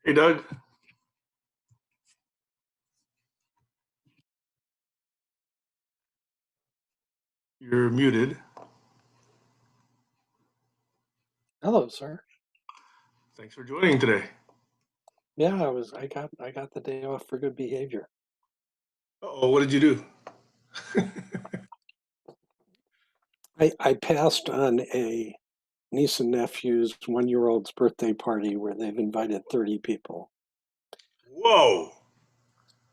Hey, Doug. You're muted. Hello, sir. Thanks for joining today. Yeah, I got the day off for good behavior. Oh, what did you do? I passed on a niece and nephew's 1-year-old's birthday party where they've invited 30 people. Whoa.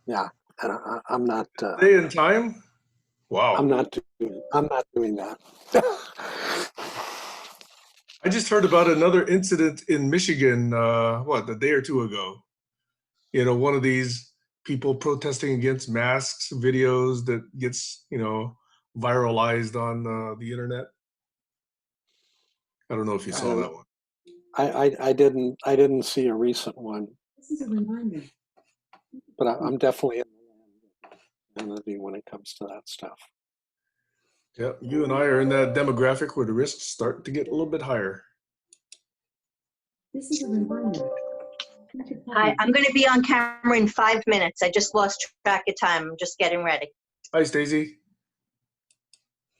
Yeah, and I'm not Day and time? Wow. I'm not doing that. I just heard about another incident in Michigan, a day or two ago. One of these people protesting against masks videos that gets, viralized on the internet. I don't know if you I saw don't that one. I didn't see a recent one, This is a reminder. but I'm definitely in the community when it comes to that stuff. Yeah, you and I are in that demographic where the risks start to get a little bit higher. This is a reminder. Hi, I'm going to be on camera in 5 minutes. I just lost track of time. I'm just getting ready. Hi, Stacy.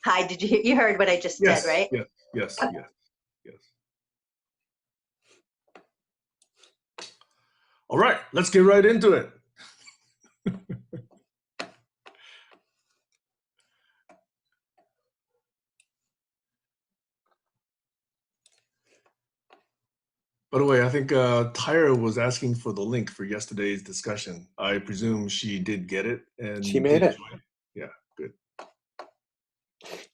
Hi, you heard what I just Yes, said, right? yes. All right, let's get right into it. By the way, I think Tyra was asking for the link for yesterday's discussion. I presume she did get it and She made it. join. Yeah, good.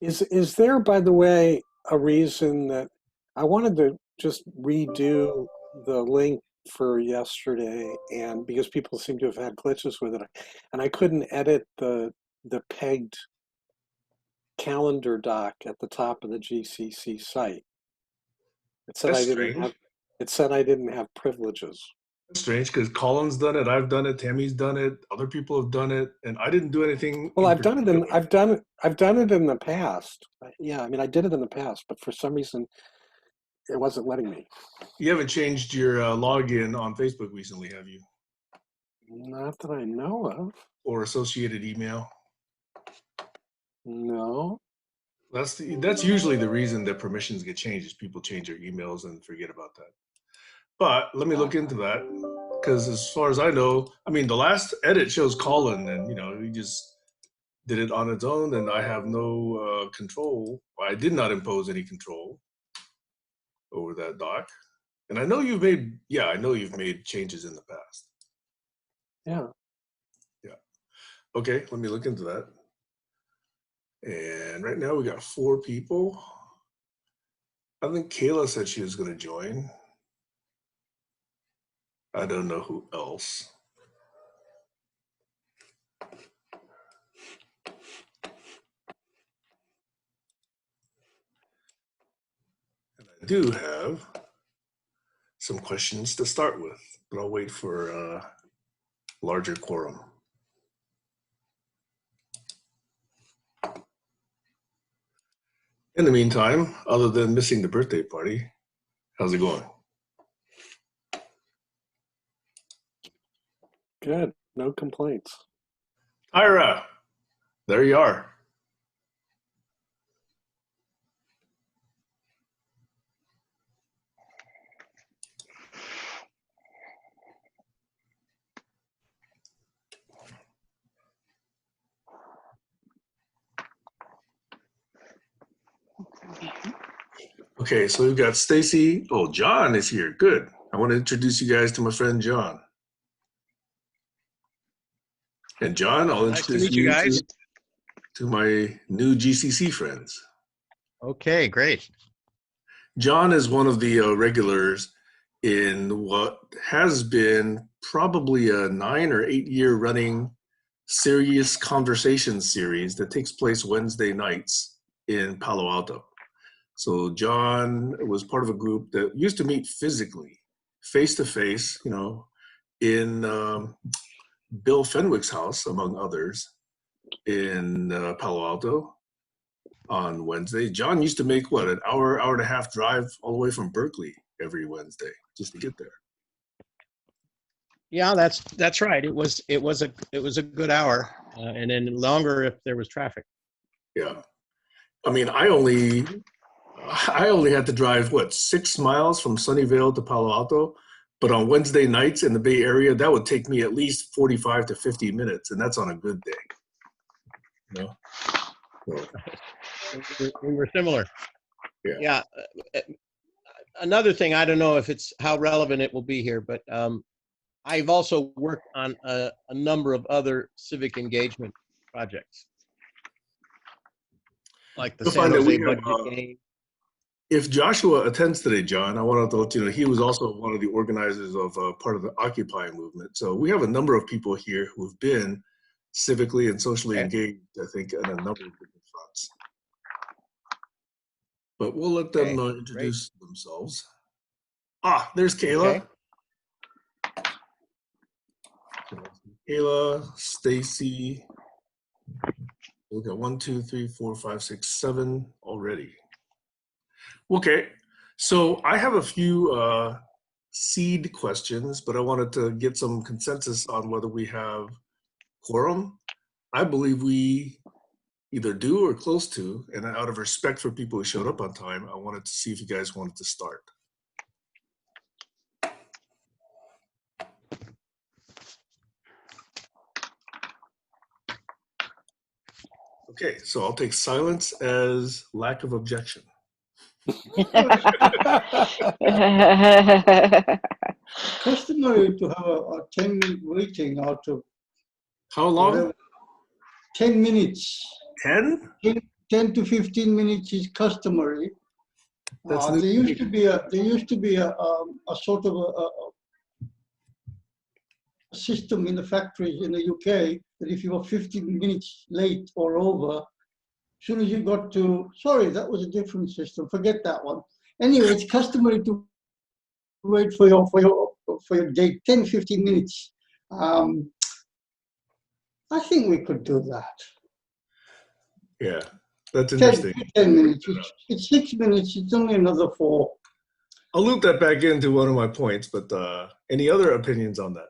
Is there, by the way, a reason that I wanted to just redo the link for yesterday, and because people seem to have had glitches with it, and I couldn't edit the pegged calendar doc at the top of the GCC site. It said That's strange. I didn't have privileges. That's strange because Colin's done it, I've done it, Tammy's done it, other people have done it, and I didn't do anything. Well, I've done it in the past. Yeah, I mean, I did it in the past, but for some reason, it wasn't letting me. You haven't changed your login on Facebook recently, have you? Not that I know of. Or associated email? No. That's usually the reason that permissions get changed is people change their emails and forget about that. But let me look into that because as far as I know, I mean, the last edit shows Colin and, he just did it on its own and I have no control. I did not impose any control over that doc. And I know you've made changes in the past. Yeah. Yeah. Okay, let me look into that. And right now we got 4 people. I think Kayla said she was going to join. I don't know who else. And I do have some questions to start with, but I'll wait for a larger quorum. In the meantime, other than missing the birthday party, how's it going? Good. No complaints. Ira, there you are. Okay, so we've got Stacy. Oh, John is here. Good. I want to introduce you guys to my friend John. And John, I'll introduce you guys to my new GCC friends. Okay, great. John is one of the regulars in what has been probably a 9 or 8 year running serious conversation series that takes place Wednesday nights in Palo Alto. So John was part of a group that used to meet physically, face to face, in Bill Fenwick's house, among others, in Palo Alto on Wednesday. John used to make, an hour and a half drive all the way from Berkeley every Wednesday just to get there. Yeah, that's right. It was a good hour, and then longer if there was traffic. Yeah. I mean, I only had to drive, what, 6 miles from Sunnyvale to Palo Alto. But on Wednesday nights in the Bay Area, that would take me at least 45 to 50 minutes. And that's on a good day. You know? So, We were similar. yeah. Yeah. Another thing, I don't know if it's how relevant it will be here, but I've also worked on a number of other civic engagement projects, like the You'll San find that Jose we have, Budget Game. if Joshua attends today, John, I wanted to let you know he was also one of the organizers of part of the Occupy movement. So we have a number of people here who've been civically and socially Okay. engaged, I think, on a number of different fronts. But we'll let them Okay, introduce themselves. Ah, there's Kayla. Okay. Kayla, Stacy. We've got 1, 2, 3, 4, 5, 6, 7 already. Okay, so I have a few seed questions, but I wanted to get some consensus on whether we have quorum. I believe we either do or close to, and out of respect for people who showed up on time, I wanted to see if you guys wanted to start. Okay, so I'll take silence as lack of objection. Customary to have a 10-minute waiting out of How long? whatever. 10 minutes. 10? 10 to 15 minutes is customary. That's There used to be a sort of a system in the factories in the UK that if you were 15 minutes late or over, as soon as you got to, sorry, that was a different system. Forget that one. Anyway, it's customary to wait for your date 10, 15 minutes. I think we could do that. Yeah, that's 10, interesting. 10 minutes. It's 6 minutes. It's only another 4. I'll loop that back into one of my points, but any other opinions on that?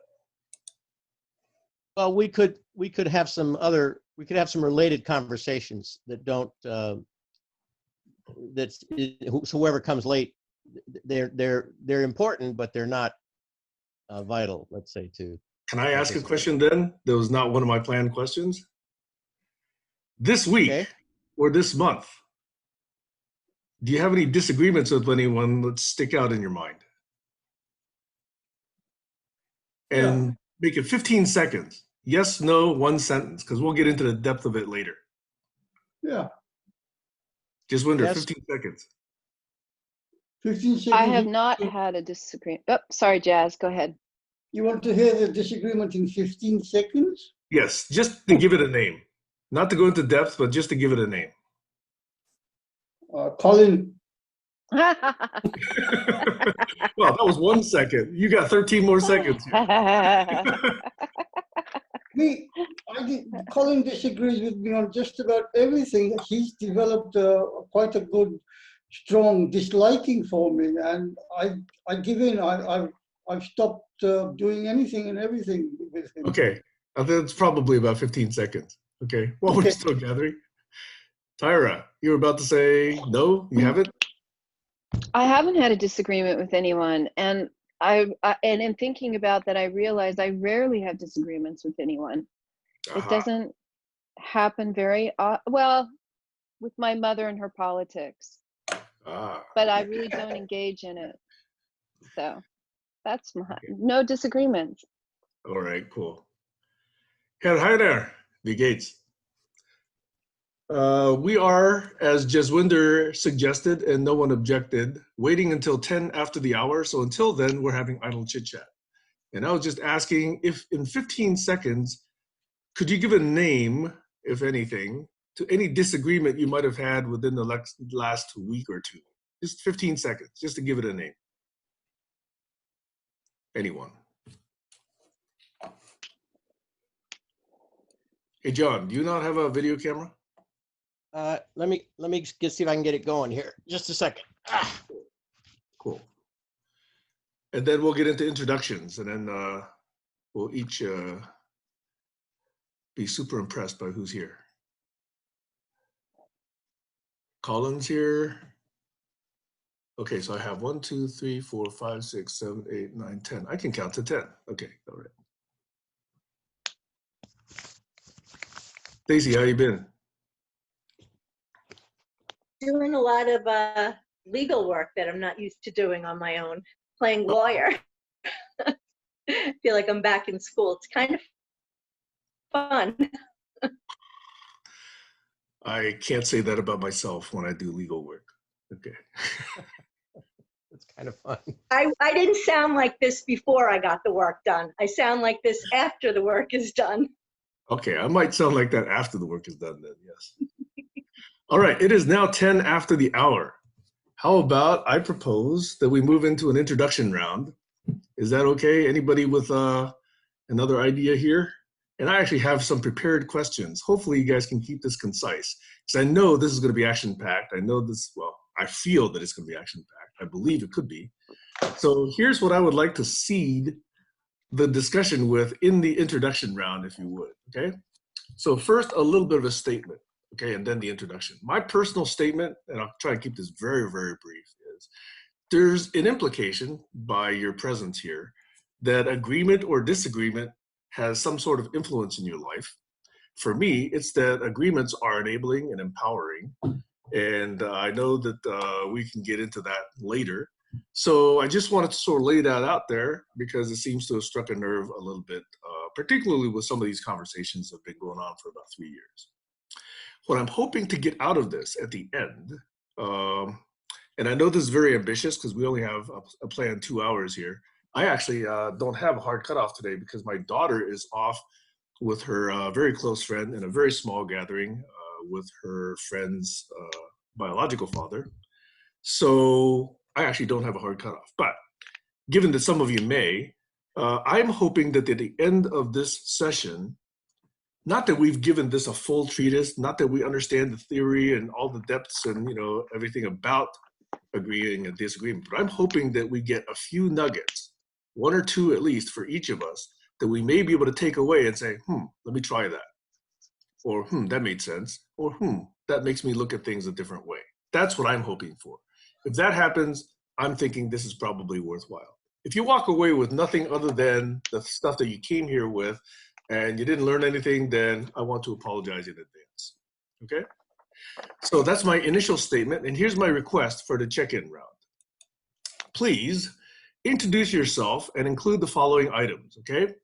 Well, we could have some related conversations that don't that's whoever comes late, they're important, but they're not vital, let's say, to Can I ask a participate. question then? That was not one of my planned questions. This week Okay. or this month, do you have any disagreements with anyone that stick out in your mind? And make it 15 seconds. Yes, no, one sentence, because we'll get into the depth of it later. Yeah. Just wonder, Yes. 15 seconds. 15 seconds. I have not had a disagreement. Oh, sorry, Jazz, go ahead. You want to hear the disagreement in 15 seconds? Yes, just to give it a name. Not to go into depth, but just to give it a name. Colin, Well, that was 1 second. You got 13 more seconds. Colin disagrees with me on just about everything. He's developed quite a good, strong disliking for me, and I give in. I've stopped doing anything and everything with him. Okay, I think it's probably about 15 seconds. Okay, well, we're still gathering. Tyra, you were about to say no, you haven't? I haven't had a disagreement with anyone, and and in thinking about that, I realized I rarely have disagreements with anyone. It doesn't happen very well with my mother and her politics, but I really don't engage in it. So that's no disagreements. All right, cool. Hi there, the Gates. We are, as Jaswinder suggested and no one objected, waiting until 10 after the hour. So until then, we're having idle chit chat. And I was just asking if in 15 seconds, could you give a name, if anything, to any disagreement you might have had within the last week or two? Just 15 seconds, just to give it a name. Anyone? Hey, John, do you not have a video camera? Let me see if I can get it going here. Just a second. Cool. And then we'll get into introductions, and then we'll each be super impressed by who's here. Colin's here. Okay, so I have 1, 2, 3, 4, 5, 6, 7, 8, 9, 10. I can count to 10. Okay, all right. Stacy, how you been? Doing a lot of legal work that I'm not used to doing on my own, playing lawyer. I feel like I'm back in school. It's kind of fun. I can't say that about myself when I do legal work. Okay. It's kind of fun. I didn't sound like this before I got the work done. I sound like this after the work is done. Okay, I might sound like that after the work is done then, yes. All right, it is now 10 after the hour. How about I propose that we move into an introduction round? Is that okay? Anybody with another idea here? And I actually have some prepared questions. Hopefully you guys can keep this concise, because I know this is going to be action-packed. I know this, well, I feel that it's going to be action-packed. I believe it could be. So here's what I would like to seed the discussion with in the introduction round, if you would, okay? So first, a little bit of a statement, okay, and then the introduction. My personal statement, and I'll try to keep this very, very brief, is there's an implication by your presence here that agreement or disagreement has some sort of influence in your life. For me, it's that agreements are enabling and empowering, and I know that we can get into that later. So I just wanted to sort of lay that out there because it seems to have struck a nerve a little bit, particularly with some of these conversations that have been going on for about 3 years. What I'm hoping to get out of this at the end, and I know this is very ambitious because we only have a planned 2 hours here. I actually don't have a hard cutoff today because my daughter is off with her very close friend in a very small gathering with her friend's biological father. So I actually don't have a hard cutoff. But given that some of you may, I'm hoping that at the end of this session, not that we've given this a full treatise, not that we understand the theory and all the depths and everything about agreeing and disagreeing, but I'm hoping that we get a few nuggets, 1 or 2 at least for each of us, that we may be able to take away and say, let me try that. Or, that made sense. Or, that makes me look at things a different way. That's what I'm hoping for. If that happens, I'm thinking this is probably worthwhile. If you walk away with nothing other than the stuff that you came here with and you didn't learn anything, then I want to apologize in advance, okay? So that's my initial statement, and here's my request for the check-in round. Please introduce yourself and include the following items, okay?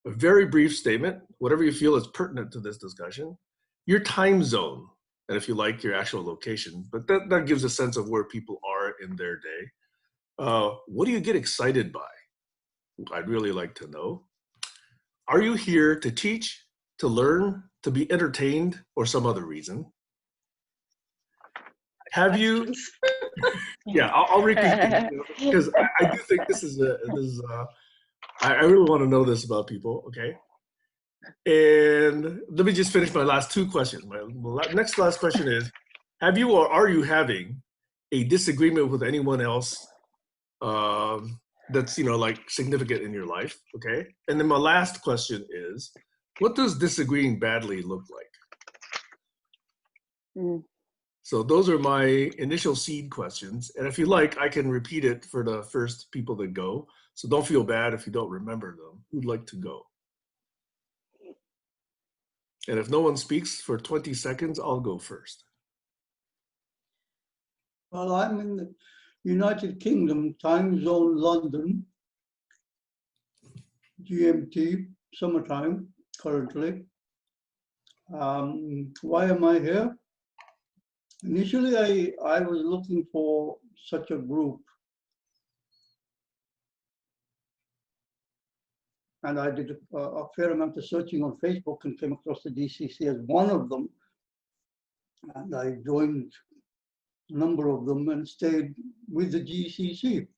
A very brief statement, whatever you feel is pertinent to this discussion, your time zone, and if you like, your actual location, but that gives a sense of where people are in their day. What do you get excited by? I'd really like to know. Are you here to teach, to learn, to be entertained, or some other reason? Have you? Yeah, I'll repeat because I do think this is I really want to know this about people. Okay, and let me just finish my last 2 questions. My last question is: have you or are you having a disagreement with anyone else that's like significant in your life? Okay, and then my last question is: what does disagreeing badly look like? So those are my initial seed questions. And if you like, I can repeat it for the first people that go. So don't feel bad if you don't remember them. Who'd like to go? And if no one speaks for 20 seconds, I'll go first. Well, I'm in the United Kingdom, time zone London, GMT, summertime currently. Why am I here? Initially, I was looking for such a group. And I did a fair amount of searching on Facebook and came across the GCC as one of them. And I joined a number of them and stayed with the GCC.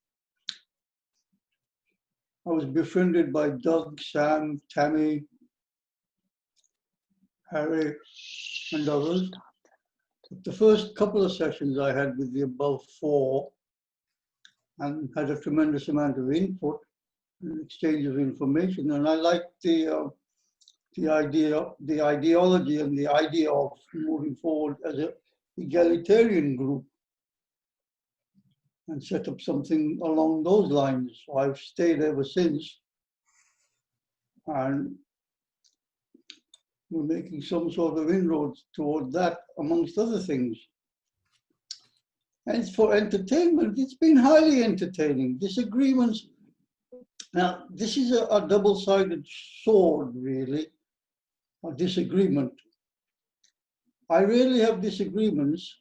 I was befriended by Doug, Sam, Tammy, Harry, and others. The first couple of sessions I had with the above 4 and had a tremendous amount of input. an exchange of information. And I like the ideology and the idea of moving forward as an egalitarian group and set up something along those lines. So I've stayed ever since, and we're making some sort of inroads toward that, amongst other things. And for entertainment, it's been highly entertaining. Disagreements. Now, this is a double-sided sword, really, a disagreement. I rarely have disagreements,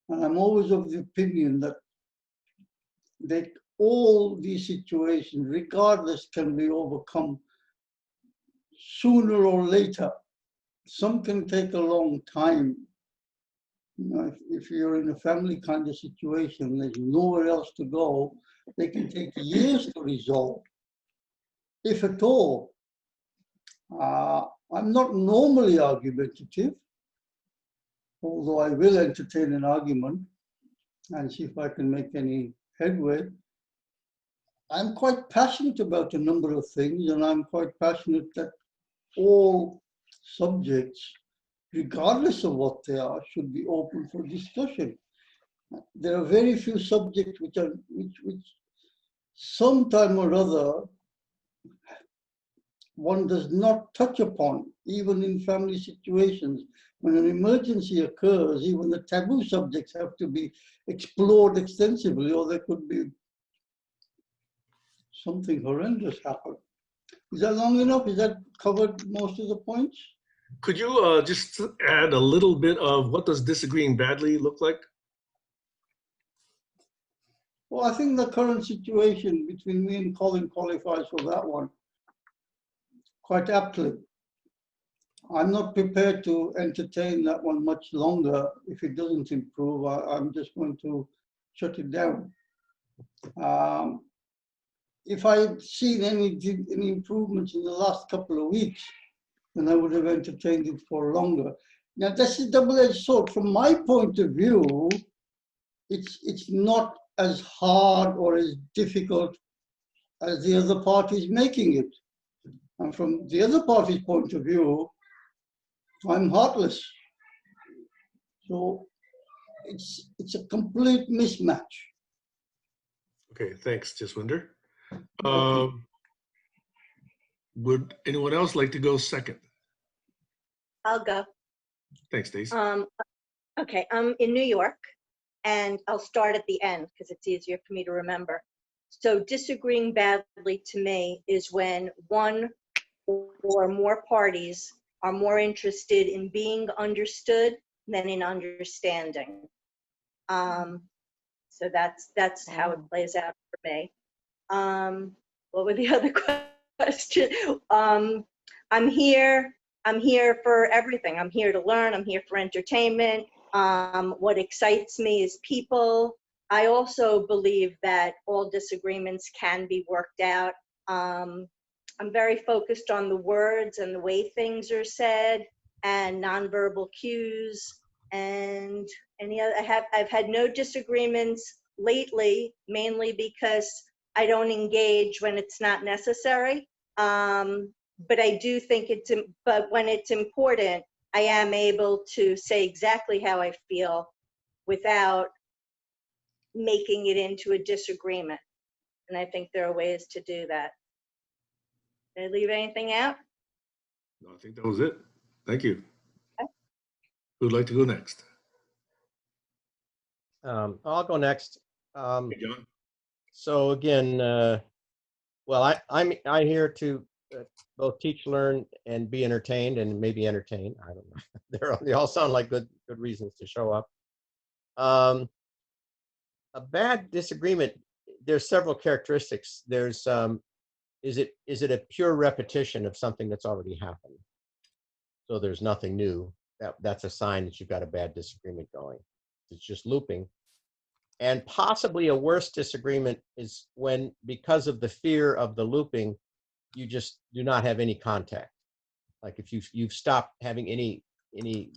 and I'm always of the opinion that all these situations, regardless, can be overcome sooner or later. Some can take a long time. You know, if you're in a family kind of situation, there's nowhere else to go, they can take years to resolve, if at all. I'm not normally argumentative, although I will entertain an argument and see if I can make any headway. I'm quite passionate about a number of things, and I'm quite passionate that all subjects, regardless of what they are, should be open for discussion. There are very few subjects which sometime or other one does not touch upon, even in family situations. When an emergency occurs, even the taboo subjects have to be explored extensively, or there could be something horrendous happen. Is that long enough? Is that covered most of the points? Could you just add a little bit of what does disagreeing badly look like? Well, I think the current situation between me and Colin qualifies for that one quite aptly. I'm not prepared to entertain that one much longer. If it doesn't improve, I'm just going to shut it down. If I had seen any improvements in the last couple of weeks, then I would have entertained it for longer. Now, that's a double-edged sword. From my point of view, it's not as hard or as difficult as the other party is making it. And from the other party's point of view, I'm heartless. So it's a complete mismatch. Okay, thanks, Jaswinder. Okay. Would anyone else like to go second? I'll go. Thanks, Stace. Okay, I'm in New York, and I'll start at the end because it's easier for me to remember. So disagreeing badly to me is when one or more parties are more interested in being understood than in understanding. So that's how it plays out for me. What were the other questions? I'm here for everything. I'm here to learn. I'm here for entertainment. What excites me is people. I also believe that all disagreements can be worked out. I'm very focused on the words and the way things are said and nonverbal cues and any other. I've had no disagreements lately, mainly because I don't engage when it's not necessary. But I do think but when it's important, I am able to say exactly how I feel without making it into a disagreement. And I think there are ways to do that. Did I leave anything out? No, I think that was it. Thank you. Okay. Who'd like to go next? I'll go next. Hey, John. So again, well, I'm here to both teach, learn, and be entertained, and maybe entertain. I don't know. They all sound like good reasons to show up. A bad disagreement. There's several characteristics. There's is it a pure repetition of something that's already happened? So there's nothing new. That's a sign that you've got a bad disagreement going. It's just looping. And possibly a worse disagreement is when, because of the fear of the looping, you just do not have any contact. Like if you've stopped having any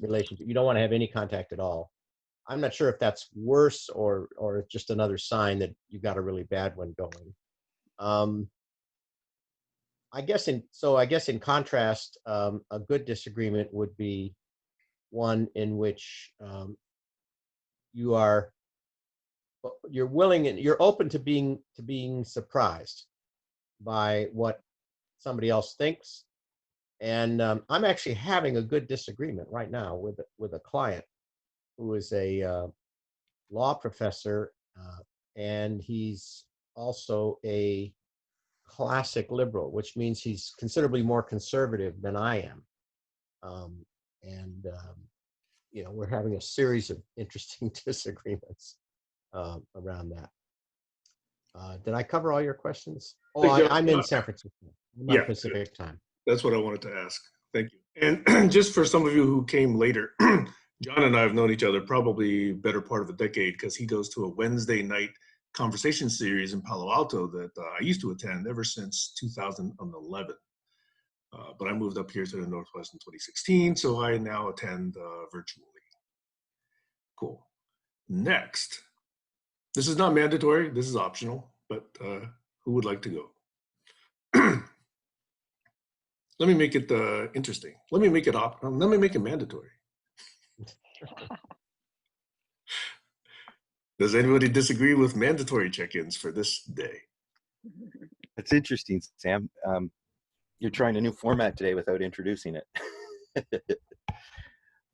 relationship, you don't want to have any contact at all. I'm not sure if that's worse or just another sign that you've got a really bad one going. I guess in contrast, a good disagreement would be one in which you're willing and you're open to being surprised by what somebody else thinks. And I'm actually having a good disagreement right now with a client who is a law professor, and he's also a classic liberal, which means he's considerably more conservative than I am. And we're having a series of interesting disagreements around that. Did I cover all your questions? Oh, I'm in San Francisco. I'm on Pacific time. That's what I wanted to ask. Thank you. And just for some of you who came later, John and I have known each other probably better part of a decade because he goes to a Wednesday night conversation series in Palo Alto that I used to attend ever since 2011. But I moved up here to the Northwest in 2016, so I now attend virtually. Cool. Next. This is not mandatory, this is optional, but who would like to go? Let me make it interesting. Let me make it let me make it mandatory. Does anybody disagree with mandatory check-ins for this day? It's interesting, Sam. You're trying a new format today without introducing it.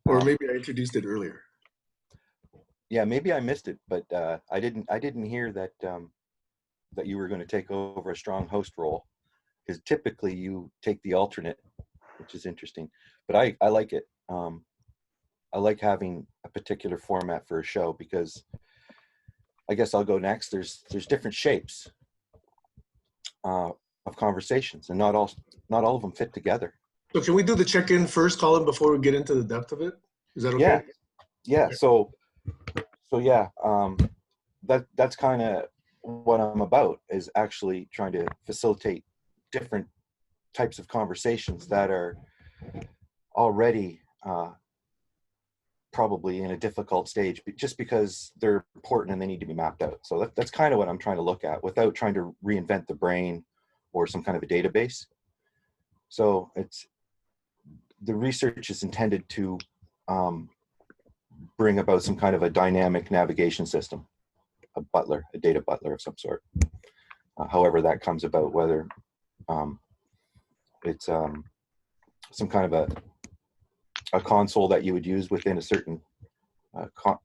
Or maybe I introduced it earlier. Yeah, maybe I missed it, but I didn't hear that that you were going to take over a strong host role, because typically you take the alternate, which is interesting. But I like it. I like having a particular format for a show because I guess I'll go next. There's different shapes of conversations, and not all of them fit together. So can we do the check-in first, Colin, before we get into the depth of it? Is that okay? Yeah. So yeah, that's kind of what I'm about, is actually trying to facilitate different types of conversations that are already probably in a difficult stage, just because they're important and they need to be mapped out. So that's kind of what I'm trying to look at, without trying to reinvent the brain or some kind of a database. So the research is intended to bring about some kind of a dynamic navigation system, a data butler of some sort. However that comes about, whether it's some kind of a console that you would use within a certain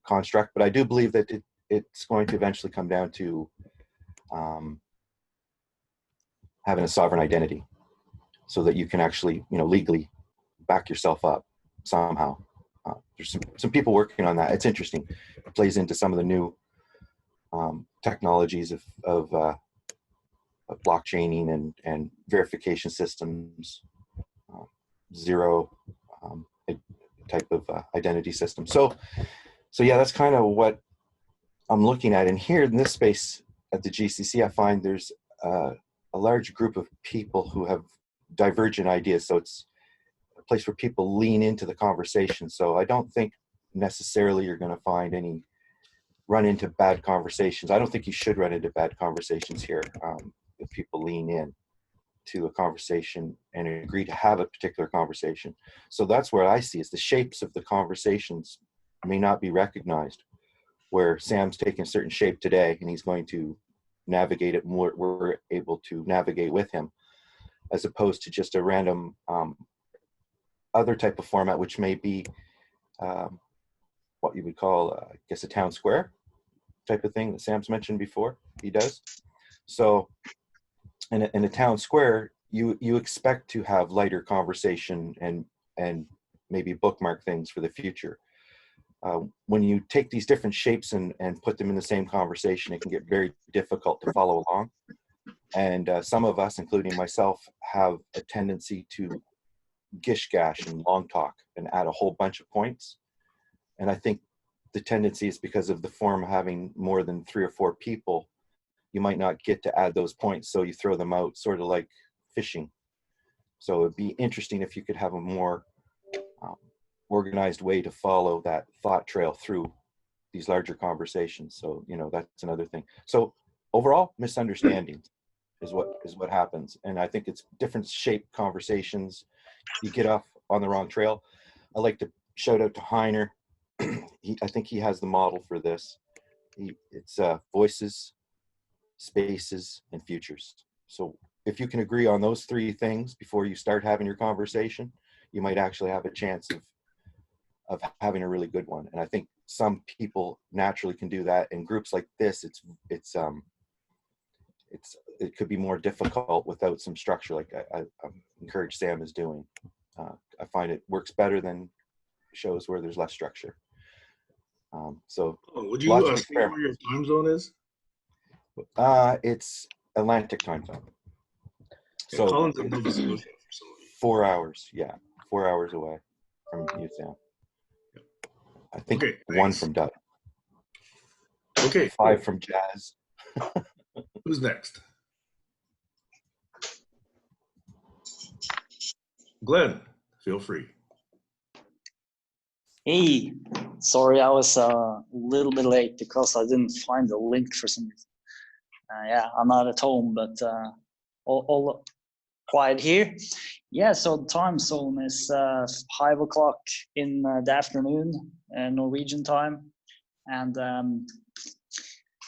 construct. But I do believe that it's going to eventually come down to having a sovereign identity, so that you can actually, legally back yourself up somehow. There's some people working on that. It's interesting. It plays into some of the new technologies of blockchaining and verification systems, zero type of identity system. So yeah, that's kind of what I'm looking at. And here in this space at the GCC, I find there's a large group of people who have divergent ideas. So it's a place where people lean into the conversation. So I don't think necessarily you're going to run into bad conversations. I don't think you should run into bad conversations here. If people lean in to a conversation and agree to have a particular conversation. So that's where I see is the shapes of the conversations may not be recognized, where Sam's taking a certain shape today and he's going to navigate it, and we're able to navigate with him, as opposed to just a random other type of format, which may be what you would call, I guess, a town square type of thing that Sam's mentioned before. He does. So in a town square, you expect to have lighter conversation and maybe bookmark things for the future. When you take these different shapes and put them in the same conversation, it can get very difficult to follow along. And some of us, including myself, have a tendency to gish-gash and long talk and add a whole bunch of points. And I think the tendency is because of the forum having more than 3 or 4 people, you might not get to add those points, so you throw them out, sort of like fishing. So it'd be interesting if you could have a more organized way to follow that thought trail through these larger conversations. So, that's another thing. So overall, misunderstandings. is what happens. And I think it's different shaped conversations. You get off on the wrong trail. I like to shout out to Heiner. I think he has the model for this. It's voices, spaces, and futures. So if you can agree on those three things before you start having your conversation, you might actually have a chance of having a really good one. And I think some people naturally can do that. In groups like this, it could be more difficult without some structure, like I encourage Sam is doing. I find it works better than shows where there's less structure. So would you say where your time zone is? It's Atlantic time zone. So Colin's in Nova Scotia for some of you. 4 hours, yeah, 4 hours away from you, Sam. I think one from Doug. Okay. 5 from Jazz. Who's next? Glenn, feel free. Hey, sorry I was a little bit late because I didn't find the link for some reason. Yeah, I'm not at home, but all quiet here. Yeah, so the time zone is 5 o'clock in the afternoon, Norwegian time. And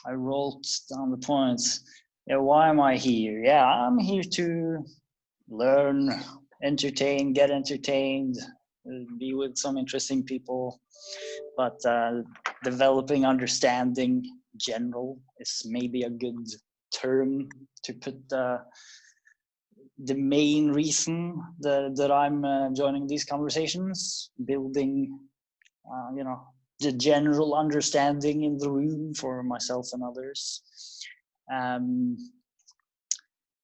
I wrote down the points. Yeah, why am I here? Yeah, I'm here to learn, entertain, get entertained, be with some interesting people, but developing understanding general is maybe a good term to put the main reason that I'm joining these conversations, building the general understanding in the room for myself and others.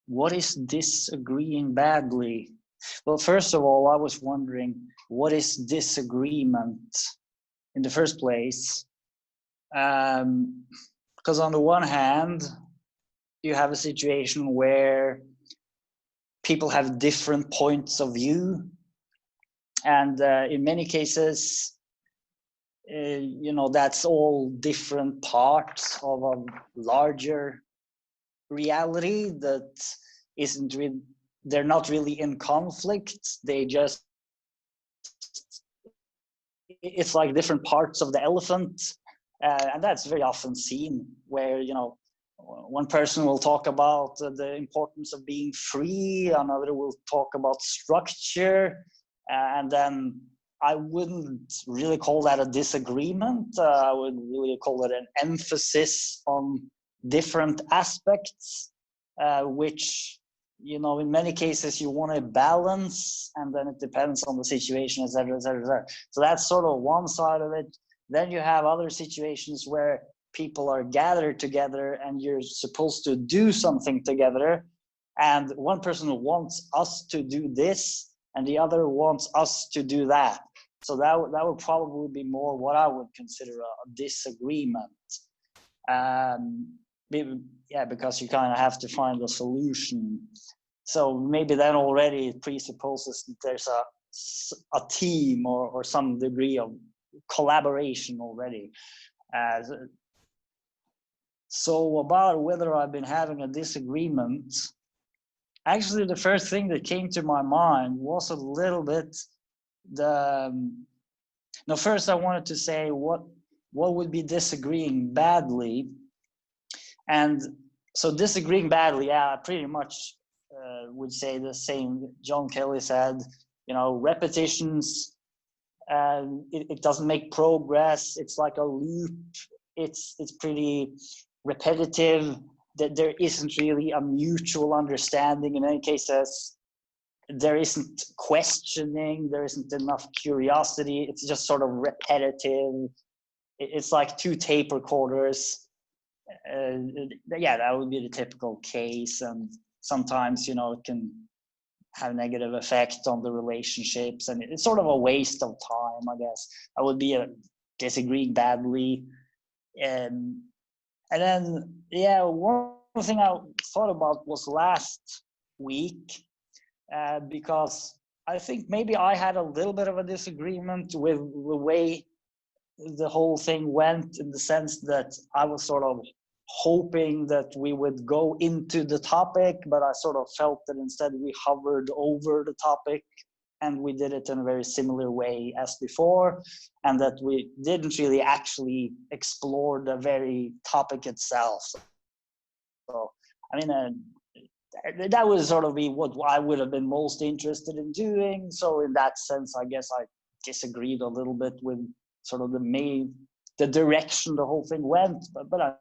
What is disagreeing badly? Well, first of all, I was wondering, what is disagreement in the first place? Because on the one hand, you have a situation where people have different points of view. And in many cases, that's all different parts of a larger reality that isn't really, they're not really in conflict. They just, it's like different parts of the elephant. And that's very often seen where, one person will talk about the importance of being free, another will talk about structure, and then I wouldn't really call that a disagreement. I would really call it an emphasis on different aspects, which, in many cases you want to balance, and then it depends on the situation, et cetera, et cetera, et cetera. So that's sort of one side of it. Then you have other situations where people are gathered together and you're supposed to do something together, and one person wants us to do this and the other wants us to do that. So that would probably be more what I would consider a disagreement. Because you kind of have to find a solution. So maybe that already presupposes that there's a team or some degree of collaboration already. So about whether I've been having a disagreement, actually the first thing that came to my mind was a little bit first I wanted to say what would be disagreeing badly. And so disagreeing badly, I pretty much would say the same John Kelly said, repetitions, it doesn't make progress. It's like a loop. It's pretty repetitive, that there isn't really a mutual understanding. In many cases, there isn't questioning, there isn't enough curiosity. It's just sort of repetitive. It's like two tape recorders. That would be the typical case. And sometimes, it can have negative effect on the relationships, and it's sort of a waste of time, I guess. I would be disagreeing badly. And then, one thing I thought about was last week, because I think maybe I had a little bit of a disagreement with the way the whole thing went, in the sense that I was sort of hoping that we would go into the topic, but I sort of felt that instead we hovered over the topic and we did it in a very similar way as before, and that we didn't really actually explore the very topic itself. So, I mean, that would sort of be what I would have been most interested in doing. So in that sense, I guess I disagreed a little bit with sort of the direction the whole thing went, but I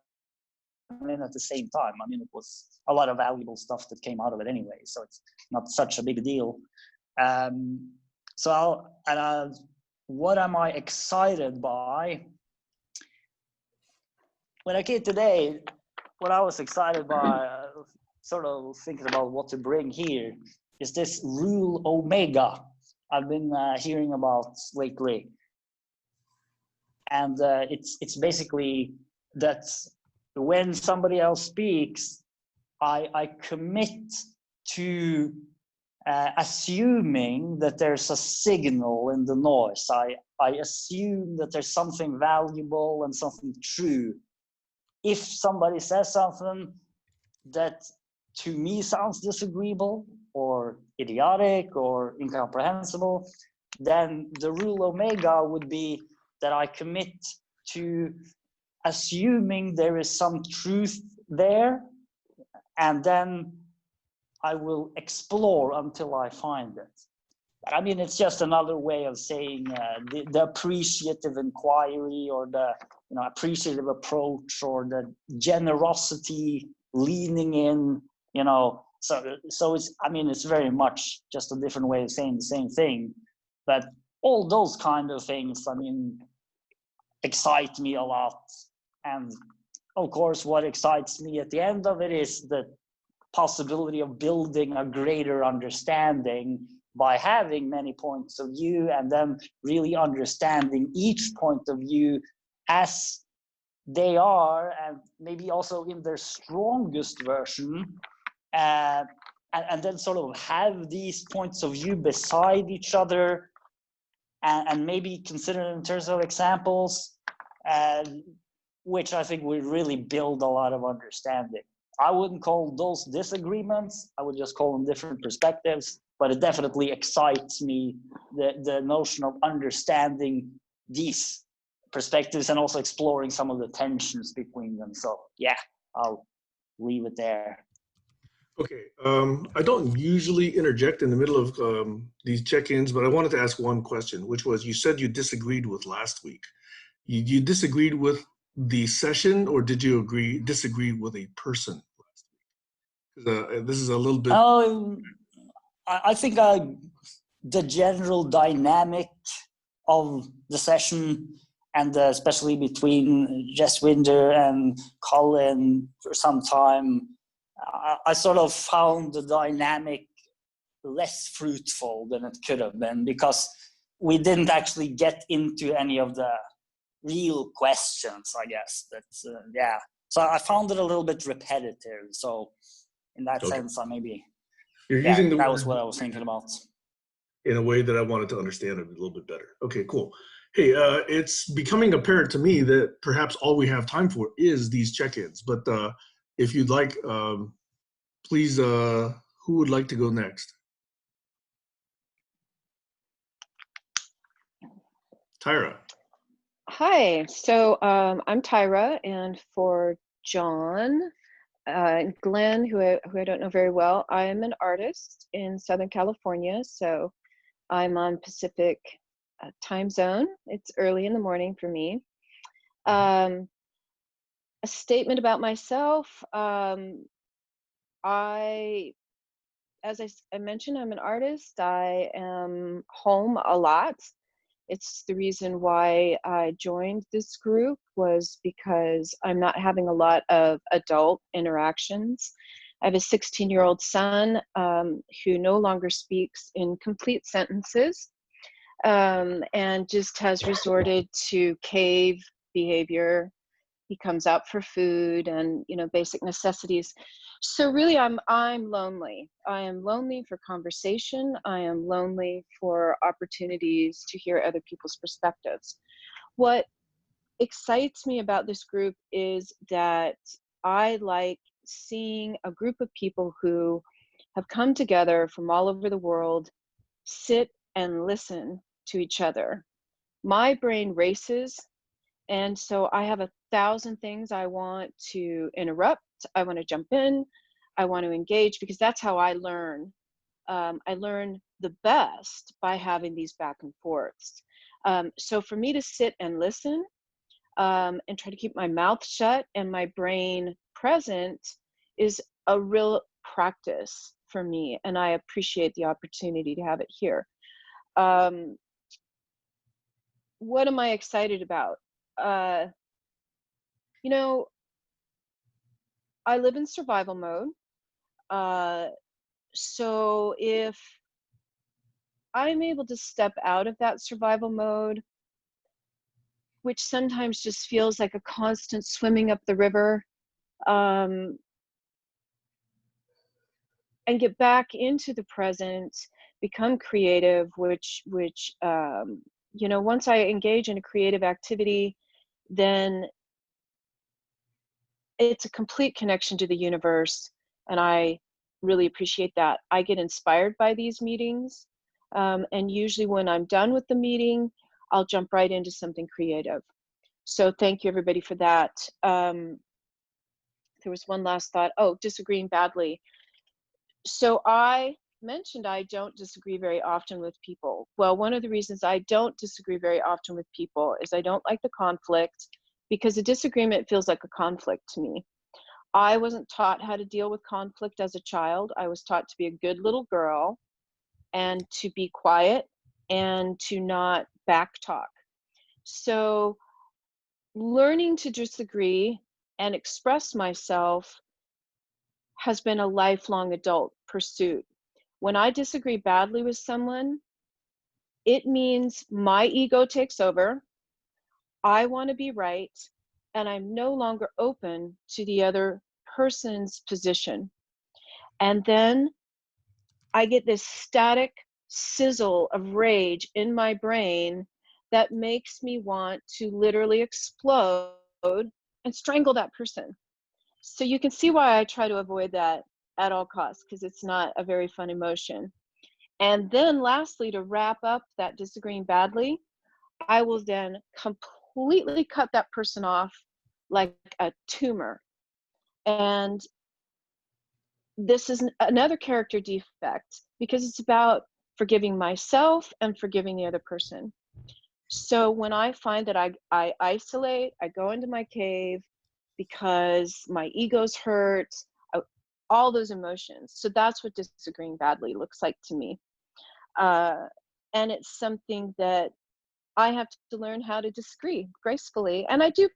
mean, at the same time, I mean, it was a lot of valuable stuff that came out of it anyway, so it's not such a big deal. What am I excited by? When I came today, what I was excited by, sort of thinking about what to bring here, is this rule omega I've been hearing about lately. And it's basically that when somebody else speaks, I commit to assuming that there's a signal in the noise. I assume that there's something valuable and something true. If somebody says something that to me sounds disagreeable or idiotic or incomprehensible, then the rule omega would be that I commit to assuming there is some truth there, and then I will explore until I find it. I mean, it's just another way of saying the appreciative inquiry, or the appreciative approach, or the generosity leaning in, So it's, I mean, it's very much just a different way of saying the same thing. But all those kind of things, I mean, excite me a lot. And of course, what excites me at the end of it is the possibility of building a greater understanding by having many points of view, and then really understanding each point of view as they are, and maybe also in their strongest version, and then sort of have these points of view beside each other, and maybe consider in terms of examples, which I think would really build a lot of understanding. I wouldn't call those disagreements, I would just call them different perspectives, but it definitely excites me, the notion of understanding these perspectives and also exploring some of the tensions between them. So yeah, I'll leave it there. Okay, I don't usually interject in the middle of these check-ins, but I wanted to ask one question, which was, you said you disagreed with last week. You disagreed with the session, or did you disagree with a person last week? This is a little bit... I think the general dynamic of the session, and especially between Jeswinder and Colin for some time, I sort of found the dynamic less fruitful than it could have been, because we didn't actually get into any of the real questions, I guess. Yeah. So I found it a little bit repetitive. So in that sense, I maybe... You're using that was what I was thinking about. In a way that I wanted to understand it a little bit better. Okay, cool. Hey, it's becoming apparent to me that perhaps all we have time for is these check-ins. But if you'd like, please, who would like to go next? Tyra. Hi, so I'm Tyra, and for John, Glenn, who I don't know very well, I am an artist in Southern California, so I'm on Pacific time zone. It's early in the morning for me. A statement about myself. As I mentioned, I'm an artist. I am home a lot. It's the reason why I joined this group, was because I'm not having a lot of adult interactions. I have a 16-year-old son who no longer speaks in complete sentences, and just has resorted to cave behavior. He comes out for food and basic necessities. So really, I'm lonely. I am lonely for conversation. I am lonely for opportunities to hear other people's perspectives. What excites me about this group is that I like seeing a group of people who have come together from all over the world, sit and listen to each other. My brain races, and so I have 1,000 things I want to interrupt. I want to jump in. I want to engage, because that's how I learn. I learn the best by having these back and forths. So for me to sit and listen, and try to keep my mouth shut and my brain present is a real practice for me, and I appreciate the opportunity to have it here. Um, what am I excited about? Uh, you know, I live in survival mode. Uh, so if I'm able to step out of that survival mode, which sometimes just feels like a constant swimming up the river, um, and get back into the present, become creative, once I engage in a creative activity, then it's a complete connection to the universe, and I really appreciate that. I get inspired by these meetings, and usually when I'm done with the meeting, I'll jump right into something creative. So thank you, everybody, for that. There was one last thought. Oh, disagreeing badly. So I mentioned I don't disagree very often with people. Well, one of the reasons I don't disagree very often with people is I don't like the conflict, because a disagreement feels like a conflict to me. I wasn't taught how to deal with conflict as a child. I was taught to be a good little girl and to be quiet and to not backtalk. So learning to disagree and express myself has been a lifelong adult pursuit. When I disagree badly with someone, it means my ego takes over. I want to be right, and I'm no longer open to the other person's position. And then I get this static sizzle of rage in my brain that makes me want to literally explode and strangle that person. So you can see why I try to avoid that at all costs, because it's not a very fun emotion. And then lastly, to wrap up that disagreeing badly, I will then completely cut that person off like a tumor. And this is another character defect, because it's about forgiving myself and forgiving the other person. So when I find that I isolate, I go into my cave because my ego's hurt, all those emotions. So that's what disagreeing badly looks like to me. And it's something that I have to learn how to disagree gracefully, and I do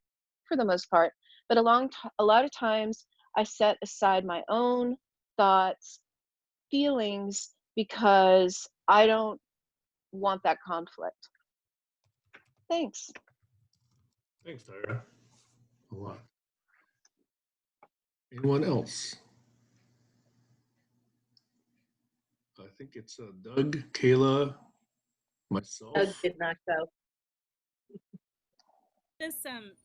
for the most part. But a lot of times, I set aside my own thoughts, feelings, because I don't want that conflict. Thanks. Thanks, Tyra. A lot. Anyone else? I think it's Doug, Kayla, myself. Doug did not go.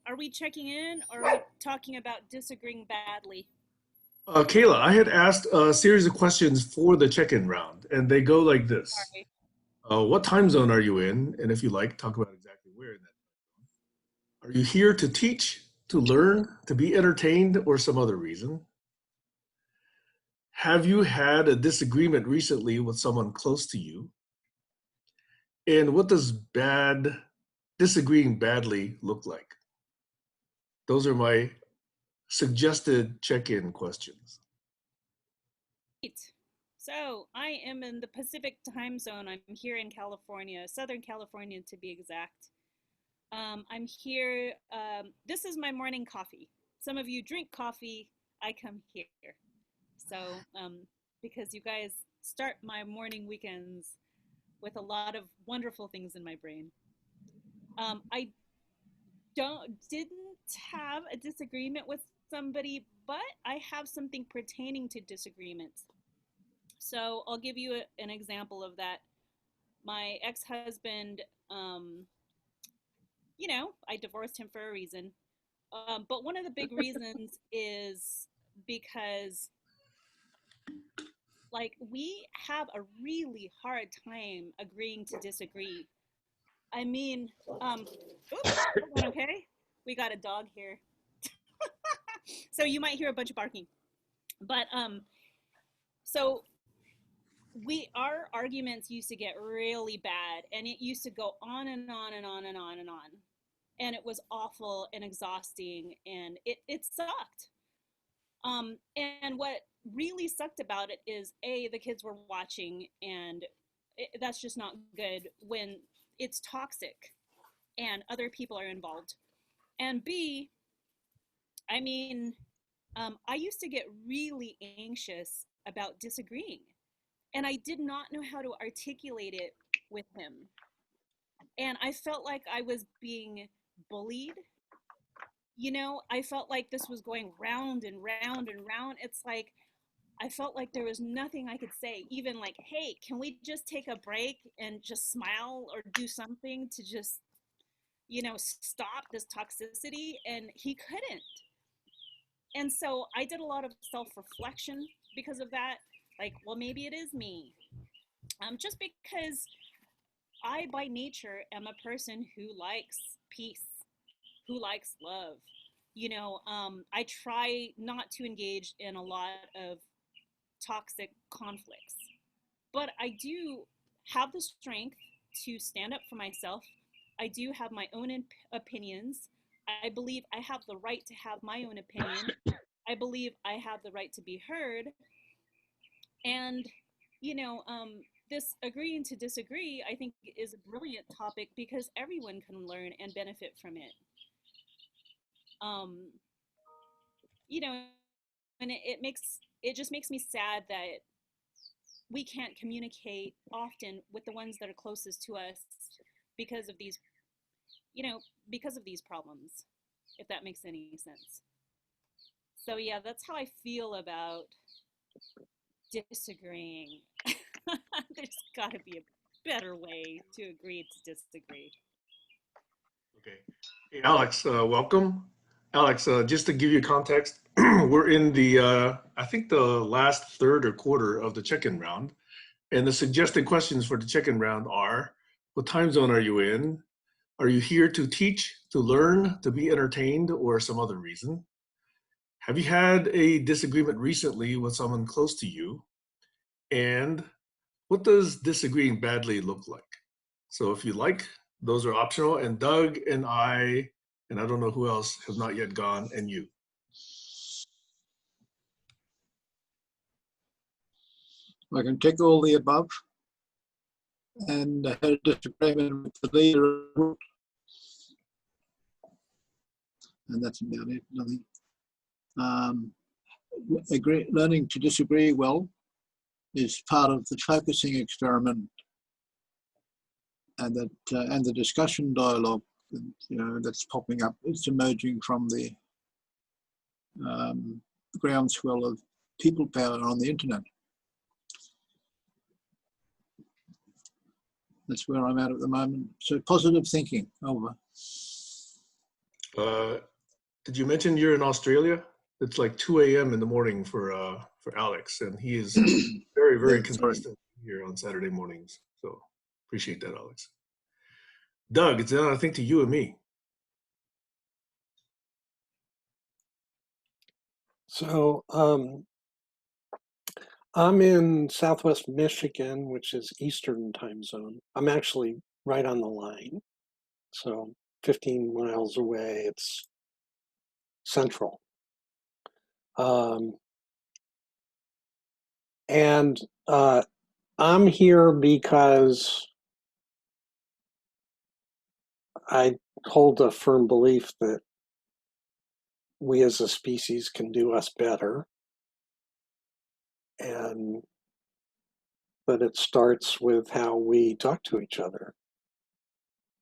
Are we checking in, or are we talking about disagreeing badly? Kayla, I had asked a series of questions for the check-in round, and they go like this. Sorry. What time zone are you in? And if you like, talk about exactly where in that time zone. Are you here to teach, to learn, to be entertained, or some other reason? Have you had a disagreement recently with someone close to you? And what does disagreeing badly look like? Those are my suggested check-in questions. Great. So I am in the Pacific time zone. I'm here in California, Southern California to be exact. I'm here. This is my morning coffee. Some of you drink coffee. I come here. So because you guys start my morning weekends with a lot of wonderful things in my brain. I didn't have a disagreement with somebody, but I have something pertaining to disagreements. So I'll give you an example of that. My ex-husband, I divorced him for a reason. But one of the big reasons is because, like, we have a really hard time agreeing to disagree. I mean, oops, hold on, okay? We got a dog here. So you might hear a bunch of barking. But so our arguments used to get really bad, and it used to go on and on and on and on and on. And it was awful and exhausting, and it sucked. And what really sucked about it is, the kids were watching, and that's just not good when it's toxic and other people are involved. And B, I mean, I used to get really anxious about disagreeing, and I did not know how to articulate it with him. And I felt like I was being bullied. I felt like this was going round and round and round. It's like I felt like there was nothing I could say, even like, hey, can we just take a break and just smile or do something to just, stop this toxicity? And he couldn't. And so I did a lot of self-reflection because of that. Like, well, maybe it is me. Just because I, by nature, am a person who likes peace, who likes love. I try not to engage in a lot of toxic conflicts, but I do have the strength to stand up for myself. I do have my own opinions. I believe I have the right to have my own opinion. I believe I have the right to be heard. And, this agreeing to disagree, I think, is a brilliant topic because everyone can learn and benefit from it. Um, and it just makes me sad that we can't communicate often with the ones that are closest to us because of these, because of these problems, if that makes any sense. So yeah, that's how I feel about disagreeing. There's got to be a better way to agree to disagree. Okay. Hey, Alex, welcome. Alex, just to give you context, we're in the, I think the last third or quarter of the check-in round. And the suggested questions for the check-in round are, what time zone are you in? Are you here to teach, to learn, to be entertained, or some other reason? Have you had a disagreement recently with someone close to you? And what does disagreeing badly look like? So if you like, those are optional. And Doug and I don't know who else, have not yet gone, and you. I can tick all the above, and I had a disagreement with the leader, and that's about it. Nothing. Learning to disagree well is part of the focusing experiment, and the discussion dialogue, that's popping up. It's emerging from the groundswell of people power on the internet. That's where I'm at the moment. So positive thinking. Over. Did you mention you're in Australia? It's like 2 a.m. in the morning for Alex, and he is very, very consistent here on Saturday mornings. So appreciate that, Alex. Doug, it's down, I think, to you and me. So I'm in Southwest Michigan, which is Eastern time zone. I'm actually right on the line. So 15 miles away, it's Central. And I'm here because I hold a firm belief that we as a species can do us better. And that it starts with how we talk to each other.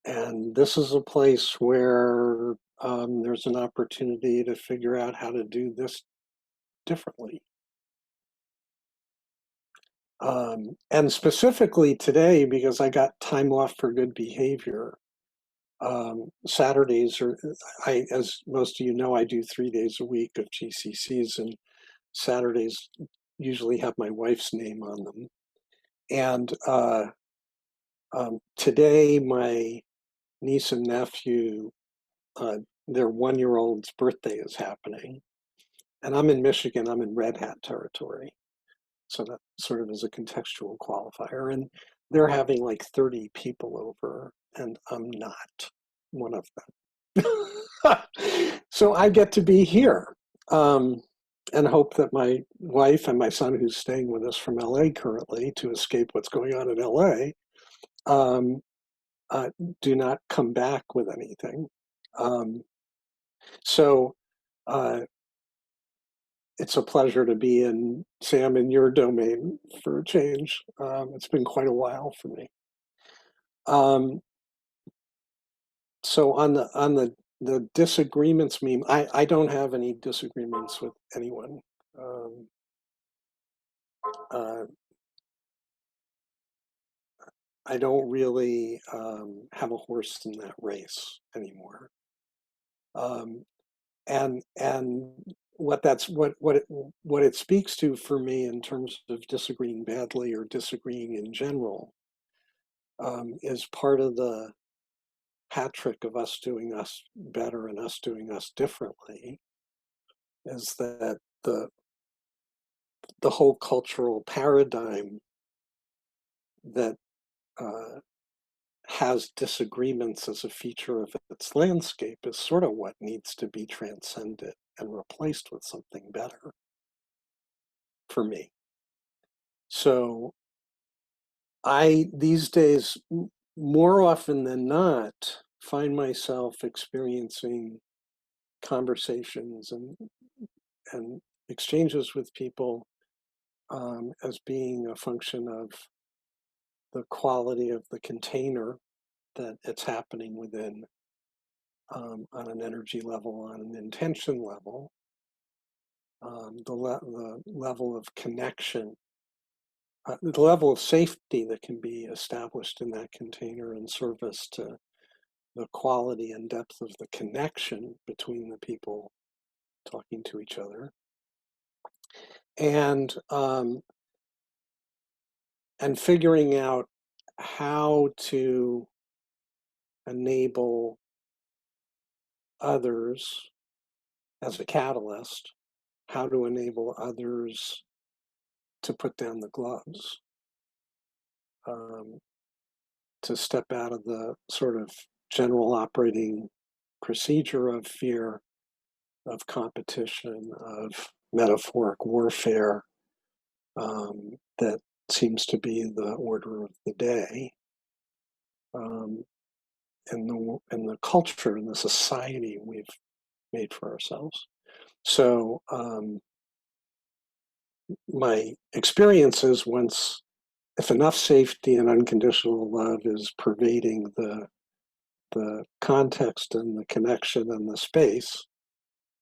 And this is a place where there's an opportunity to figure out how to do this differently. And specifically today, because I got time off for good behavior, Saturdays are, as most of you know, I do 3 days a week of GCCs, and Saturdays usually have my wife's name on them. And today, my niece and nephew, their 1-year-old's birthday is happening. And I'm in Michigan, I'm in Red Hat territory. So that sort of is a contextual qualifier. And they're having like 30 people over, and I'm not one of them. So I get to be here, and hope that my wife and my son, who's staying with us from LA currently to escape what's going on in LA, um, do not come back with anything. So it's a pleasure to be in, Sam, in your domain for a change. It's been quite a while for me. So on the disagreements meme, I don't have any disagreements with anyone. I don't really have a horse in that race anymore. And what it speaks to for me in terms of disagreeing badly or disagreeing in general is part of the hat trick of us doing us better and us doing us differently, is that the whole cultural paradigm that has disagreements as a feature of its landscape is sort of what needs to be transcended and replaced with something better for me. So I, these days, more often than not, find myself experiencing conversations and exchanges with people as being a function of the quality of the container that it's happening within, on an energy level, on an intention level, the level of connection, the level of safety that can be established in that container in service to the quality and depth of the connection between the people talking to each other, and figuring out how to enable others as a catalyst, how to enable others to put down the gloves, to step out of the sort of general operating procedure of fear, of competition, of metaphoric warfare that seems to be the order of the day, in the culture and the society we've made for ourselves. So my experience is, if enough safety and unconditional love is pervading the context and the connection and the space,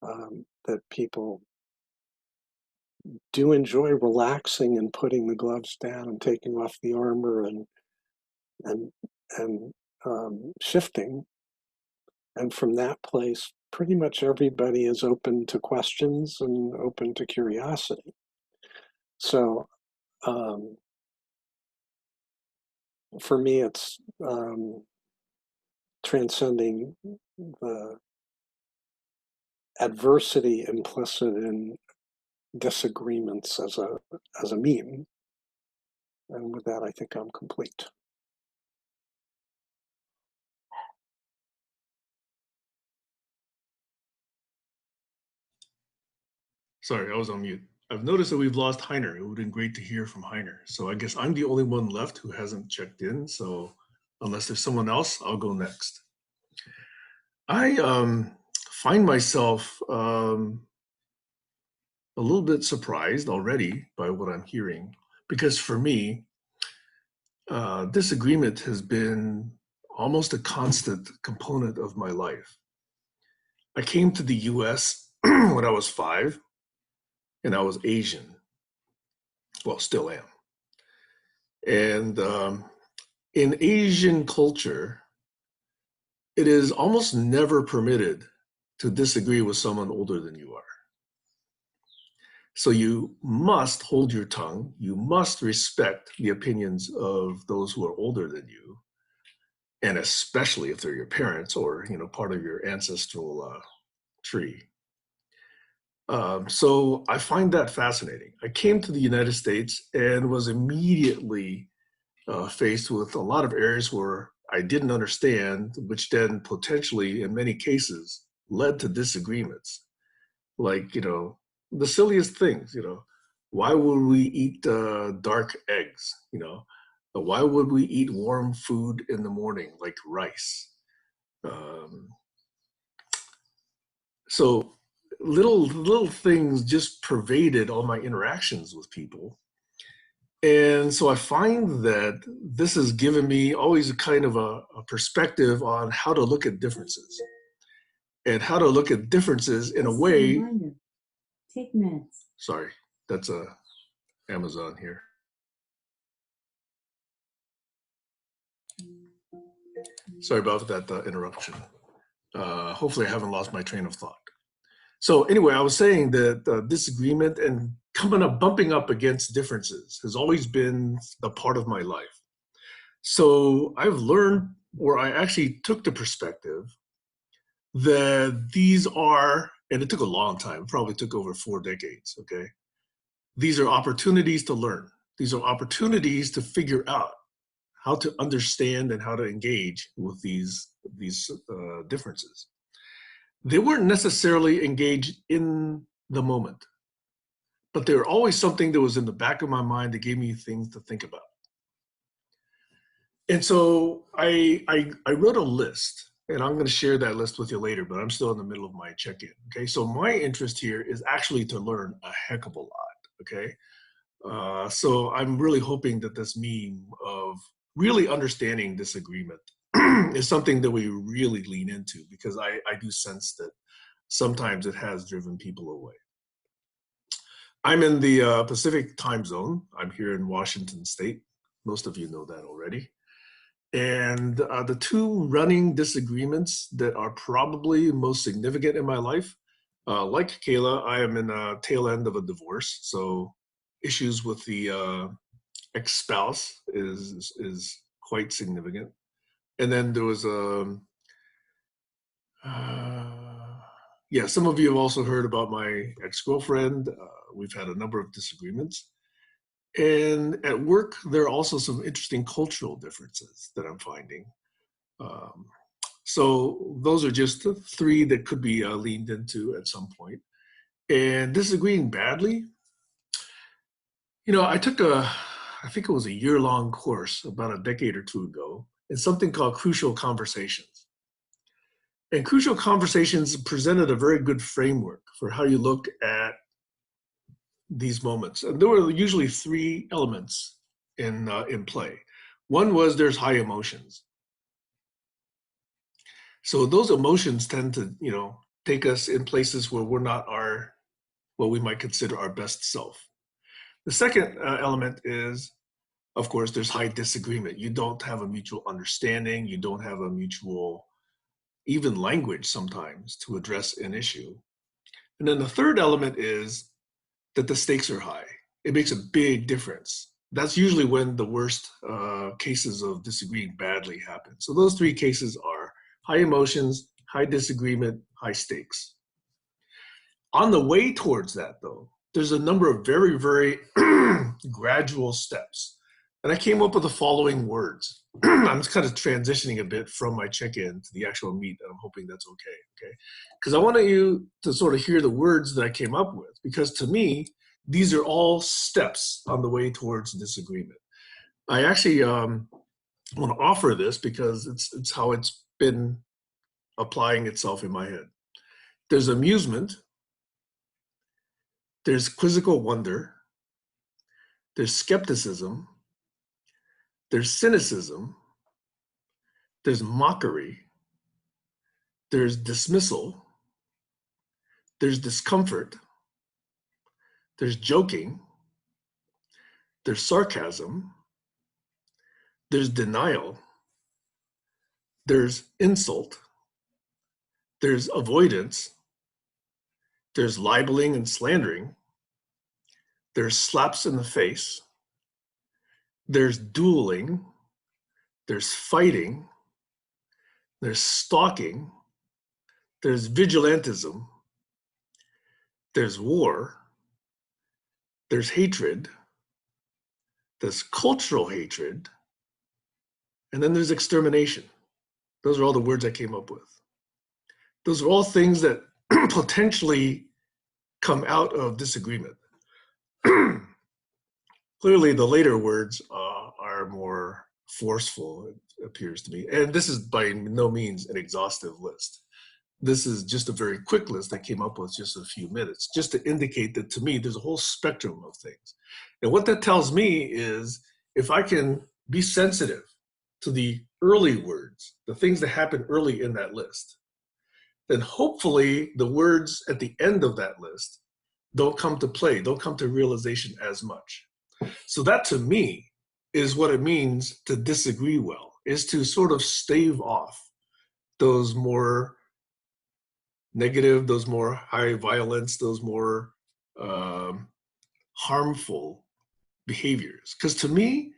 that people do enjoy relaxing and putting the gloves down and taking off the armor and shifting. And from that place, pretty much everybody is open to questions and open to curiosity. So for me, it's transcending the adversity implicit in disagreements as a meme. And with that, I think I'm complete. Sorry, I was on mute. I've noticed that we've lost Heiner. It would have been great to hear from Heiner. So I guess I'm the only one left who hasn't checked in. So unless there's someone else, I'll go next. I find myself a little bit surprised already by what I'm hearing, because for me, disagreement has been almost a constant component of my life. I came to the US when I was 5, and I was Asian. Well, still am. And in Asian culture, it is almost never permitted to disagree with someone older than you are. So you must hold your tongue. You must respect the opinions of those who are older than you, and especially if they're your parents or, you know, part of your ancestral tree. So I find that fascinating. I came to the United States and was immediately faced with a lot of areas where I didn't understand, which then potentially, in many cases, led to disagreements. Like, you know, the silliest things, you know, why would we eat dark eggs? You know, why would we eat warm food in the morning, like rice? Um, so little things just pervaded all my interactions with people. And so I find that this has given me always a kind of a perspective on how to look at differences and how to look at differences in a This is way. reminder. Take meds. Sorry, that's Amazon here. Sorry about that interruption. Hopefully I haven't lost my train of thought. So anyway, I was saying that disagreement and bumping up against differences has always been a part of my life. So I've learned, or I actually took the perspective that these are, and it took a long time, probably took over 4 decades, okay? These are opportunities to learn. These are opportunities to figure out how to understand and how to engage with these differences. They weren't necessarily engaged in the moment, but they were always something that was in the back of my mind that gave me things to think about. And so I wrote a list, and I'm going to share that list with you later, but I'm still in the middle of my check-in. Okay, so my interest here is actually to learn a heck of a lot. Okay, so I'm really hoping that this meme of really understanding disagreement is something that we really lean into, because I do sense that sometimes it has driven people away. I'm in the Pacific time zone. I'm here in Washington State. Most of you know that already. And the 2 running disagreements that are probably most significant in my life, like Kayla, I am in a tail end of a divorce. So issues with the ex-spouse is quite significant. And then there was yeah, some of you have also heard about my ex-girlfriend. We've had a number of disagreements. And at work, there are also some interesting cultural differences that I'm finding. So those are just the 3 that could be leaned into at some point. And disagreeing badly, you know, I took I think it was a year-long course about a decade or 2 ago in something called Crucial Conversations. And Crucial Conversations presented a very good framework for how you look at these moments. And there were usually 3 elements in play. One was there's high emotions. So those emotions tend to, you know, take us in places where we're not what we might consider our best self. The second element is, of course, there's high disagreement. You don't have a mutual understanding. You don't have a mutual, even language sometimes to address an issue. And then the third element is that the stakes are high. It makes a big difference. That's usually when the worst cases of disagreeing badly happen. So those 3 cases are high emotions, high disagreement, high stakes. On the way towards that, though, there's a number of very, very gradual steps. And I came up with the following words. I'm just kind of transitioning a bit from my check-in to the actual meet, and I'm hoping that's okay? Because I want you to sort of hear the words that I came up with, because to me, these are all steps on the way towards disagreement. I actually want to offer this because it's how it's been applying itself in my head. There's amusement, there's quizzical wonder, there's skepticism, there's cynicism, there's mockery, there's dismissal, there's discomfort, there's joking, there's sarcasm, there's denial, there's insult, there's avoidance, there's libeling and slandering, there's slaps in the face, there's dueling, there's fighting, there's stalking, there's vigilantism, there's war, there's hatred, there's cultural hatred, and then there's extermination. Those are all the words I came up with. Those are all things that potentially come out of disagreement. Clearly, the later words are more forceful, it appears to me. And this is by no means an exhaustive list. This is just a very quick list I came up with just a few minutes, just to indicate that to me, there's a whole spectrum of things. And what that tells me is if I can be sensitive to the early words, the things that happen early in that list, then hopefully the words at the end of that list don't come to play, don't come to realization as much. So that to me is what it means to disagree well, is to sort of stave off those more negative, those more high violence, those more harmful behaviors. Because to me,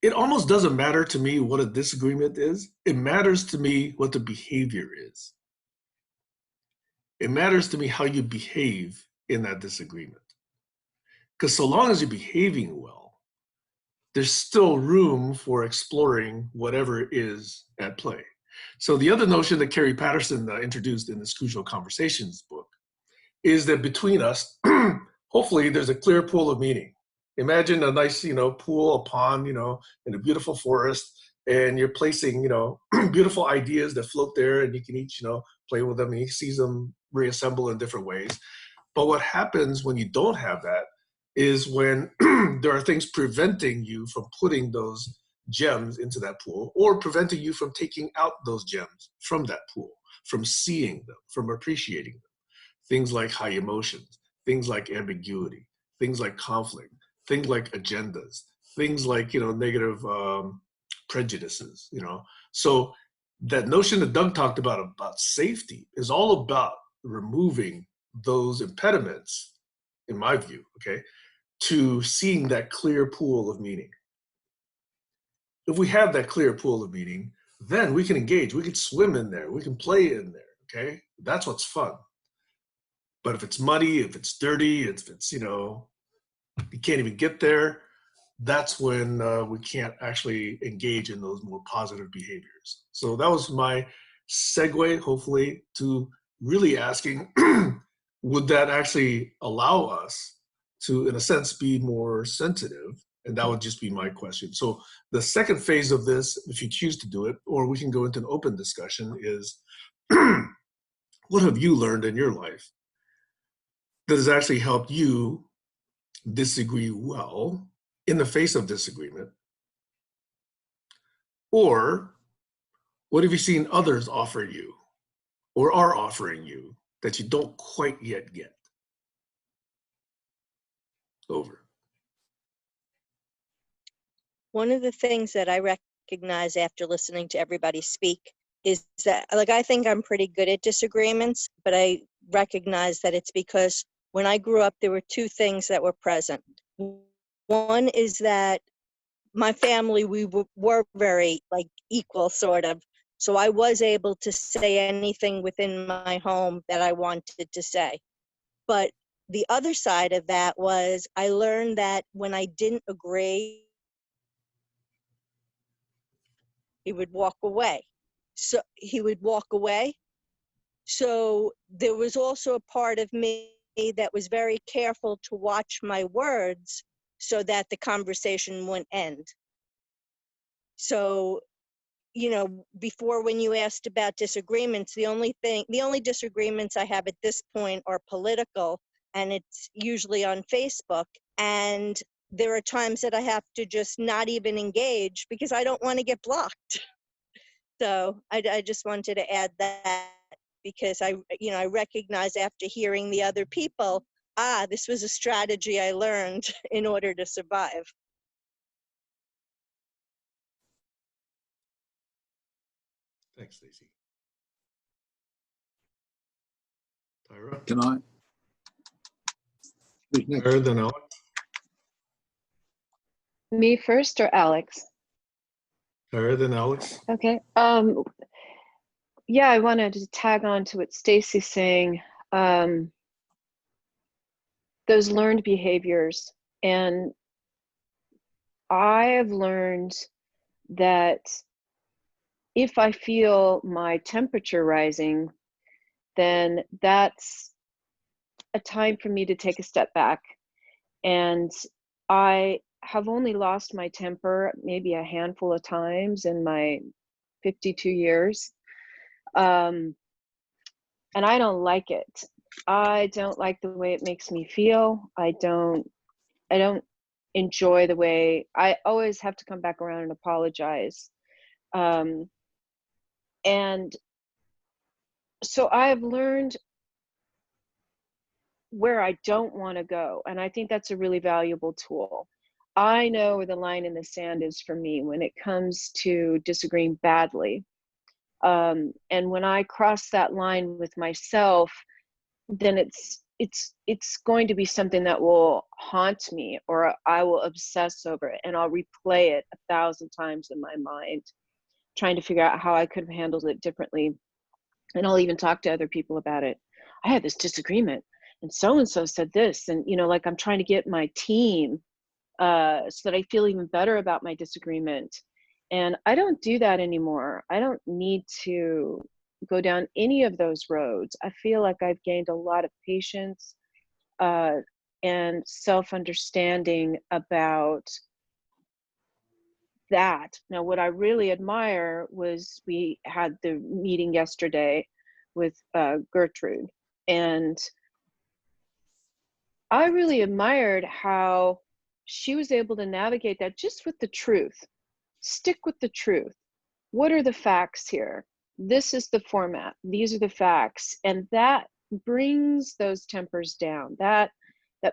it almost doesn't matter to me what a disagreement is. It matters to me what the behavior is. It matters to me how you behave in that disagreement. Because so long as you're behaving well, there's still room for exploring whatever is at play. So the other notion that Carrie Patterson introduced in this Crucial Conversations book is that between us, hopefully there's a clear pool of meaning. Imagine a nice, pool, a pond, in a beautiful forest, and you're placing, beautiful ideas that float there, and you can each, play with them, and you see them reassemble in different ways. But what happens when you don't have that is when there are things preventing you from putting those gems into that pool, or preventing you from taking out those gems from that pool, from seeing them, from appreciating them. Things like high emotions, things like ambiguity, things like conflict, things like agendas, things like, negative prejudices, So that notion that Doug talked about safety is all about removing those impediments, in my view, okay, to seeing that clear pool of meaning. If we have that clear pool of meaning, then we can engage, we can swim in there, we can play in there, okay? That's what's fun. But if it's muddy, if it's dirty, if it's, you can't even get there, that's when we can't actually engage in those more positive behaviors. So that was my segue, hopefully, to really asking, would that actually allow us to, in a sense, be more sensitive? And that would just be my question. So the second phase of this, if you choose to do it, or we can go into an open discussion, is what have you learned in your life that has actually helped you disagree well in the face of disagreement? Or what have you seen others offer you or are offering you that you don't quite yet get? Over. One of the things that I recognize after listening to everybody speak is that, I think I'm pretty good at disagreements, but I recognize that it's because when I grew up, there were two things that were present. One is that my family, we were very equal, sort of. So I was able to say anything within my home that I wanted to say. But the other side of that was I learned that when I didn't agree, he would walk away. So he would walk away. So there was also a part of me that was very careful to watch my words so that the conversation wouldn't end. So, before, when you asked about disagreements, the only disagreements I have at this point are political, and it's usually on Facebook. And there are times that I have to just not even engage because I don't want to get blocked. So I just wanted to add that because I recognize after hearing the other people, this was a strategy I learned in order to survive. Thanks, Stacy. Tyra? Can I? Who's next? Tyra, then Alex. Me first or Alex? Tyra, then Alex. Okay. Yeah, I wanted to tag on to what Stacy's saying. Those learned behaviors. And I have learned that if I feel my temperature rising, then that's a time for me to take a step back. And I have only lost my temper maybe a handful of times in my 52 years. And I don't like it. I don't like the way it makes me feel. I don't enjoy the way I always have to come back around and apologize. And so I've learned where I don't want to go. And I think that's a really valuable tool. I know where the line in the sand is for me when it comes to disagreeing badly. And when I cross that line with myself, then it's going to be something that will haunt me, or I will obsess over it and I'll replay it 1,000 times in my mind, trying to figure out how I could have handled it differently. And I'll even talk to other people about it. I had this disagreement and so said this, and like I'm trying to get my team so that I feel even better about my disagreement. And I don't do that anymore. I don't need to go down any of those roads. I feel like I've gained a lot of patience and self-understanding about that. Now, what I really admire was we had the meeting yesterday with Gertrude, and I really admired how she was able to navigate that just with the truth. Stick with the truth. What are the facts here? This is the format. These are the facts. And that brings those tempers down. That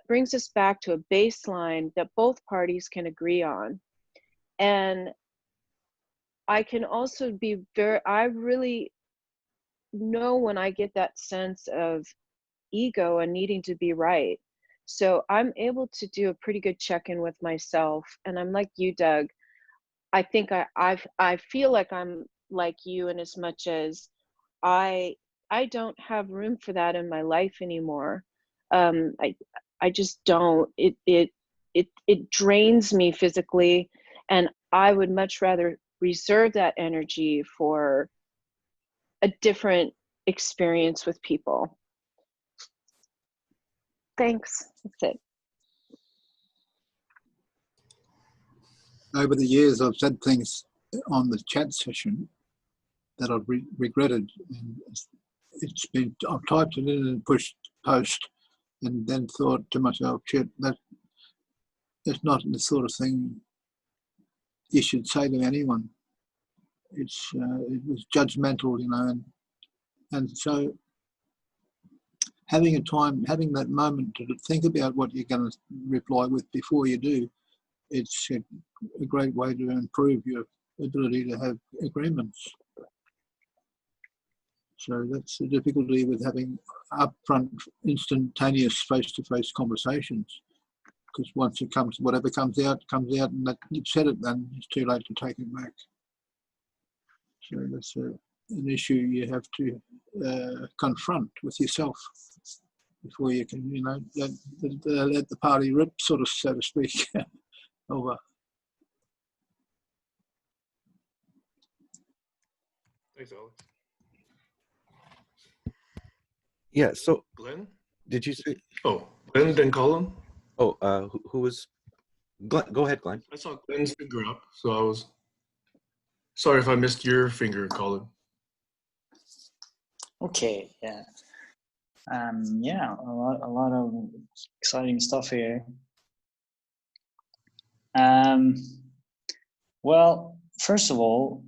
brings us back to a baseline that both parties can agree on. And I can also I really know when I get that sense of ego and needing to be right. So I'm able to do a pretty good check-in with myself. And I'm like you, Doug. I think I feel like I'm like you in as much as I don't have room for that in my life anymore. I just don't. It drains me physically, and I would much rather reserve that energy for a different experience with people. Thanks. That's it. Over the years, I've said things on the chat session that I've regretted. And I've typed it in and pushed post, and then thought to myself, shit, that's not the sort of thing you should say to anyone. It was judgmental, and so having that moment to think about what you're going to reply with before you do, it's a great way to improve your ability to have agreements. So that's the difficulty with having upfront, instantaneous face-to-face conversations. Because once whatever comes out, and that you've said it, then it's too late to take it back. So that's an issue you have to confront with yourself before you can, let the party rip, sort of, so to speak, over. Thanks, Alex. Yeah. So, Glenn? did you say? Oh, Glenn, then Colin? Oh, who was? Glenn, go ahead, Glenn. I saw Glenn's finger up, so I was sorry if I missed your finger, Colin. Okay, yeah. Yeah, a lot of exciting stuff here. Well, first of all,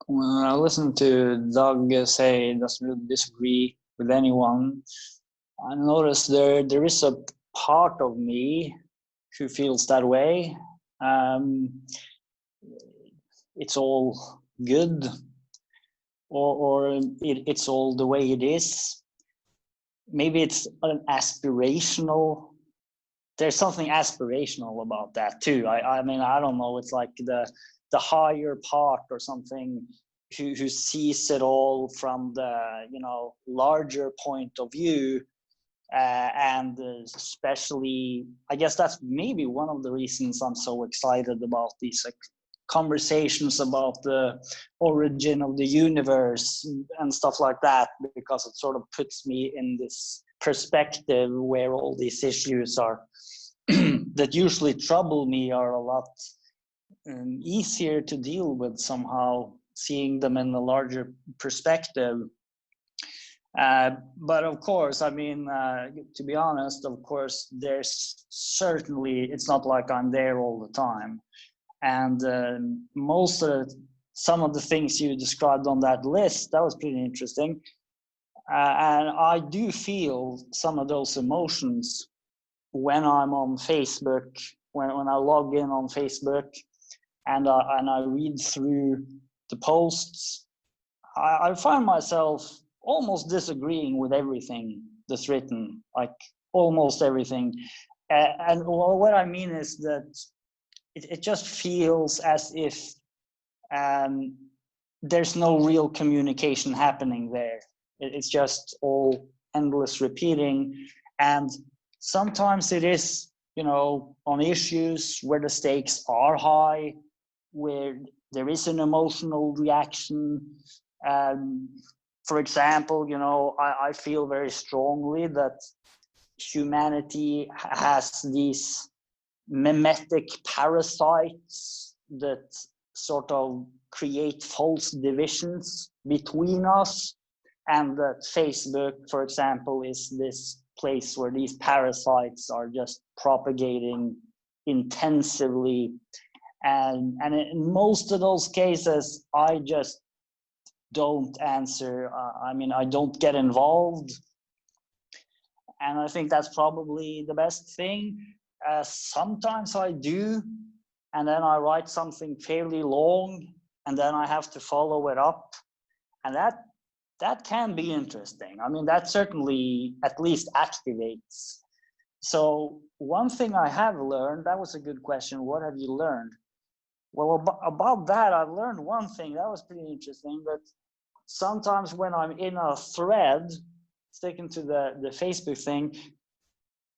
when I listened to Doug say he doesn't really disagree with anyone, I noticed there is a part of me who feels that way. It's all good. or it's all the way it is. Maybe it's an aspirational. There's something aspirational about that too. I mean, I don't know. It's like the higher part or something who sees it all from the larger point of view, and especially, I guess that's maybe one of the reasons I'm so excited about these conversations about the origin of the universe and stuff like that, because it sort of puts me in this perspective where all these issues are that usually trouble me are a lot easier to deal with somehow, seeing them in a larger perspective. But of course, I mean, to be honest, of course, there's certainly, it's not like I'm there all the time. And some of the things you described on that list, that was pretty interesting. And I do feel some of those emotions when I'm on Facebook, when I log in on Facebook and I read through the posts. I find myself almost disagreeing with everything that's written, like almost everything. And what I mean is that it just feels as if there's no real communication happening there. It's just all endless repeating. And sometimes it is, on issues where the stakes are high, where there is an emotional reaction. For example, I feel very strongly that humanity has these mimetic parasites that sort of create false divisions between us, and that Facebook, for example, is this place where these parasites are just propagating intensively, and in most of those cases I just don't answer. I don't get involved, and I think that's probably the best thing. Sometimes I do, and then I write something fairly long, and then I have to follow it up, and that can be interesting. I mean, that certainly at least activates. So one thing I have learned, that was a good question. What have you learned? Well, about that, I've learned one thing that was pretty interesting, that sometimes when I'm in a thread, sticking to the Facebook thing,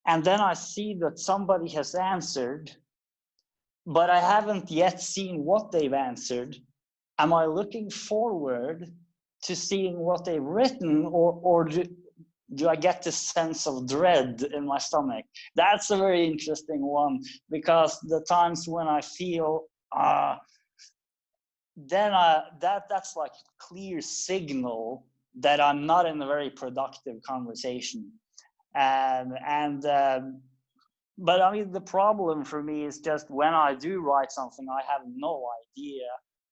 and then I see that somebody has answered, but I haven't yet seen what they've answered. Am I looking forward to seeing what they've written, or do I get this sense of dread in my stomach? That's a very interesting one, because the times when I feel that's like a clear signal that I'm not in a very productive conversation. But I mean, the problem for me is just when I do write something, I have no idea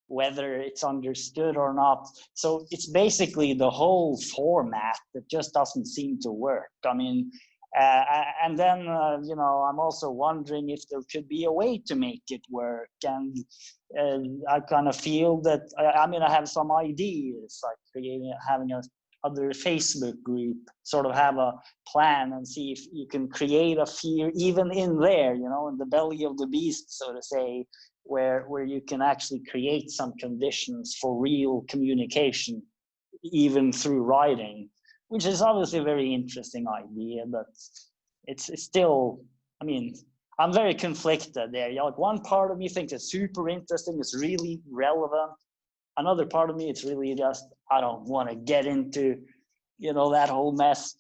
whether it's understood or not. So it's basically the whole format that just doesn't seem to work. I mean, and then, I'm also wondering if there could be a way to make it work. And I kind of feel that, I have some ideas, like having a other Facebook group, sort of have a plan and see if you can create a fear even in there, in the belly of the beast, so to say, where you can actually create some conditions for real communication, even through writing, which is obviously a very interesting idea, but it's still, I'm very conflicted there. Like, one part of me thinks it's super interesting, it's really relevant. Another part of me, it's really just, I don't want to get into, that whole mess.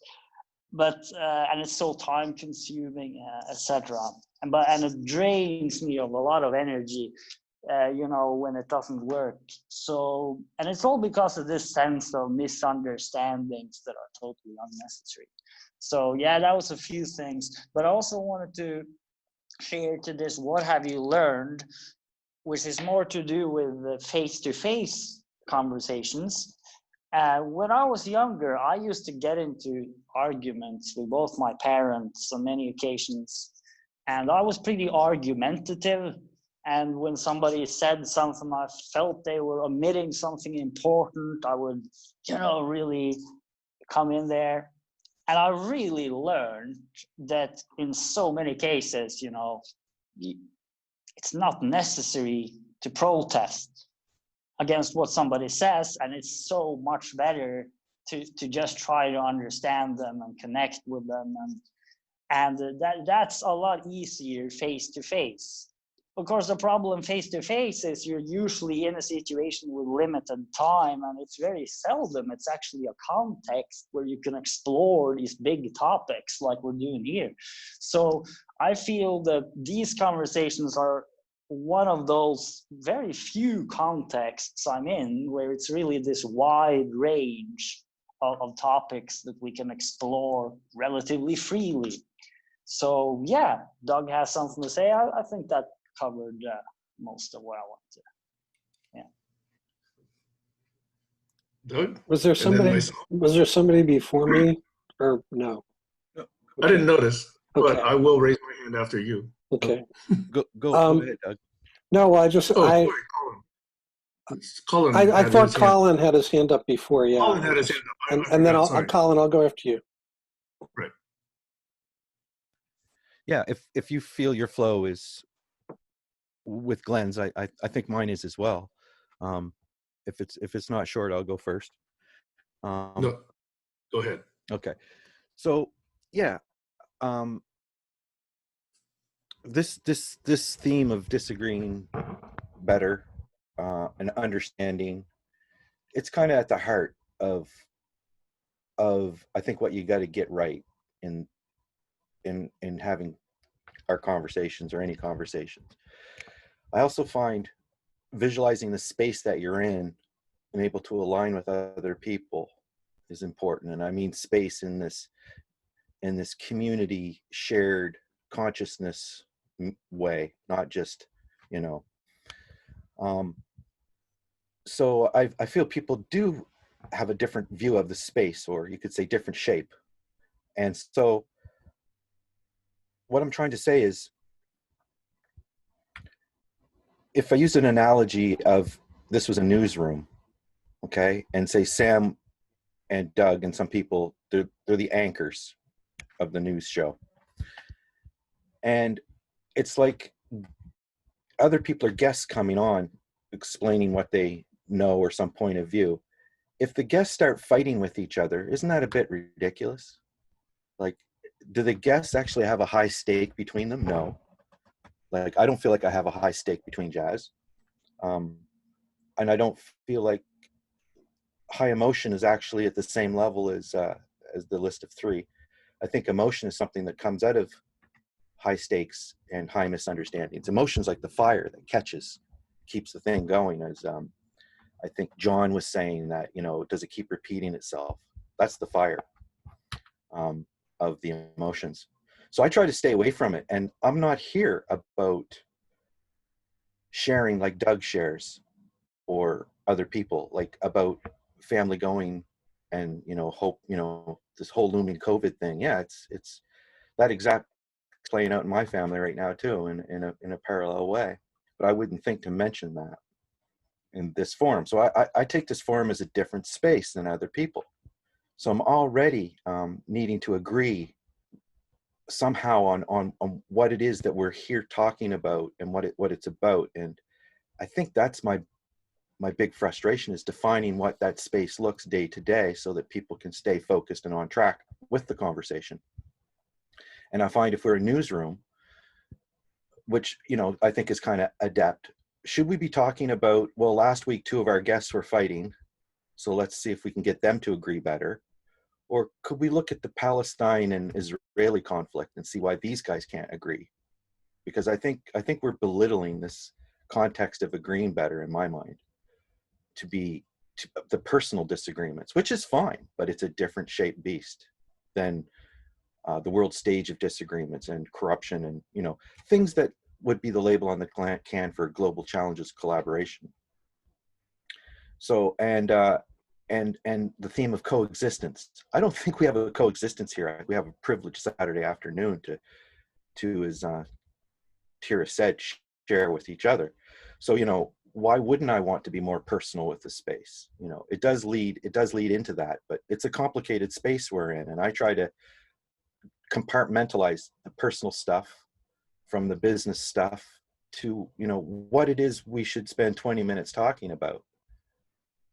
But and it's so time consuming, etc. And it drains me of a lot of energy, when it doesn't work. So, and it's all because of this sense of misunderstandings that are totally unnecessary. So yeah, that was a few things. But I also wanted to share to this, what have you learned, which is more to do with the face-to-face conversations. When I was younger, I used to get into arguments with both my parents on many occasions, and I was pretty argumentative. And when somebody said something, I felt they were omitting something important, I would, really come in there. And I really learned that in so many cases, it's not necessary to protest against what somebody says, and it's so much better to just try to understand them and connect with them, and that's a lot easier face to face. Of course, the problem face to face is you're usually in a situation with limited time, and it's very seldom it's actually a context where you can explore these big topics like we're doing here. So I feel that these conversations are one of those very few contexts I'm in where it's really this wide range of topics that we can explore relatively freely. So yeah, Doug has something to say. I think that covered most of what I wanted to. Doug? Was there And then somebody? myself. Was there somebody before me, or no? I didn't notice, but Okay. I will raise my hand after you. Okay. Go ahead, Doug. No, Oh, sorry, Colin. I had thought his hand. Colin had his hand up before. Yeah. Colin had his hand up. I And then forgot, sorry. Colin, I'll go after you. Right. Yeah, if you feel your flow is with Glenn's, I think mine is as well. If it's not short, I'll go first. No, go ahead. Okay, so yeah, this theme of disagreeing better and understanding, it's kind of at the heart of I think what you got to get right in having our conversations or any conversations. I also find visualizing the space that you're in and able to align with other people is important. And I mean space in this community shared consciousness way, not just, so I feel people do have a different view of the space, or you could say different shape. And so what I'm trying to say is, if I use an analogy of this was a newsroom, okay, and say Sam and Doug and some people, they're the anchors of the news show. And it's like other people are guests coming on, explaining what they know or some point of view. If the guests start fighting with each other, isn't that a bit ridiculous? Like, do the guests actually have a high stake between them? No. Like, I don't feel like I have a high stake between Jazz. And I don't feel like high emotion is actually at the same level as the list of three. I think emotion is something that comes out of high stakes and high misunderstandings. Emotion's like the fire that keeps the thing going. As I think John was saying that, does it keep repeating itself? That's the fire of the emotions. So I try to stay away from it. And I'm not here about sharing like Doug shares or other people, like about family going and, hope, this whole looming COVID thing. Yeah, it's that exact playing out in my family right now too, in a parallel way. But I wouldn't think to mention that in this forum. So I take this forum as a different space than other people. So I'm already needing to agree somehow on what it is that we're here talking about and what it's about. And I think that's my big frustration, is defining what that space looks day to day so that people can stay focused and on track with the conversation. And I find if we're a newsroom, which, I think is kind of adept, should we be talking about, well, last week, 2 of our guests were fighting, so let's see if we can get them to agree better? Or could we look at the Palestine and Israeli conflict and see why these guys can't agree? Because I think we're belittling this context of agreeing better, in my mind, to the personal disagreements, which is fine, but it's a different shaped beast than the world stage of disagreements and corruption and, things that would be the label on the can for global challenges collaboration. So, and the theme of coexistence. I don't think we have a coexistence here. We have a privileged Saturday afternoon to as Tira said, share with each other. So, you know, why wouldn't I want to be more personal with the space? You know, it does lead into that, but it's a complicated space we're in. And I try to compartmentalize the personal stuff from the business stuff to, you know, what it is we should spend 20 minutes talking about.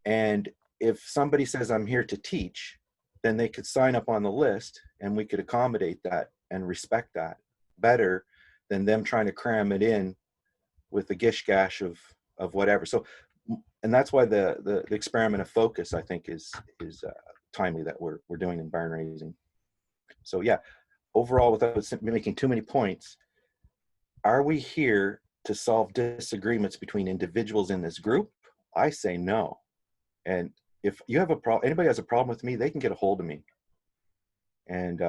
And if somebody says, I'm here to teach, then they could sign up on the list and we could accommodate that and respect that better than them trying to cram it in with the gish gash of whatever. So, and that's why the experiment of focus, I think, is timely that we're doing in barn raising. So yeah, overall, without making too many points, are we here to solve disagreements between individuals in this group? I say no. And if you have a problem, anybody has a problem with me, they can get a hold of me. And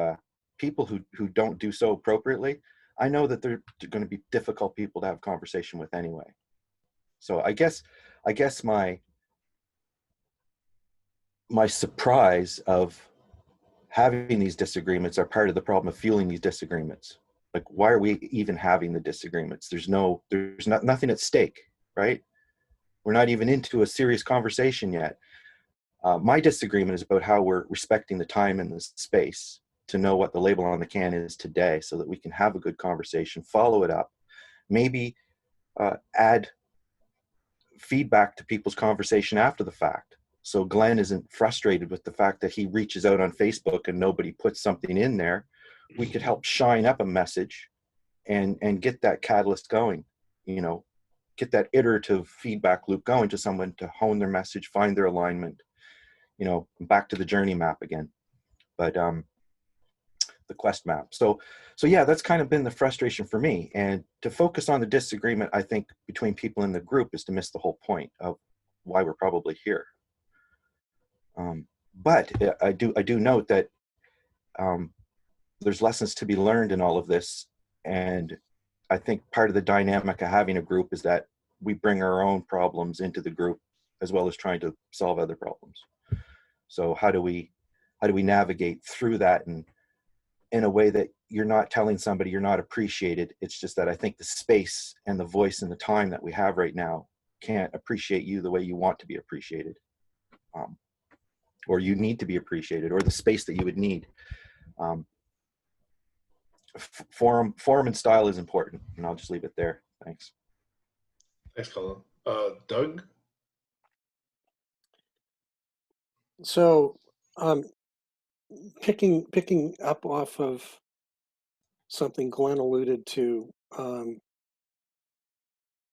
people who don't do so appropriately, I know that they're going to be difficult people to have conversation with anyway. So I guess my surprise of having these disagreements are part of the problem of fueling these disagreements. Like, why are we even having the disagreements? There's nothing at stake, right? We're not even into a serious conversation yet. My disagreement is about how we're respecting the time and the space to know what the label on the can is today so that we can have a good conversation, follow it up, maybe add feedback to people's conversation after the fact. So Glenn isn't frustrated with the fact that he reaches out on Facebook and nobody puts something in there. We could help shine up a message and get that catalyst going, you know, get that iterative feedback loop going to someone to hone their message, find their alignment, you know, back to the journey map again. But the quest map. So yeah, that's kind of been the frustration for me. And to focus on the disagreement, I think, between people in the group is to miss the whole point of why we're probably here. But I do note that there's lessons to be learned in all of this. And I think part of the dynamic of having a group is that we bring our own problems into the group as well as trying to solve other problems. So how do we navigate through that and in a way that you're not telling somebody you're not appreciated? It's just that I think the space and the voice and the time that we have right now can't appreciate you the way you want to be appreciated, or you need to be appreciated, or the space that you would need. Form and style is important, and I'll just leave it there. Thanks. Thanks, Colin. Doug? So, picking up off of something Glenn alluded to,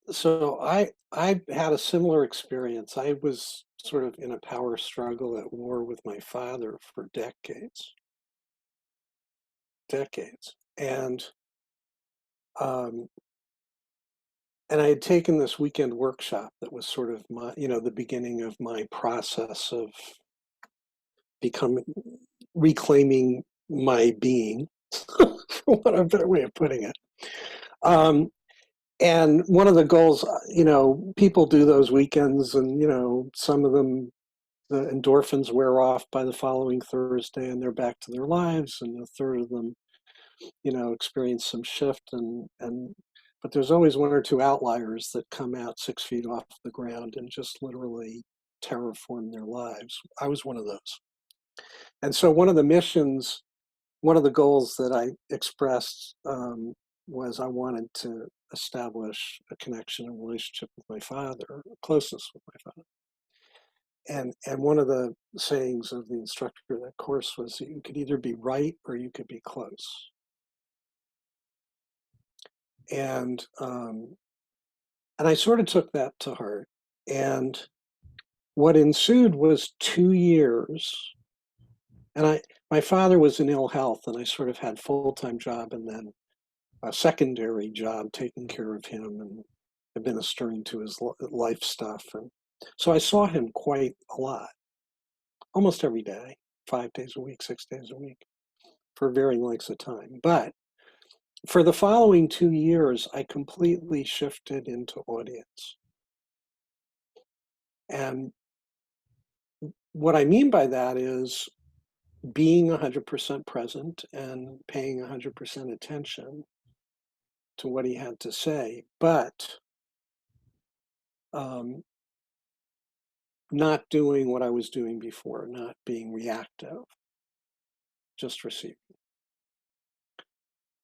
so I had a similar experience. I was sort of in a power struggle at war with my father for decades, and I had taken this weekend workshop that was sort of my, the beginning of my process of reclaiming my being, for what a better way of putting it. And one of the goals, people do those weekends, and some of them, the endorphins wear off by the following Thursday, and they're back to their lives, and a third of them, experience some shift, but there's always one or two outliers that come out 6 feet off the ground and just literally terraform their lives. I was one of those. And so one of the goals that I expressed was I wanted to establish a connection and relationship with my father, closeness with my father. And one of the sayings of the instructor of that course was, you could either be right or you could be close. And I sort of took that to heart. And what ensued was 2 years. And my father was in ill health, and I sort of had full-time job and then a secondary job taking care of him and administering to his life stuff. And so I saw him quite a lot, almost every day, 5 days a week, 6 days a week, for varying lengths of time. But for the following 2 years, I completely shifted into audience. And what I mean by that is being 100% present and paying 100% attention to what he had to say, but not doing what I was doing before, not being reactive, just receiving.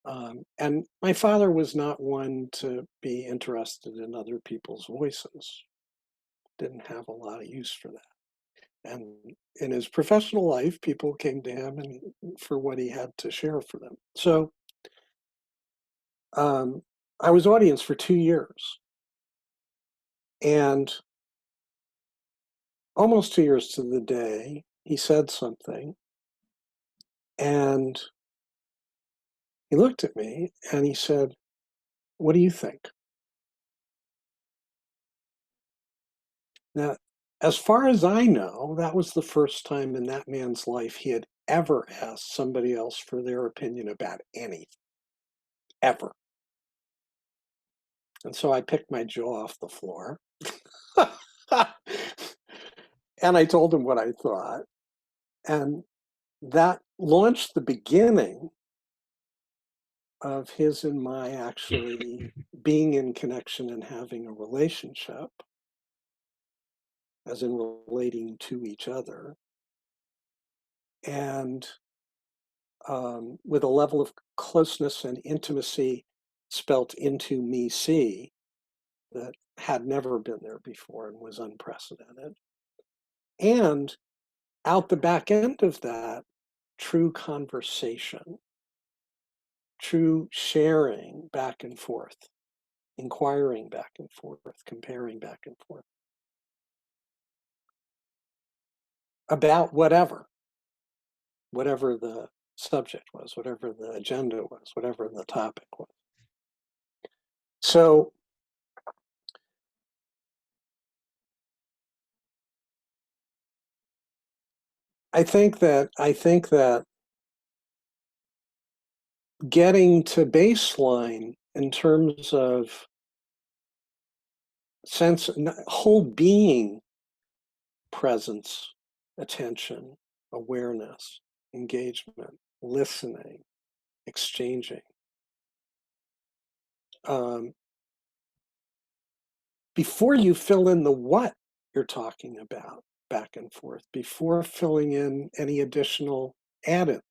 And my father was not one to be interested in other people's voices, didn't have a lot of use for that. And in his professional life, people came to him and for what he had to share for them. So I was audience for 2 years. And almost 2 years to the day, he said something. And he looked at me and he said, "What do you think?" Now, as far as I know, that was the first time in that man's life he had ever asked somebody else for their opinion about anything, ever. And so I picked my jaw off the floor. And I told him what I thought. And that launched the beginning of his and my actually being in connection and having a relationship, as in relating to each other. And with a level of closeness and intimacy spelt into me see that had never been there before and was unprecedented. And out the back end of that, true conversation, true sharing back and forth, inquiring back and forth, comparing back and forth about whatever the subject was, whatever the agenda was, whatever the topic was. So I think that getting to baseline in terms of sense, whole being presence, attention, awareness, engagement, listening, exchanging. Before you fill in the what you're talking about back and forth, before filling in any additional add-ins,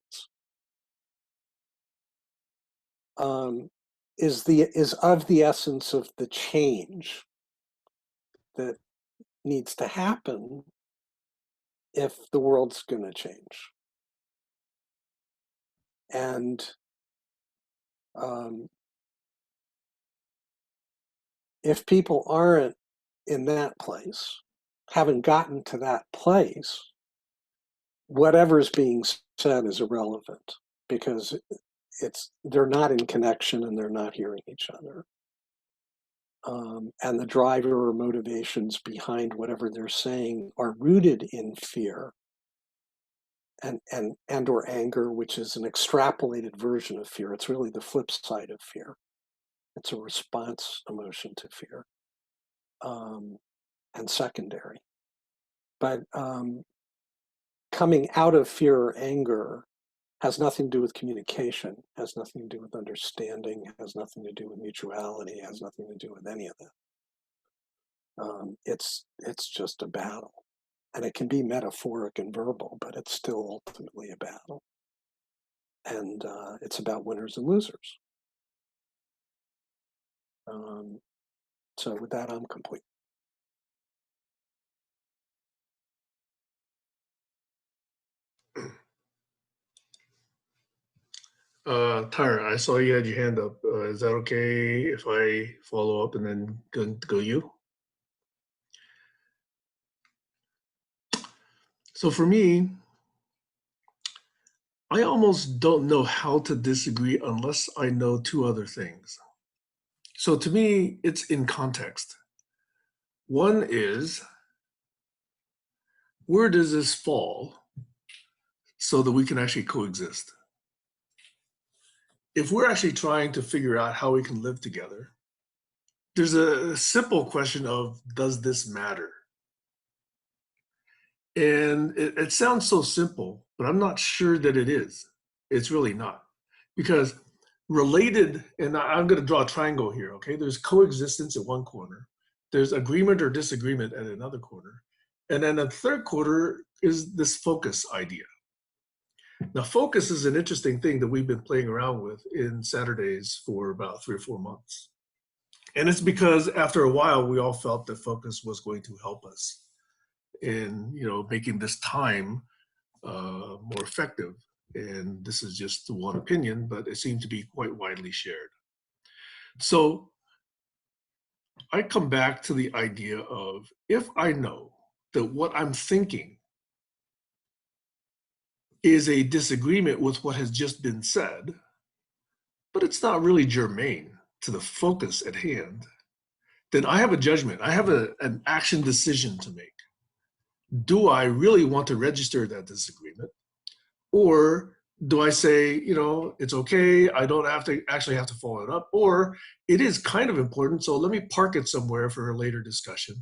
is of the essence of the change that needs to happen if the world's going to change. And if people aren't in that place, haven't gotten to that place, whatever's being said is irrelevant because they're not in connection and they're not hearing each other. And the driver or motivations behind whatever they're saying are rooted in fear and or anger, which is an extrapolated version of fear. It's really the flip side of fear. It's a response emotion to fear, and secondary. But coming out of fear or anger has nothing to do with communication, has nothing to do with understanding, has nothing to do with mutuality, has nothing to do with any of that. It's just a battle. And it can be metaphoric and verbal, but it's still ultimately a battle. And it's about winners and losers. So with that, I'm complete. Tyra, I saw you had your hand up. Is that okay if I follow up and then go you? So for me, I almost don't know how to disagree unless I know two other things. So to me, it's in context. One is, where does this fall so that we can actually coexist? If we're actually trying to figure out how we can live together, there's a simple question of, does this matter? And it sounds so simple, but I'm not sure that it is. It's really not. Because Related, and I'm going to draw a triangle here, okay? There's coexistence at one corner. There's agreement or disagreement at another corner. And then the third quarter is this focus idea. Now, focus is an interesting thing that we've been playing around with in Saturdays for about 3 or 4 months. And it's because after a while, we all felt that focus was going to help us in, making this time more effective. And this is just one opinion, but it seemed to be quite widely shared. So I come back to the idea of, if I know that what I'm thinking is a disagreement with what has just been said, but it's not really germane to the focus at hand, then I have a judgment. I have an action decision to make. Do I really want to register that disagreement? Or do I say, it's okay, I don't actually have to follow it up, or it is kind of important, so let me park it somewhere for a later discussion.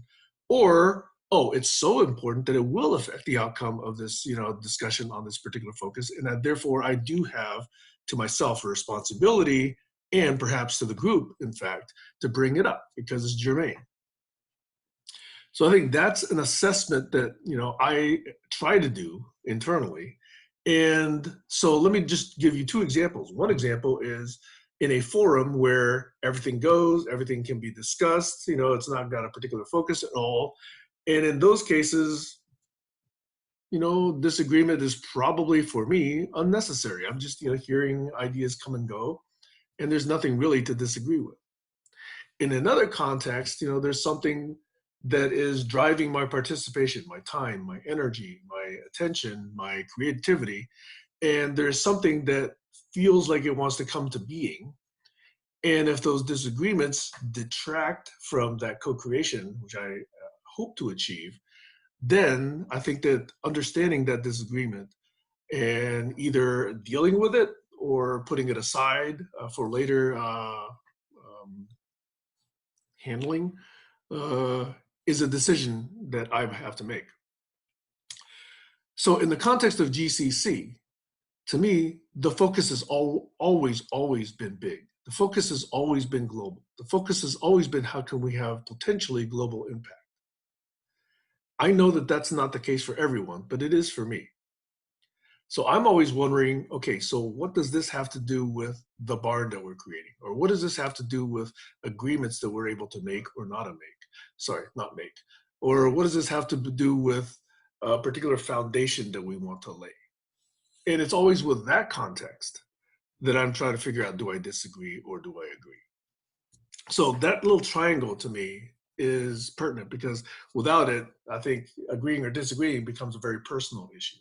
Or, oh, it's so important that it will affect the outcome of this, discussion on this particular focus, and that therefore I do have to myself a responsibility, and perhaps to the group, in fact, to bring it up because it's germane. So I think that's an assessment that, I try to do internally. And so let me just give you 2 examples. One example is in a forum where everything goes, everything can be discussed, it's not got a particular focus at all. And in those cases, disagreement is probably, for me, unnecessary. I'm just, hearing ideas come and go, and there's nothing really to disagree with. In another context, there's something that is driving my participation, my time, my energy, my attention, my creativity. And there's something that feels like it wants to come to being. And if those disagreements detract from that co-creation, which I hope to achieve, then I think that understanding that disagreement and either dealing with it or putting it aside for later handling is a decision that I have to make. So in the context of GCC, to me, the focus has always been big. The focus has always been global. The focus has always been, how can we have potentially global impact? I know that that's not the case for everyone, but it is for me. So I'm always wondering, okay, so what does this have to do with the barn that we're creating? Or what does this have to do with agreements that we're able to make or not make? Or what does this have to do with a particular foundation that we want to lay? And it's always with that context that I'm trying to figure out, do I disagree or do I agree? So that little triangle to me is pertinent, because without it, I think agreeing or disagreeing becomes a very personal issue.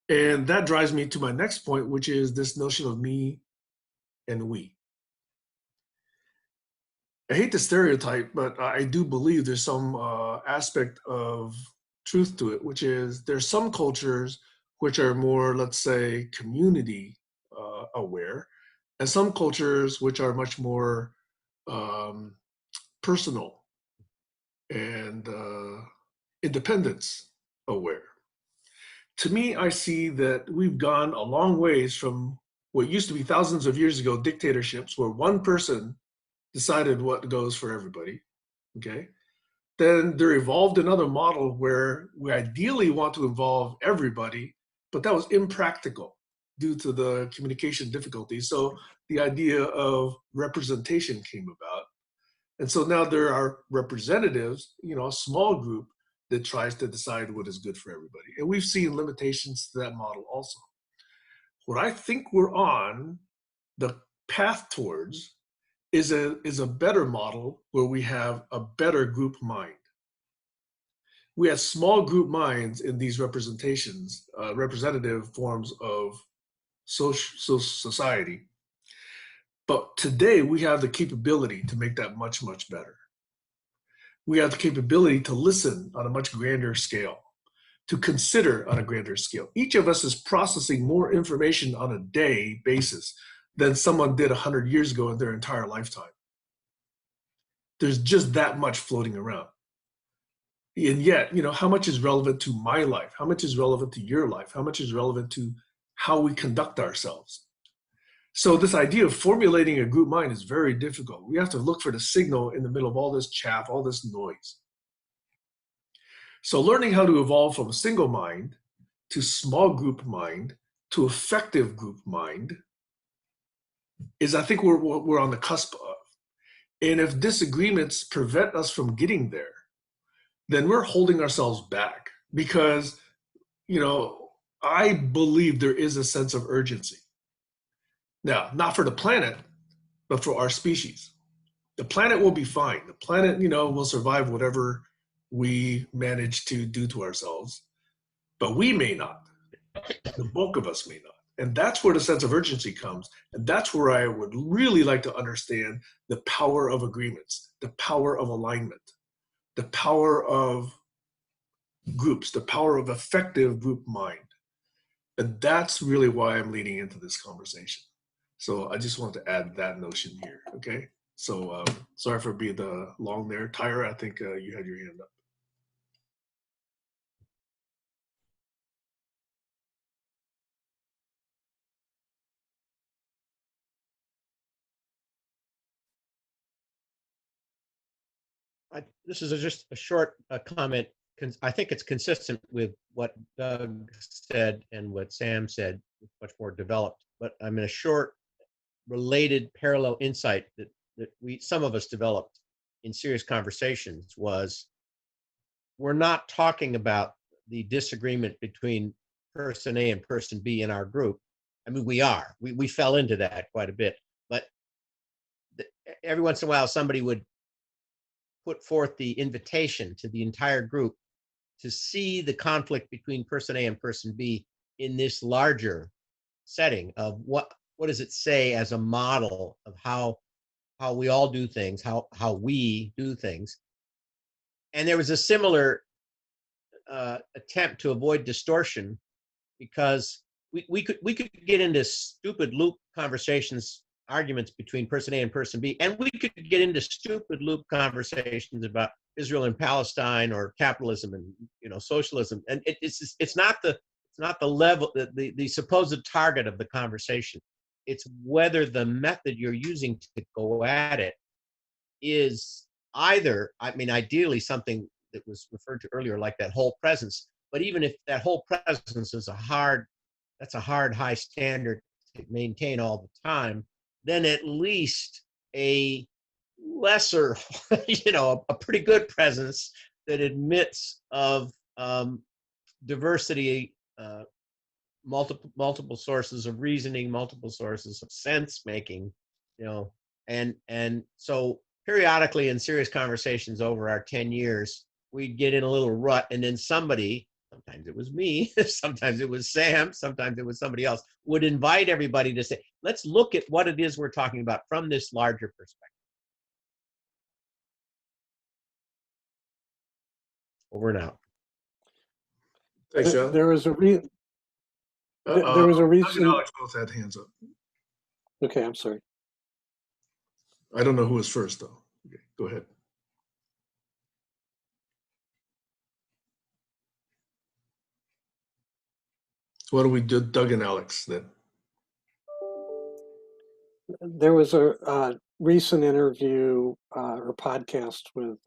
And that drives me to my next point, which is this notion of me and we. I hate the stereotype, but I do believe there's some aspect of truth to it, which is there's some cultures which are more, let's say, community aware, and some cultures which are much more personal and independence aware. To me, I see that we've gone a long ways from what used to be thousands of years ago dictatorships, where one person decided what goes for everybody, okay? Then there evolved another model where we ideally want to involve everybody, but that was impractical due to the communication difficulties. So the idea of representation came about. And so now there are representatives, a small group that tries to decide what is good for everybody. And we've seen limitations to that model also. What I think we're on the path towards is a better model where we have a better group mind. We have small group minds in these representations, representative forms of social society. But today we have the capability to make that much, much better. We have the capability to listen on a much grander scale, to consider on a grander scale. Each of us is processing more information on a day basis than someone did 100 years ago in their entire lifetime. There's just that much floating around. And yet, how much is relevant to my life? How much is relevant to your life? How much is relevant to how we conduct ourselves? So this idea of formulating a group mind is very difficult. We have to look for the signal in the middle of all this chaff, all this noise. So learning how to evolve from a single mind to small group mind to effective group mind is, I think, we're on the cusp of. And if disagreements prevent us from getting there, then we're holding ourselves back because, I believe there is a sense of urgency. Now, not for the planet, but for our species. The planet will be fine. The planet, will survive whatever we manage to do to ourselves, but we may not. The bulk of us may not. And that's where the sense of urgency comes. And that's where I would really like to understand the power of agreements, the power of alignment, the power of groups, the power of effective group mind. And that's really why I'm leading into this conversation. So I just want to add that notion here, okay? So sorry for being long there. Tyra, I think you had your hand up. This is just a short comment. I think it's consistent with what Doug said and what Sam said, much more developed. But I'm in a short, related, parallel insight that some of us developed in serious conversations was, we're not talking about the disagreement between person A and person B in our group. I mean, we are. We fell into that quite a bit. But every once in a while, somebody would put forth the invitation to the entire group to see the conflict between person A and person B in this larger setting of what does it say as a model of how we all do things, how we do things. And there was a similar attempt to avoid distortion, because we could get into stupid loop conversations, arguments between person A and person B, and we could get into stupid loop conversations about Israel and Palestine or capitalism and socialism, and it's not the level, the supposed target of the conversation. It's whether the method you're using to go at it is either, I mean, ideally something that was referred to earlier, like that whole presence. But even if that whole presence is that's a hard, high standard to maintain all the time, then at least a lesser, a pretty good presence that admits of diversity, multiple sources of reasoning, multiple sources of sense making, and so periodically in serious conversations over our 10 years, we'd get in a little rut, and then somebody, sometimes it was me, sometimes it was Sam, sometimes it was somebody else, would invite everybody to say, let's look at what it is we're talking about from this larger perspective. Over and out. Thanks, John. There was a reason. Alex both had hands up. Okay, I'm sorry. I don't know who was first, though. Okay, go ahead. Why don't we do Doug and Alex then? There was a recent interview or podcast with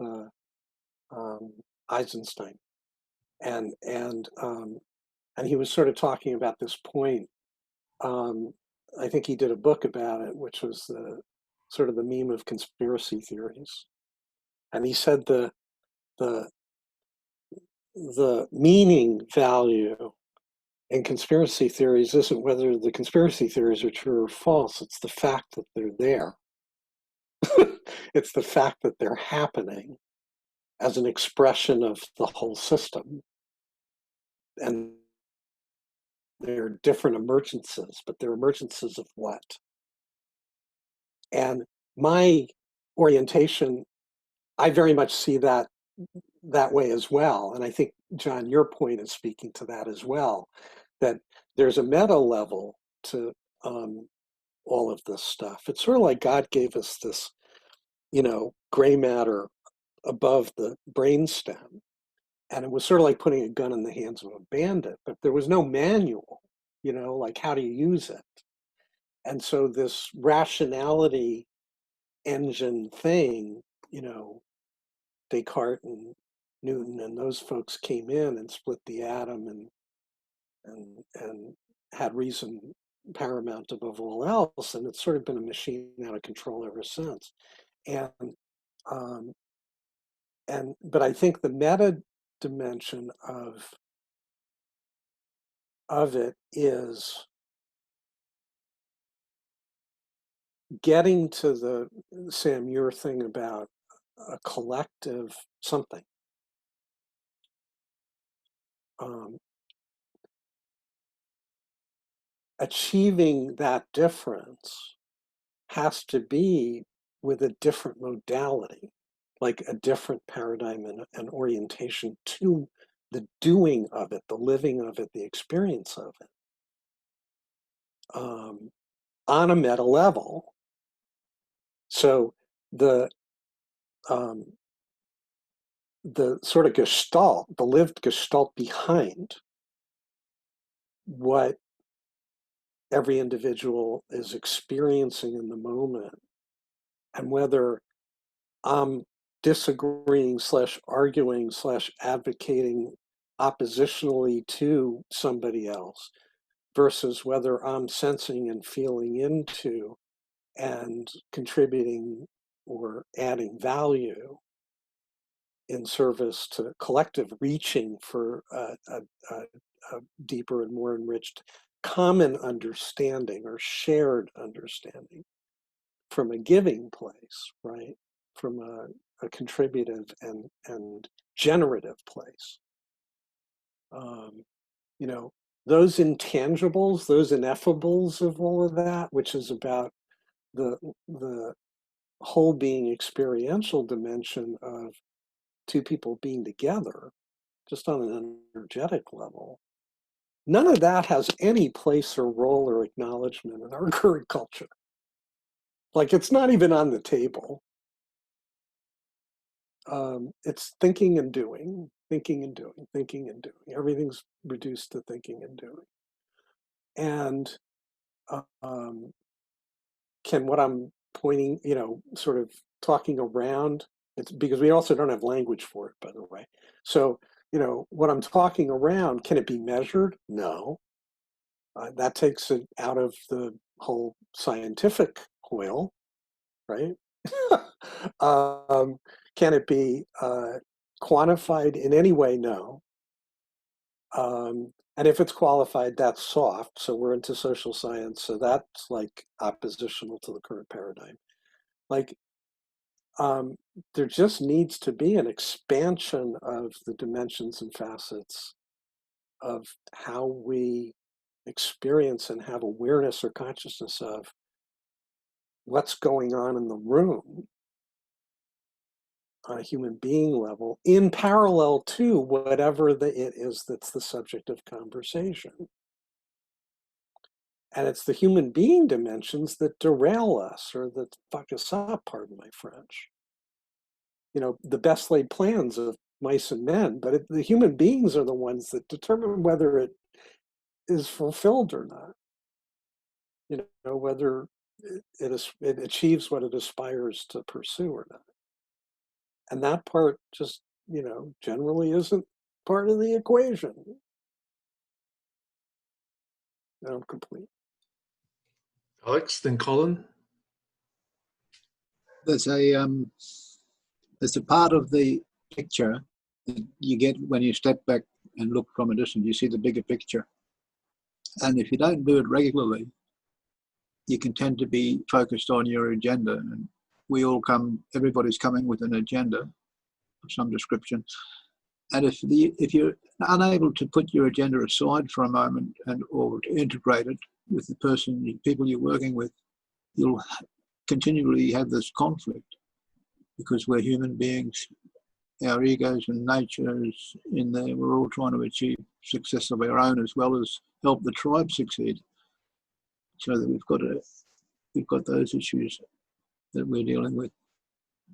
Eisenstein, and he was sort of talking about this point. I think he did a book about it, which was sort of the meme of conspiracy theories, and he said the meaning value in conspiracy theories isn't whether the conspiracy theories are true or false. It's the fact that they're there. It's the fact that they're happening as an expression of the whole system. And they're different emergences, but they're emergences of what? And my orientation, I very much see that way as well. And I think, John, your point is speaking to that as well, that there's a meta level to all of this stuff. It's sort of like God gave us this, gray matter above the brainstem. And it was sort of like putting a gun in the hands of a bandit, but there was no manual, like how do you use it? And so this rationality engine thing, you know, Descartes and Newton and those folks came in and split the atom and had reason paramount above all else, and it's sort of been a machine out of control ever since. And but I think the meta dimension of it is getting to the, Sam, your thing about a collective something. Achieving that difference has to be with a different modality, like a different paradigm and orientation to the doing of it, the living of it, the experience of it, on a meta level. So the sort of gestalt, the lived gestalt behind what every individual is experiencing in the moment, and whether I'm disagreeing / arguing / advocating oppositionally to somebody else versus whether I'm sensing and feeling into and contributing or adding value in service to collective reaching for a deeper and more enriched common understanding or shared understanding from a giving place, right? From a contributive and generative place. You know, those intangibles, those ineffables of all of that, which is about the whole being experiential dimension of two people being together, just on an energetic level. None of that has any place or role or acknowledgement in our current culture. Like, it's not even on the table. It's thinking and doing, thinking and doing, thinking and doing. Everything's reduced to thinking and doing. And can what I'm pointing, you know, sort of talking around, it's because we also don't have language for it, by the way. So, you know, what I'm talking around, can it be measured? No. That takes it out of the whole scientific coil, right? Can it be quantified in any way? No. And if it's qualified, that's soft. So we're into social science. So that's like oppositional to the current paradigm. Like, there just needs to be an expansion of the dimensions and facets of how we experience and have awareness or consciousness of what's going on in the room on a human being level, in parallel to whatever it is that's the subject of conversation. And it's the human being dimensions that derail us or that fuck us up, pardon my French. You know, the best laid plans of mice and men, but the human beings are the ones that determine whether it is fulfilled or not. You know, whether it achieves what it aspires to pursue or not. And that part just, you know, generally isn't part of the equation. I'm complete. Alex, then Colin. There's a part of the picture that you get when you step back and look from a distance. You see the bigger picture, and if you don't do it regularly, you can tend to be focused on your agenda. And everybody's coming with an agenda of some description. And if you're unable to put your agenda aside for a moment or to integrate it with the people you're working with, you'll continually have this conflict, because we're human beings, our egos and nature is in there. We're all trying to achieve success of our own as well as help the tribe succeed. So that we've got those issues that we're dealing with.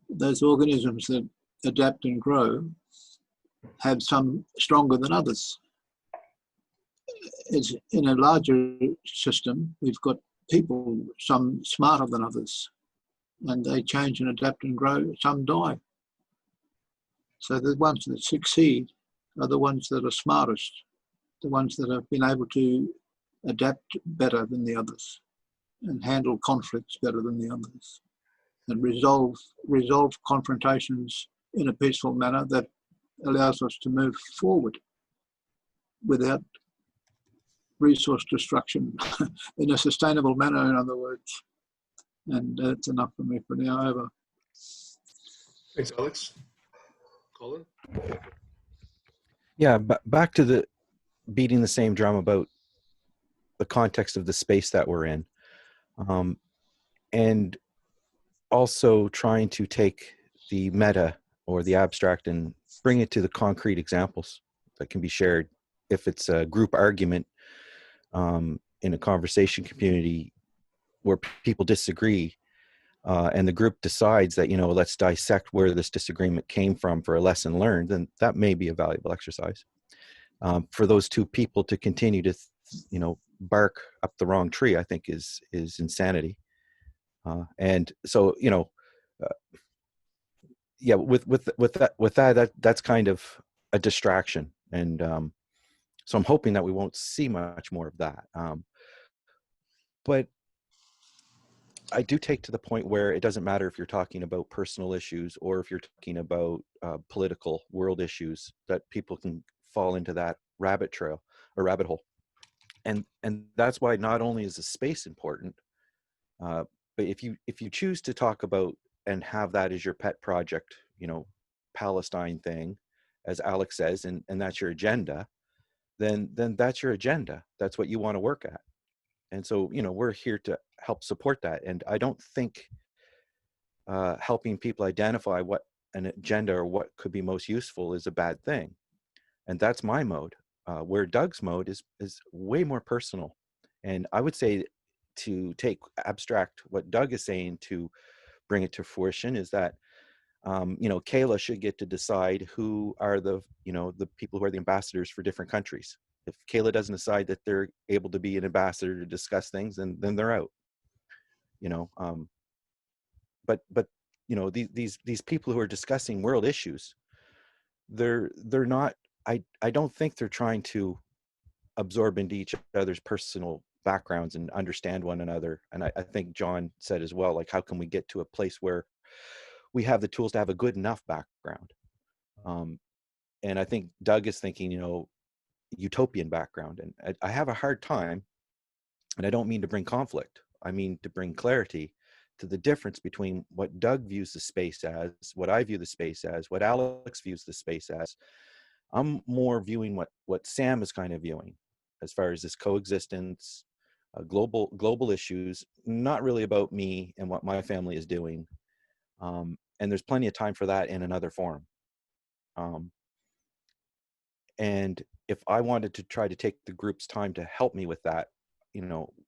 Those organisms that adapt and grow have some stronger than others. It's in a larger system, we've got people, some smarter than others, and they change and adapt and grow. Some die. So the ones that succeed are the ones that are smartest, the ones that have been able to adapt better than the others and handle conflicts better than the others and resolve confrontations in a peaceful manner that allows us to move forward without resource destruction in a sustainable manner, in other words. And that's enough for me for now. Over. Thanks, Alex. Colin? Yeah, back to the beating the same drum about the context of the space that we're in, and also trying to take the meta or the abstract and bring it to the concrete examples that can be shared. If it's a group argument in a conversation community where people disagree, and the group decides that, let's dissect where this disagreement came from for a lesson learned, then that may be a valuable exercise. For those two people to continue to, bark up the wrong tree, I think is insanity. And so, yeah, with that's kind of a distraction. And so I'm hoping that we won't see much more of that. But I do take to the point where it doesn't matter if you're talking about personal issues or if you're talking about political world issues, that people can fall into that rabbit trail or rabbit hole. And that's why not only is the space important, but if you choose to talk about and have that as your pet project, Palestine thing, as Alex says, and that's your agenda, then that's your agenda. That's what you want to work at. And so, we're here to help support that. And I don't think helping people identify what an agenda or what could be most useful is a bad thing. And that's my mode. Where Doug's mode is way more personal. And I would say to abstract what Doug is saying to bring it to fruition is that, Kayla should get to decide who are the people who are the ambassadors for different countries. If Kayla doesn't decide that they're able to be an ambassador to discuss things, then they're out. But these people who are discussing world issues, they're not. I don't think they're trying to absorb into each other's personal backgrounds and understand one another. And I think John said as well, like, how can we get to a place where we have the tools to have a good enough background? And I think Doug is thinking, utopian background. And I have a hard time, and I don't mean to bring conflict. I mean to bring clarity to the difference between what Doug views the space as, what I view the space as, what Alex views the space as. I'm more viewing what Sam is kind of viewing as far as this coexistence, global issues, not really about me and what my family is doing. And there's plenty of time for that in another forum. And if I wanted to try to take the group's time to help me with that,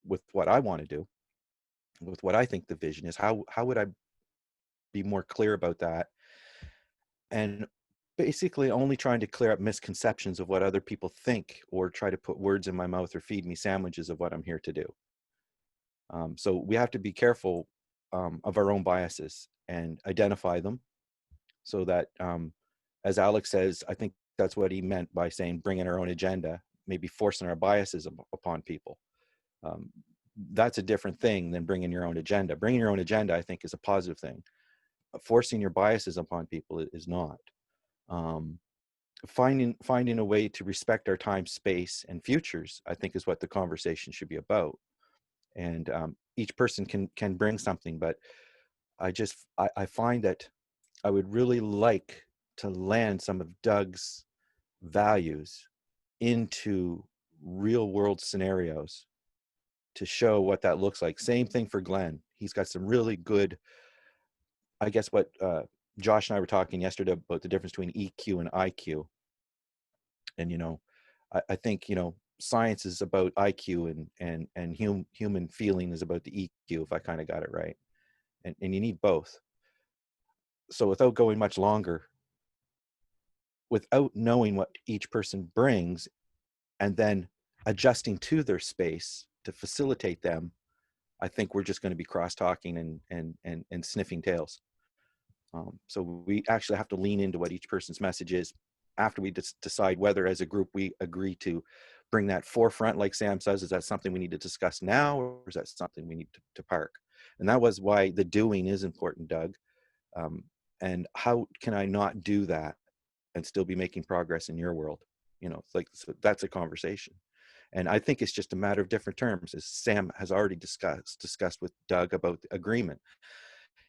with what I want to do, with what I think the vision is, how would I be more clear about that? And basically only trying to clear up misconceptions of what other people think, or try to put words in my mouth or feed me sandwiches of what I'm here to do. So we have to be careful of our own biases and identify them, so that, as Alex says, I think that's what he meant by saying bringing our own agenda, maybe forcing our biases upon people. That's a different thing than bringing your own agenda. Bringing your own agenda, I think, is a positive thing. Forcing your biases upon people is not. Finding a way to respect our time, space, and futures, I think, is what the conversation should be about. And each person can bring something, but I find that I would really like to land some of Doug's values into real world scenarios to show what that looks like. Same thing for Glenn. He's got some really good, I guess what Josh and I were talking yesterday about the difference between EQ and IQ. And, I think, science is about IQ and human feeling is about the EQ, if I kind of got it right. And you need both. So without going much longer, without knowing what each person brings and then adjusting to their space to facilitate them, I think we're just going to be cross-talking and sniffing tails. So we actually have to lean into what each person's message is after we decide whether as a group we agree to bring that forefront, like Sam says. Is that something we need to discuss now, or is that something we need to park? And that was why the doing is important, Doug. And how can I not do that and still be making progress in your world? You know, it's like, so that's a conversation. And I think it's just a matter of different terms, as Sam has already discussed with Doug about the agreement.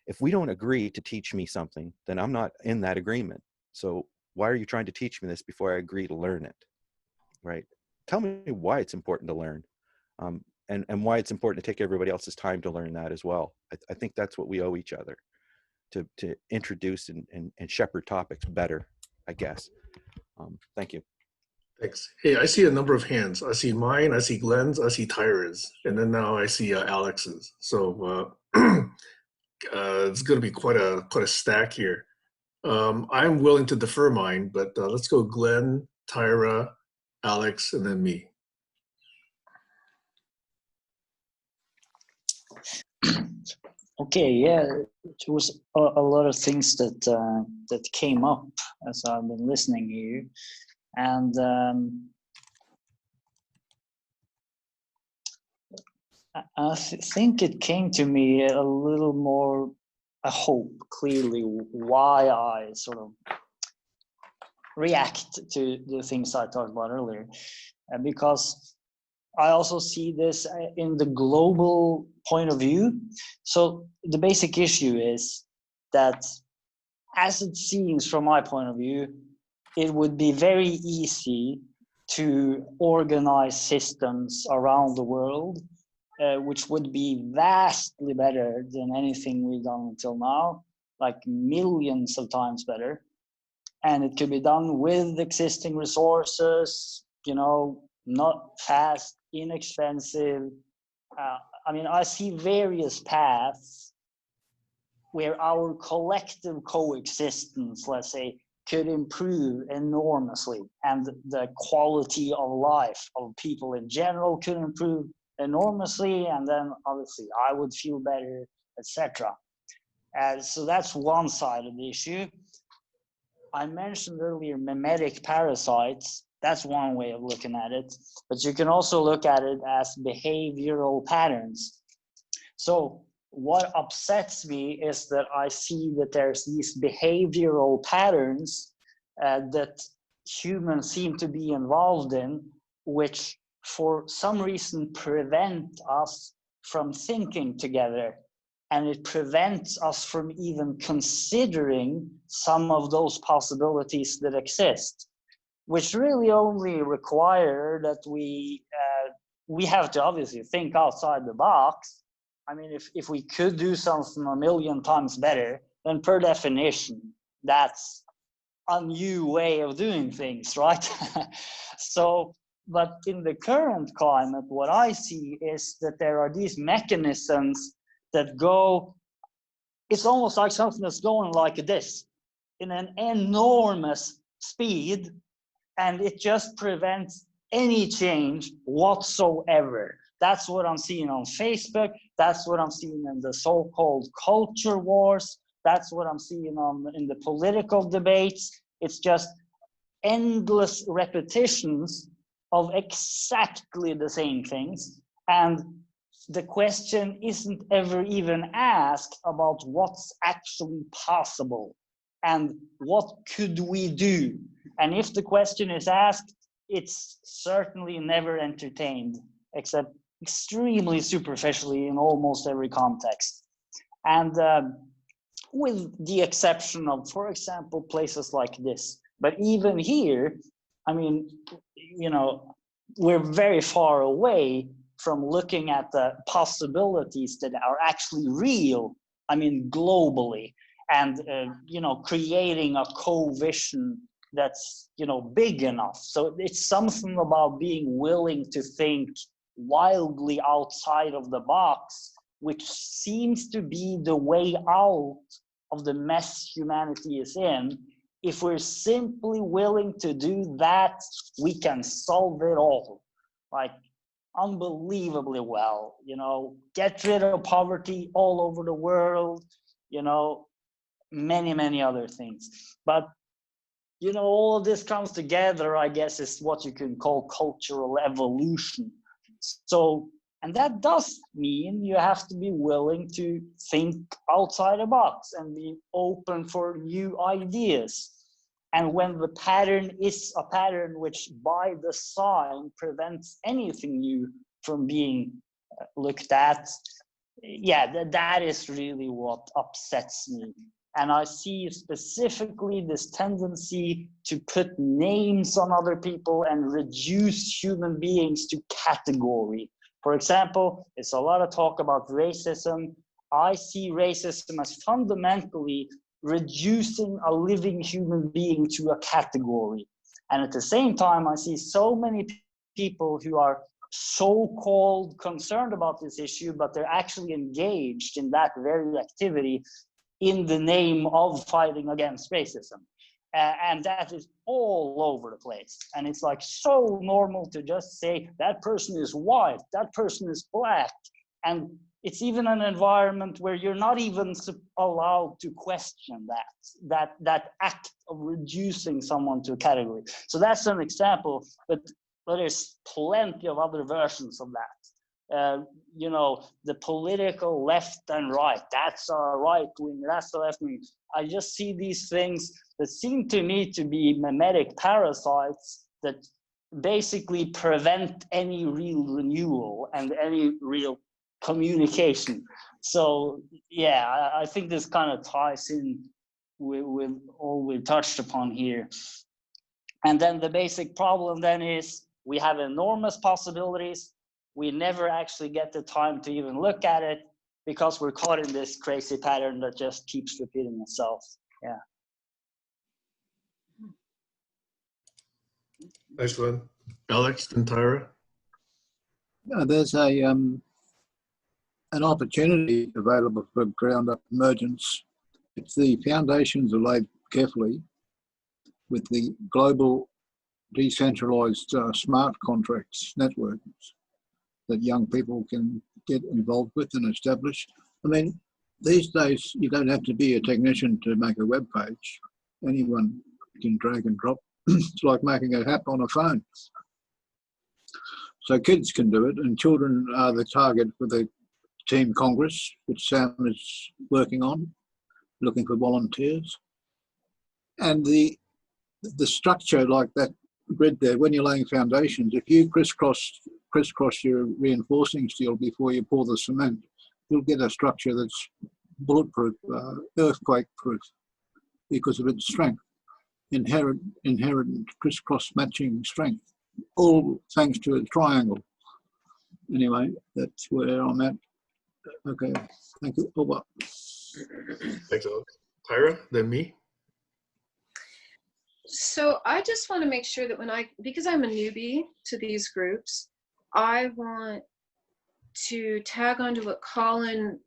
If we don't agree to teach me something, then I'm not in that agreement. So why are you trying to teach me this before I agree to learn it, right? Tell me why it's important to learn, and why it's important to take everybody else's time to learn that as well. I think that's what we owe each other, to introduce and shepherd topics better, I guess. Thank you. Thanks. Hey, I see a number of hands. I see mine, I see Glenn's, I see Tyra's, and then now I see Alex's. So it's going to be quite a stack here. I'm willing to defer mine, but let's go Glenn, Tyra, Alex, and then me. Okay, yeah, it was a lot of things that came up as I've been listening here, and I think it came to me a little more. I hope clearly why I sort of react to the things I talked about earlier, because I also see this in the global point of view. So the basic issue is that, as it seems from my point of view, it would be very easy to organize systems around the world, which would be vastly better than anything we've done until now, like millions of times better. And it could be done with existing resources, you know, not fast, inexpensive. I mean, I see various paths where our collective coexistence, let's say, could improve enormously, and the quality of life of people in general could improve enormously, and then obviously I would feel better, etc. So that's one side of the issue. I mentioned earlier mimetic parasites. That's one way of looking at it, but you can also look at it as behavioral patterns. So what upsets me is that I see that there's these behavioral patterns that humans seem to be involved in, which for some reason prevent us from thinking together. And it prevents us from even considering some of those possibilities that exist, which really only require that we have to obviously think outside the box. I mean, if we could do something a million times better, then per definition, that's a new way of doing things, right? So, but in the current climate, what I see is that there are these mechanisms that go, it's almost like something that's going like this in an enormous speed, and it just prevents any change whatsoever. That's what I'm seeing on Facebook. That's what I'm seeing in the so-called culture wars. That's what I'm seeing in the political debates. It's just endless repetitions of exactly the same things. And the question isn't ever even asked about what's actually possible and what could we do. And if the question is asked, it's certainly never entertained, except extremely superficially in almost every context. And with the exception of, for example, places like this. But even here, I mean, you know, we're very far away from looking at the possibilities that are actually real, I mean, globally, and, you know, creating a co-vision that's, you know, big enough. So it's something about being willing to think wildly outside of the box, which seems to be the way out of the mess humanity is in. If we're simply willing to do that, we can solve it all. Like, unbelievably well. You know, get rid of poverty all over the world, you know, many other things. But you know, all of this comes together, I guess, is what you can call cultural evolution. So, and that does mean you have to be willing to think outside the box and be open for new ideas. And when the pattern is a pattern which by design prevents anything new from being looked at, yeah, that is really what upsets me. And I see specifically this tendency to put names on other people and reduce human beings to category. For example, it's a lot of talk about racism. I see racism as fundamentally reducing a living human being to a category. And at the same time, I see so many people who are so-called concerned about this issue, but they're actually engaged in that very activity in the name of fighting against racism. And that is all over the place. And it's like so normal to just say that person is white, that person is black. And it's even an environment where you're not even allowed to question that act of reducing someone to a category. So that's an example, but there's plenty of other versions of that. You know, the political left and right, that's a right wing, that's the left wing. I just see these things that seem to me to be mimetic parasites that basically prevent any real renewal and any real communication. So yeah, I think this kind of ties in with all we touched upon here. And then the basic problem then is we have enormous possibilities. We never actually get the time to even look at it because we're caught in this crazy pattern that just keeps repeating itself. Yeah. Nice one. Alex and Tyra? There's an opportunity available for ground-up emergence if the foundations are laid carefully with the global decentralized smart contracts networks that young people can get involved with and establish. I mean, these days you don't have to be a technician to make a web page. Anyone can drag and drop. It's like making a app on a phone. So kids can do it, and children are the target for the Team Congress, which Sam is working on, looking for volunteers. And the structure like that grid there, when you're laying foundations, if you crisscross your reinforcing steel before you pour the cement, you'll get a structure that's bulletproof, earthquake proof, because of its strength, inherent crisscross matching strength, all thanks to a triangle. Anyway, that's where I'm at. Okay, thank you. Over. Thanks, Alex. Tyra, then me. So I just want to make sure that because I'm a newbie to these groups, I want to tag on to what Colin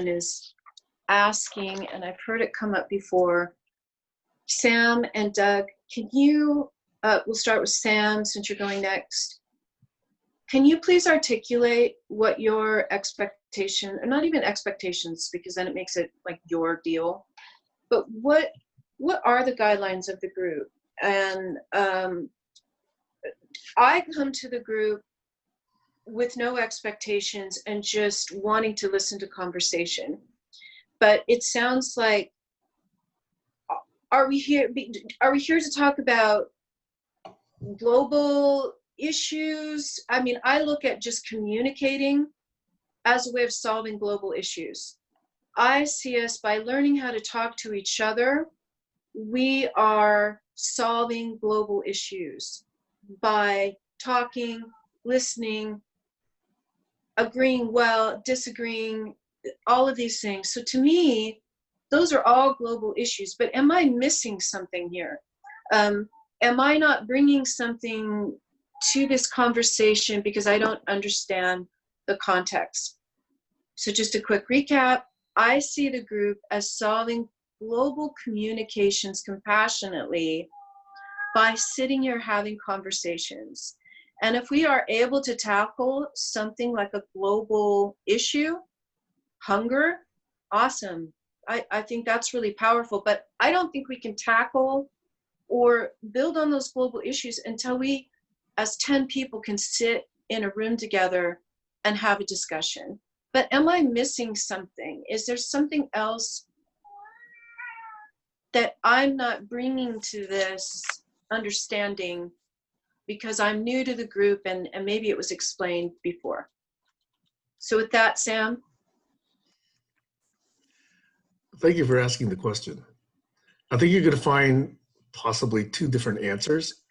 is asking, and I've heard it come up before. Sam and Doug, can you, we'll start with Sam since you're going next. Can you please articulate what your expectation, or not even expectations, because then it makes it like your deal, but what are the guidelines of the group? And I come to the group with no expectations and just wanting to listen to conversation. But it sounds like, are we here to talk about global issues? I mean, I look at just communicating as a way of solving global issues. I see us by learning how to talk to each other. We are solving global issues by talking, listening, agreeing well, disagreeing, all of these things. So to me, those are all global issues, but am I missing something here? Am I not bringing something to this conversation because I don't understand the context? So just a quick recap, I see the group as solving global communications compassionately by sitting here having conversations. And if we are able to tackle something like a global issue, hunger, awesome. I think that's really powerful, but I don't think we can tackle or build on those global issues until we, as 10 people, can sit in a room together and have a discussion. But am I missing something? Is there something else that I'm not bringing to this understanding because I'm new to the group and maybe it was explained before? So with that, Sam. Thank you for asking the question. I think you're going to find possibly 2 different answers,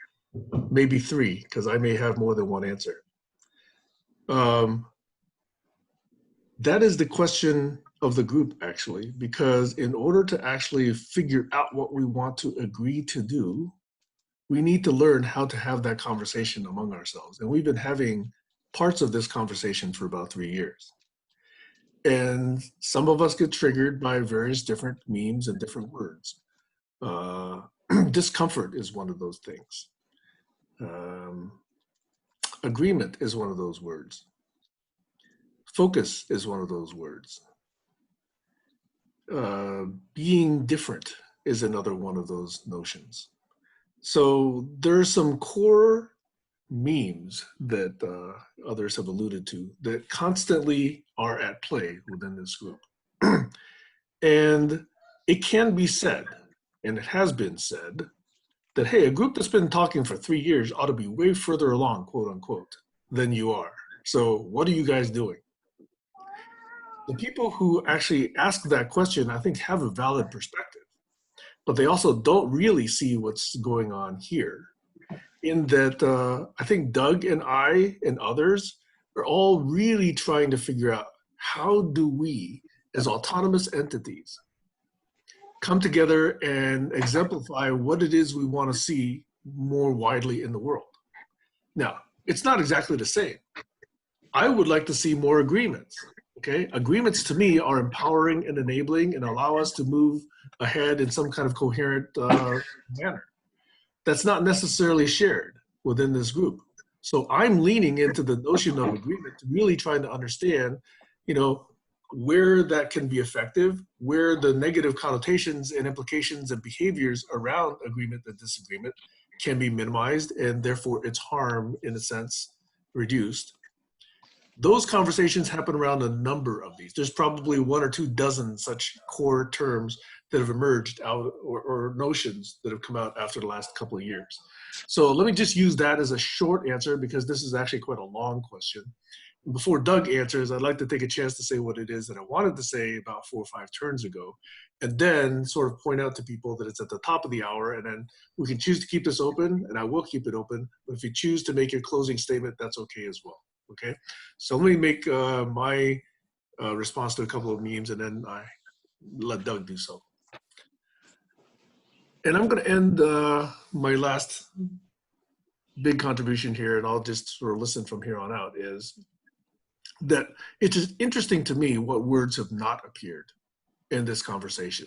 maybe 3, because I may have more than one answer. That is the question of the group, actually, because in order to actually figure out what we want to agree to do, we need to learn how to have that conversation among ourselves. And we've been having parts of this conversation for about 3 years. And some of us get triggered by various different memes and different words. Discomfort is one of those things. Agreement is one of those words. Focus is one of those words. Being different is another one of those notions. So there's some core memes that others have alluded to that constantly are at play within this group. And it can be said, and it has been said, that, hey, a group that's been talking for 3 years ought to be way further along, quote unquote, than you are. So what are you guys doing? The people who actually ask that question, I think, have a valid perspective, but they also don't really see what's going on here. In that, I think Doug and I and others are all really trying to figure out, how do we, as autonomous entities, come together and exemplify what it is we want to see more widely in the world? Now, it's not exactly the same. I would like to see more agreements. Okay, agreements to me are empowering and enabling and allow us to move ahead in some kind of coherent manner. That's not necessarily shared within this group. So I'm leaning into the notion of agreement to really trying to understand, where that can be effective, where the negative connotations and implications and behaviors around agreement and disagreement can be minimized, and therefore its harm, in a sense, reduced. Those conversations happen around a number of these. There's probably 1 or 2 dozen such core terms that have emerged out, or notions that have come out after the last couple of years. So let me just use that as a short answer, because this is actually quite a long question. Before Doug answers, I'd like to take a chance to say what it is that I wanted to say about 4 or 5 turns ago, and then sort of point out to people that it's at the top of the hour, and then we can choose to keep this open, and I will keep it open. But if you choose to make your closing statement, that's okay as well. Okay, so let me make my response to a couple of memes, and then I let Doug do so. And I'm going to end my last big contribution here, and I'll just sort of listen from here on out, is that it's just interesting to me what words have not appeared in this conversation.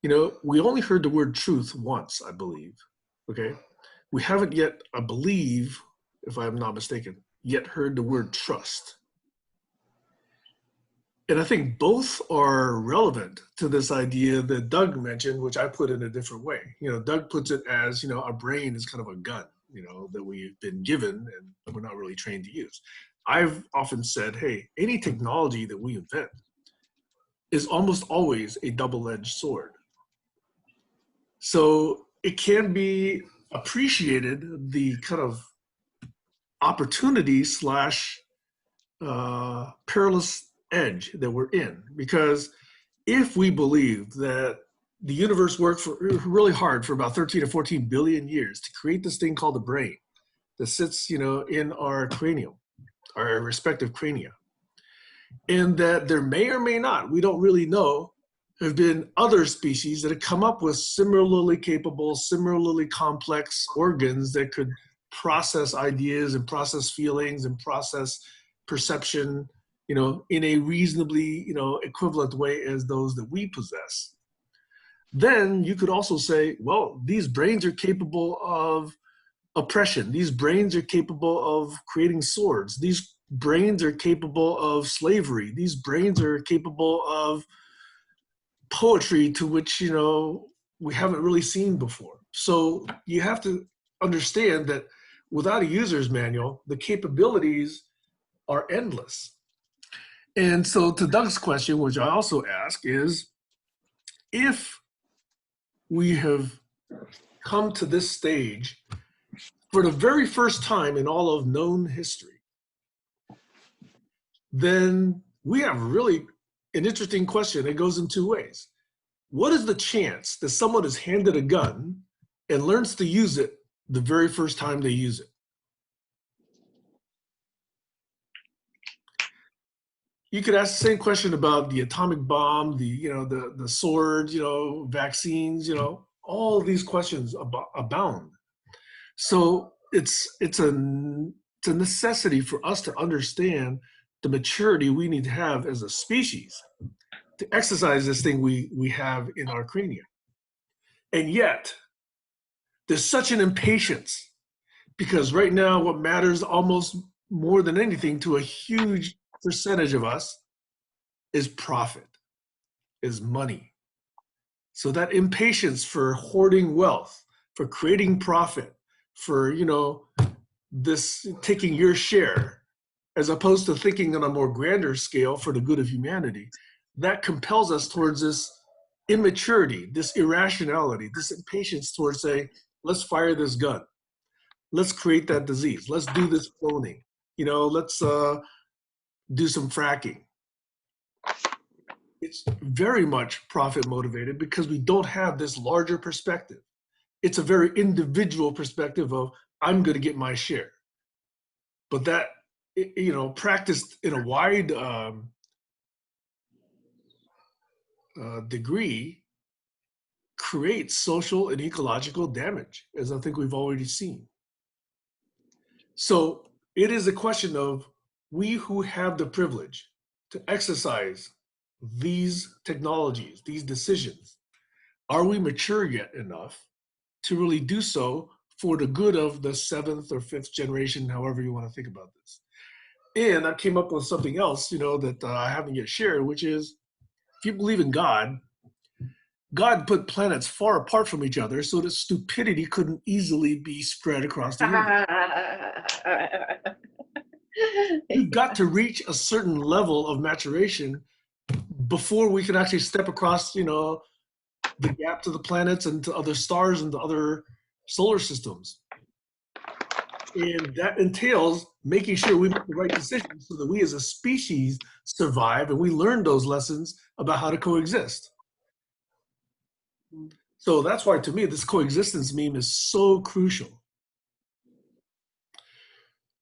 We only heard the word truth once, I believe. Okay, we haven't yet, I believe, if I'm not mistaken, yet heard the word trust. And I think both are relevant to this idea that Doug mentioned, which I put in a different way. Doug puts it as, our brain is kind of a gun, that we've been given and we're not really trained to use. I've often said, hey, any technology that we invent is almost always a double-edged sword. So it can be appreciated, the kind of opportunity / perilous edge that we're in, because if we believe that the universe worked really hard for about 13 or 14 billion years to create this thing called the brain that sits, in our cranium, our respective crania, and that there may or may not, we don't really know, have been other species that have come up with similarly capable, similarly complex organs that could process ideas and process feelings and process perception, in a reasonably, equivalent way as those that we possess. Then you could also say, well, these brains are capable of oppression. These brains are capable of creating swords. These brains are capable of slavery. These brains are capable of poetry to which, we haven't really seen before. So you have to understand that without a user's manual, the capabilities are endless. And so to Doug's question, which I also ask, is if we have come to this stage for the very first time in all of known history, then we have really an interesting question. It goes in two ways. What is the chance that someone is handed a gun and learns to use it the very first time they use it? You could ask the same question about the atomic bomb, the sword, vaccines, all these questions abound. So it's a necessity for us to understand the maturity we need to have as a species to exercise this thing we have in our cranium. And yet, there's such an impatience because right now what matters almost more than anything to a huge percentage of us is profit, is money. So that impatience for hoarding wealth, for creating profit, for, this taking your share, as opposed to thinking on a more grander scale for the good of humanity, that compels us towards this immaturity, this irrationality, this impatience towards saying, let's fire this gun. Let's create that disease. Let's do this cloning. Let's do some fracking. It's very much profit motivated because we don't have this larger perspective. It's a very individual perspective of, I'm going to get my share. But that, practiced in a wide degree creates social and ecological damage, as I think we've already seen. So it is a question of we who have the privilege to exercise these technologies, these decisions, are we mature yet enough to really do so for the good of the seventh or fifth generation, however you want to think about this? And I came up with something else, that I haven't yet shared, which is, if you believe in God, God put planets far apart from each other so that stupidity couldn't easily be spread across the universe. We've got to reach a certain level of maturation before we can actually step across, the gap to the planets and to other stars and to other solar systems. And that entails making sure we make the right decisions so that we as a species survive and we learn those lessons about how to coexist. So that's why, to me, this coexistence meme is so crucial.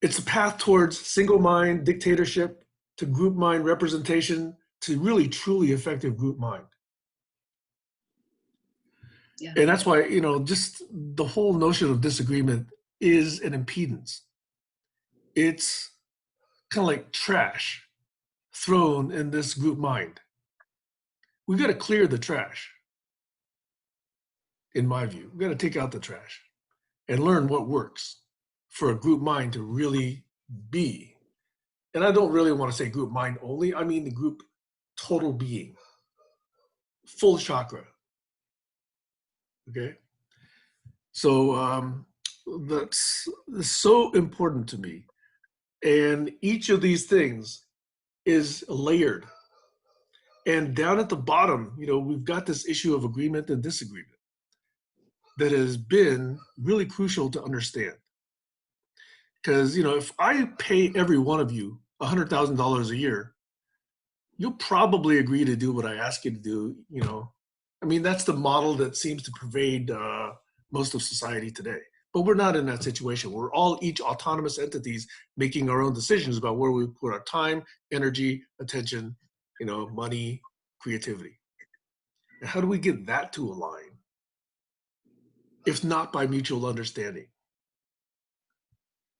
It's a path towards single mind dictatorship, to group mind representation, to really truly effective group mind. Yeah. And that's why, just the whole notion of disagreement is an impedance. It's kind of like trash thrown in this group mind. We've got to clear the trash, in my view. We've got to take out the trash and learn what works for a group mind to really be. And I don't really want to say group mind only. I mean the group total being, full chakra. Okay? So that's so important to me. And each of these things is layered. And down at the bottom, we've got this issue of agreement and disagreement that has been really crucial to understand. Because, if I pay every one of you $100,000 a year, you'll probably agree to do what I ask you to do, I mean, that's the model that seems to pervade most of society today. But we're not in that situation. We're all each autonomous entities making our own decisions about where we put our time, energy, attention, money, creativity. And how do we get that to align, if not by mutual understanding?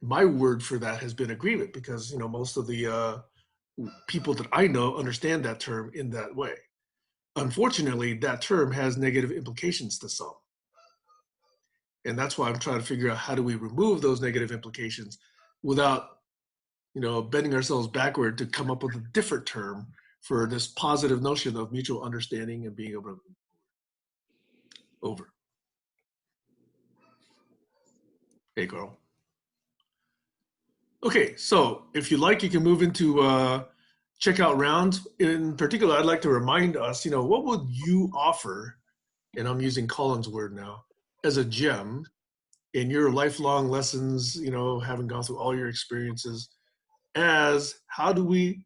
My word for that has been agreement, because most of the people that I know understand that term in that way. Unfortunately, that term has negative implications to some. And that's why I'm trying to figure out how do we remove those negative implications without, bending ourselves backward to come up with a different term for this positive notion of mutual understanding and being able to move over. Hey, Carl. Okay, so if you like, you can move into checkout rounds. In particular, I'd like to remind us, what would you offer, and I'm using Colin's word now, as a gem in your lifelong lessons, having gone through all your experiences, as how do we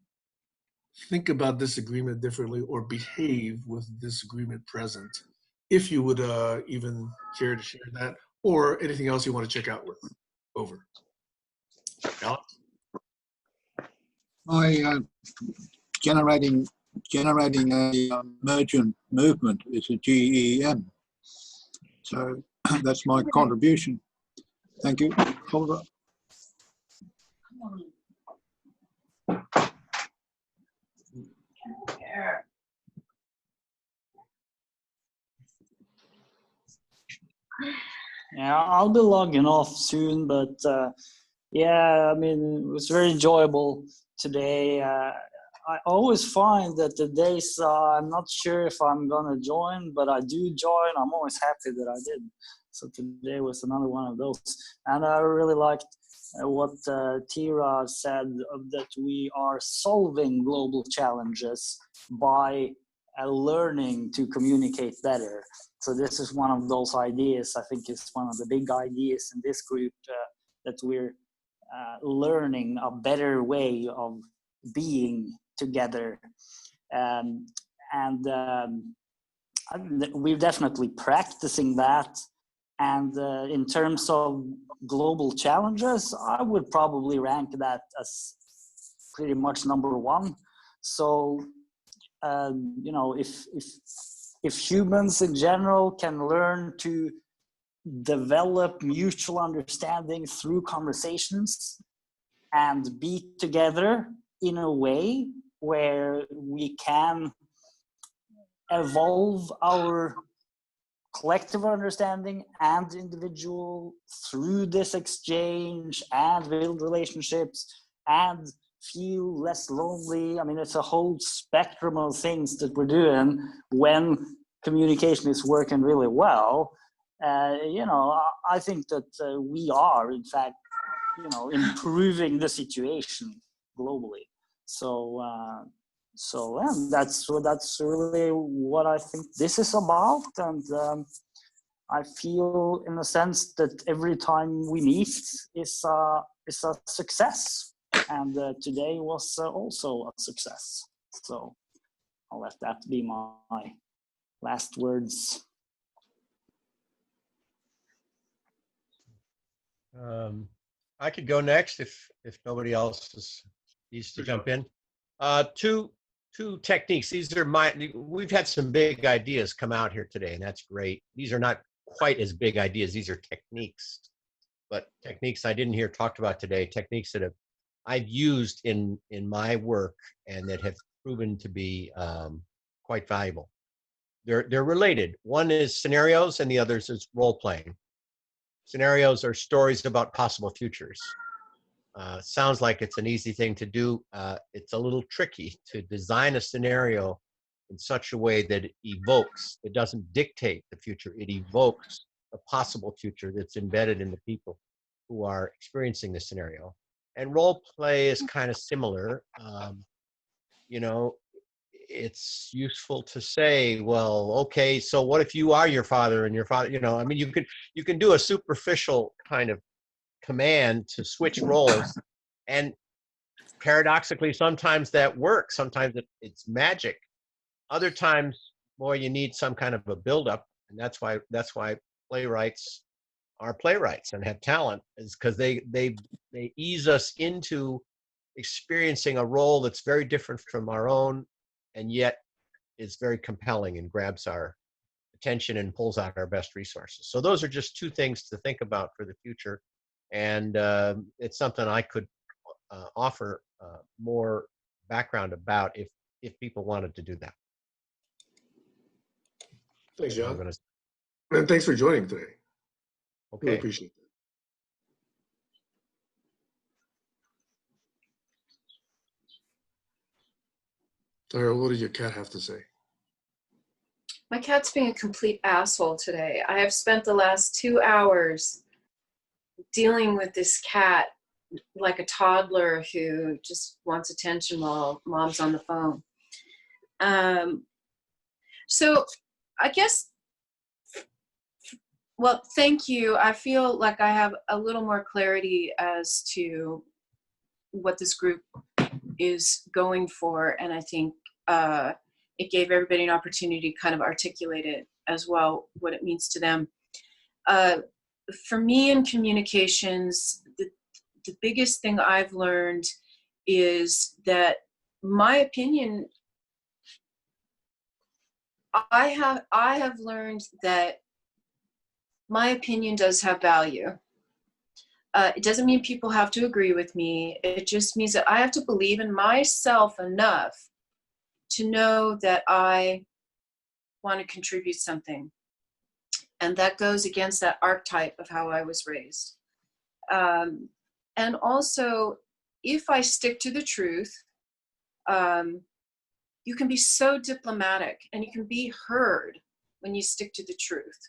think about disagreement differently or behave with disagreement present? If you would even care to share that, or anything else you want to check out with. Over. Alex? My generating a emergent movement is a GEM. So that's my contribution. Thank you. Over. Yeah, I'll be logging off soon, but yeah, I mean, it was very enjoyable today. I always find that the days I'm not sure if I'm gonna join, but I do join. I'm always happy that I did. So today was another one of those, and I really liked what Tira said that we are solving global challenges by learning to communicate better. So this is one of those ideas. I think it's one of the big ideas in this group that we're learning a better way of being together. We're definitely practicing that. And in terms of global challenges, I would probably rank that as pretty much number one. So, if humans in general can learn to develop mutual understanding through conversations and be together in a way where we can evolve our collective understanding and individual through this exchange and build relationships and feel less lonely. I mean, it's a whole spectrum of things that we're doing when communication is working really well. I think that we are, in fact, improving the situation globally. So that's really what I think this is about. And I feel, in a sense, that every time we meet is a success. And today was also a success. So I'll let that be my last words. I could go next if nobody else needs to jump in. Two techniques. These are we've had some big ideas come out here today, and that's great. These are not quite as big ideas. These are techniques, but techniques I didn't hear talked about today, techniques that I've used in my work and that have proven to be quite valuable. They're related. One is scenarios and the other is role playing. Scenarios are stories about possible futures. Sounds like it's an easy thing to do. It's a little tricky to design a scenario in such a way that it doesn't dictate the future. It evokes a possible future that's embedded in the people who are experiencing the scenario. And role play is kind of similar. It's useful to say, well, okay, so what if you are your father and your father, I mean, you can do a superficial kind of command to switch roles, and paradoxically, sometimes that works. Sometimes it's magic. Other times, boy, you need some kind of a buildup, and that's why playwrights are playwrights and have talent, is because they ease us into experiencing a role that's very different from our own, and yet is very compelling and grabs our attention and pulls out our best resources. So those are just two things to think about for the future. And it's something I could offer more background about if people wanted to do that. Thanks, John. And thanks for joining today. Really Okay. appreciate that. Tara, what did your cat have to say? My cat's being a complete asshole today. I have spent the last 2 hours dealing with this cat like a toddler who just wants attention while mom's on the phone. So I guess, well, thank you. I feel like I have a little more clarity as to what this group is going for, and I think it gave everybody an opportunity to kind of articulate it as well, what it means to them. For me in communications, the biggest thing I've learned is that my opinion, I have learned that my opinion does have value. It doesn't mean people have to agree with me. It just means that I have to believe in myself enough to know that I want to contribute something. And that goes against that archetype of how I was raised. And also, if I stick to the truth, you can be so diplomatic and you can be heard when you stick to the truth.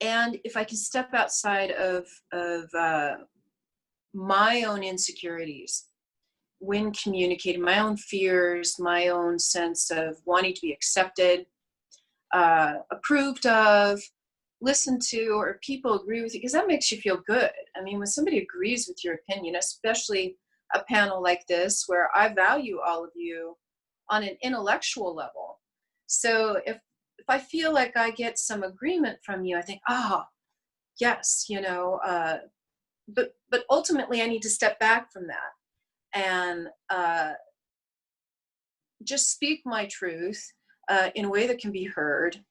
And if I can step outside of my own insecurities when communicating, my own fears, my own sense of wanting to be accepted, approved of, listened to, or people agree with you, because that makes you feel good. I mean, when somebody agrees with your opinion, especially a panel like this where I value all of you on an intellectual level. So if I feel like I get some agreement from you, I think, yes, but ultimately I need to step back from that and just speak my truth in a way that can be heard,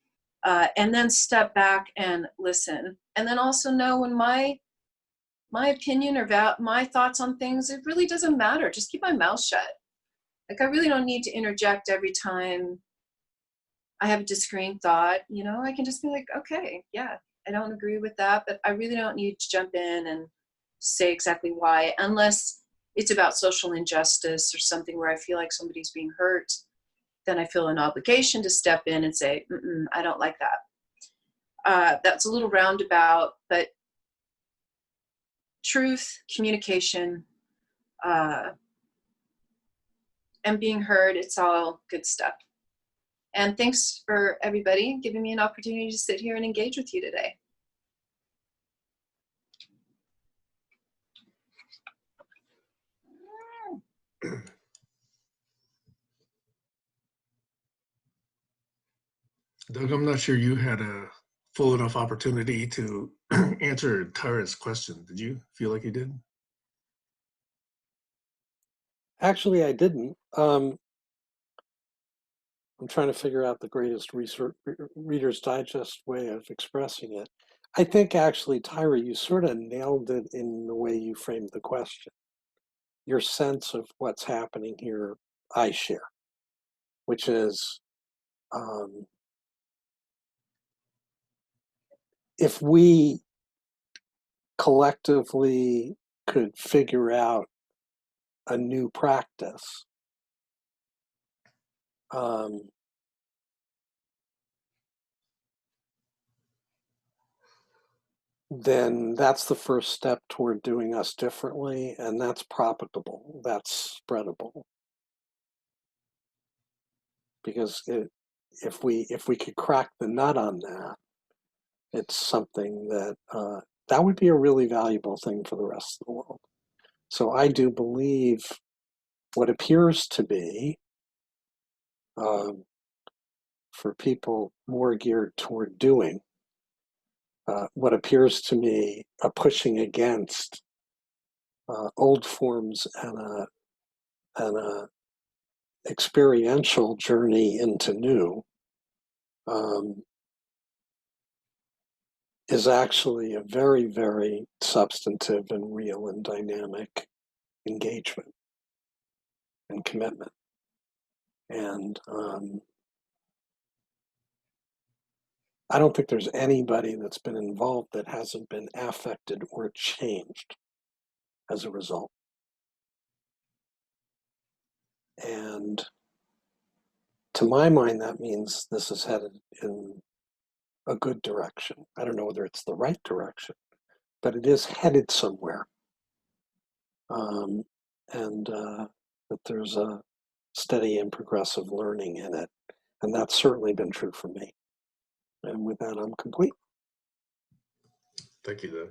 and then step back and listen. And then also know when my opinion or my thoughts on things, it really doesn't matter. Just keep my mouth shut. Like, I really don't need to interject every time I have a disagreeing thought. I can just be like, okay, yeah, I don't agree with that, but I really don't need to jump in and say exactly why, unless it's about social injustice or something where I feel like somebody's being hurt. Then I feel an obligation to step in and say, I don't like that. That's a little roundabout, but truth, communication, and being heard, it's all good stuff. And thanks for everybody giving me an opportunity to sit here and engage with you today. Doug, I'm not sure you had a full enough opportunity to answer Tara's question. Did you feel like you did? Actually, I didn't. I'm trying to figure out the greatest Reader's Digest way of expressing it. I think actually, Tyra, you sort of nailed it in the way you framed the question. Your sense of what's happening here, I share, which is if we collectively could figure out a new practice, then that's the first step toward doing us differently, and that's propagable, that's spreadable. Because if we could crack the nut on that, it's something that that would be a really valuable thing for the rest of the world. So I do believe what appears to be, for people more geared toward doing, what appears to me a pushing against old forms and a experiential journey into new, is actually a very, very substantive and real and dynamic engagement and commitment. And I don't think there's anybody that's been involved that hasn't been affected or changed as a result. And to my mind, that means this is headed in a good direction. I don't know whether it's the right direction, but it is headed somewhere. And that there's a steady and progressive learning in it. And that's certainly been true for me. And with that, I'm complete. Thank you, Doug.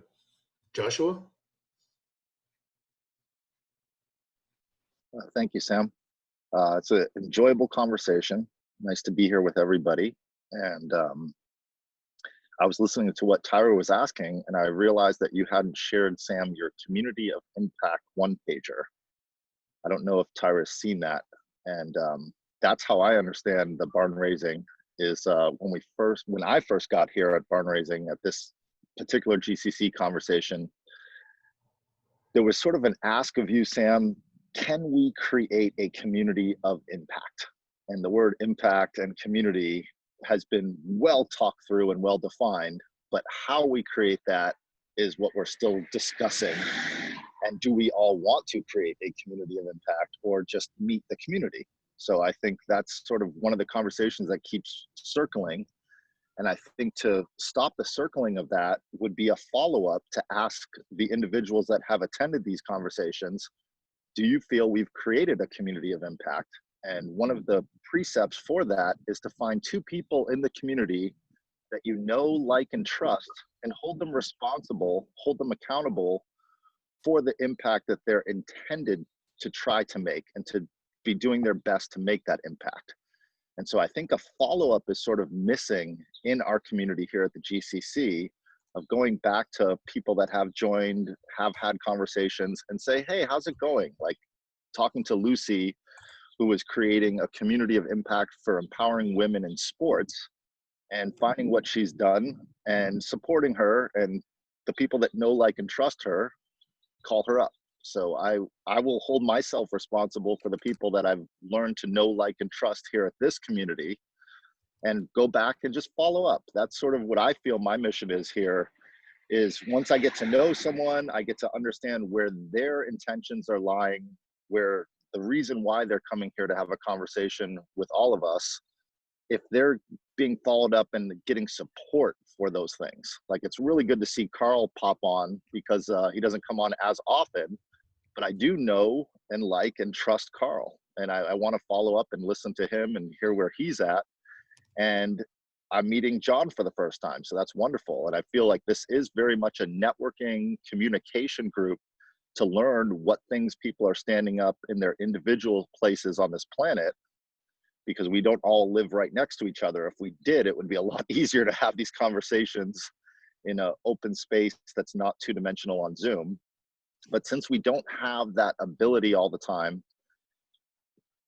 Joshua? Thank you, Sam. It's an enjoyable conversation. Nice to be here with everybody. And I was listening to what Tyra was asking, and I realized that you hadn't shared, Sam, your Community of Impact one-pager. I don't know if Tyra's seen that. And that's how I understand the barn raising is when I first got here at barn raising at this particular GCC conversation, there was sort of an ask of you, Sam, can we create a community of impact? And the word impact and community has been well talked through and well defined, but how we create that is what we're still discussing. And do we all want to create a community of impact or just meet the community? So I think that's sort of one of the conversations that keeps circling. And I think to stop the circling of that would be a follow-up to ask the individuals that have attended these conversations, do you feel we've created a community of impact? And one of the precepts for that is to find two people in the community that you know, like, and trust, and hold them responsible, hold them accountable for the impact that they're intended to try to make and to be doing their best to make that impact. And so I think a follow-up is sort of missing in our community here at the GCC of going back to people that have joined, have had conversations and say, hey, how's it going? Like talking to Lucy, who is creating a community of impact for empowering women in sports, and finding what she's done and supporting her, and the people that know, like, and trust her call her up. So I will hold myself responsible for the people that I've learned to know, like, and trust here at this community, and go back and just follow up. That's sort of what I feel my mission is here, is once I get to know someone, I get to understand where their intentions are lying, where the reason why they're coming here to have a conversation with all of us, if they're being followed up and getting support for those things. Like, it's really good to see Carl pop on because he doesn't come on as often, but I do know and like and trust Carl. And I want to follow up and listen to him and hear where he's at. And I'm meeting John for the first time, so that's wonderful. And I feel like this is very much a networking communication group to learn what things people are standing up in their individual places on this planet, because we don't all live right next to each other. If we did, it would be a lot easier to have these conversations in an open space that's not two-dimensional on Zoom. But since we don't have that ability all the time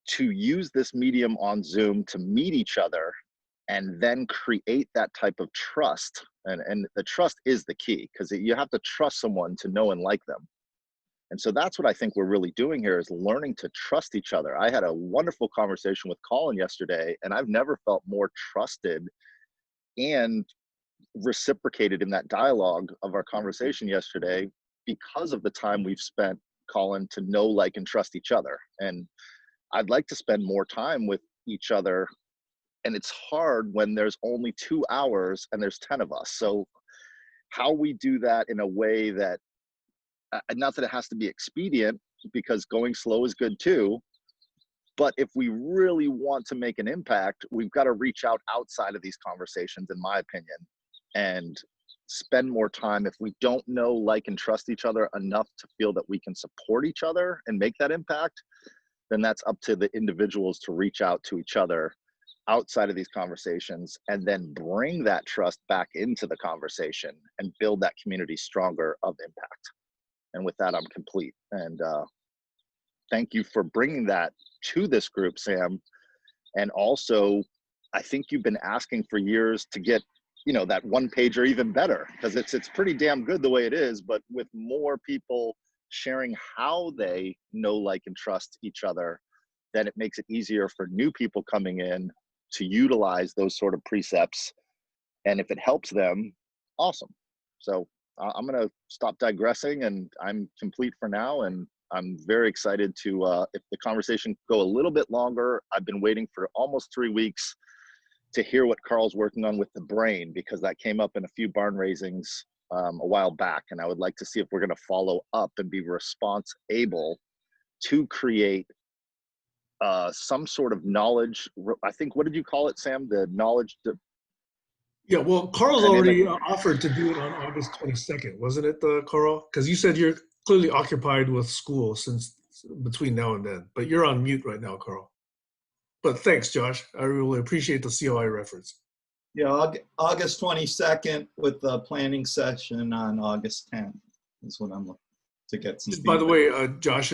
to use this medium on Zoom to meet each other and then create that type of trust, and the trust is the key, because you have to trust someone to know and like them. And so that's what I think we're really doing here, is learning to trust each other. I had a wonderful conversation with Colin yesterday, and I've never felt more trusted and reciprocated in that dialogue of our conversation yesterday because of the time we've spent, Colin, to know, like, and trust each other. And I'd like to spend more time with each other. And it's hard when there's only 2 hours and there's 10 of us. So how we do that in a way that, not that it has to be expedient, because going slow is good too, but if we really want to make an impact, we've got to reach out outside of these conversations, in my opinion, and spend more time. If we don't know, like, and trust each other enough to feel that we can support each other and make that impact, then that's up to the individuals to reach out to each other outside of these conversations and then bring that trust back into the conversation and build that community stronger of impact. And with that, I'm complete. And thank you for bringing that to this group, Sam. And also, I think you've been asking for years to get, you know, that one pager even better, because it's pretty damn good the way it is, but with more people sharing how they know, like, and trust each other, then it makes it easier for new people coming in to utilize those sort of precepts And if it helps them, awesome. So I'm going to stop digressing, and I'm complete for now. And I'm very excited to, if the conversation go a little bit longer, I've been waiting for almost 3 weeks to hear what Carl's working on with the brain, because that came up in a few barn raisings a while back. And I would like to see if we're going to follow up and be response able to create some sort of knowledge. I think, what did you call it, Sam? The knowledge. Yeah, well, Carl's already offered to do it on August 22nd, wasn't it, Carl? Because you said you're clearly occupied with school since between now and then, but you're on mute right now, Carl. But thanks, Josh. I really appreciate the COI reference. Yeah, August 22nd with the planning session on August 10th is what I'm looking to get some Just by the feedback. way, Josh,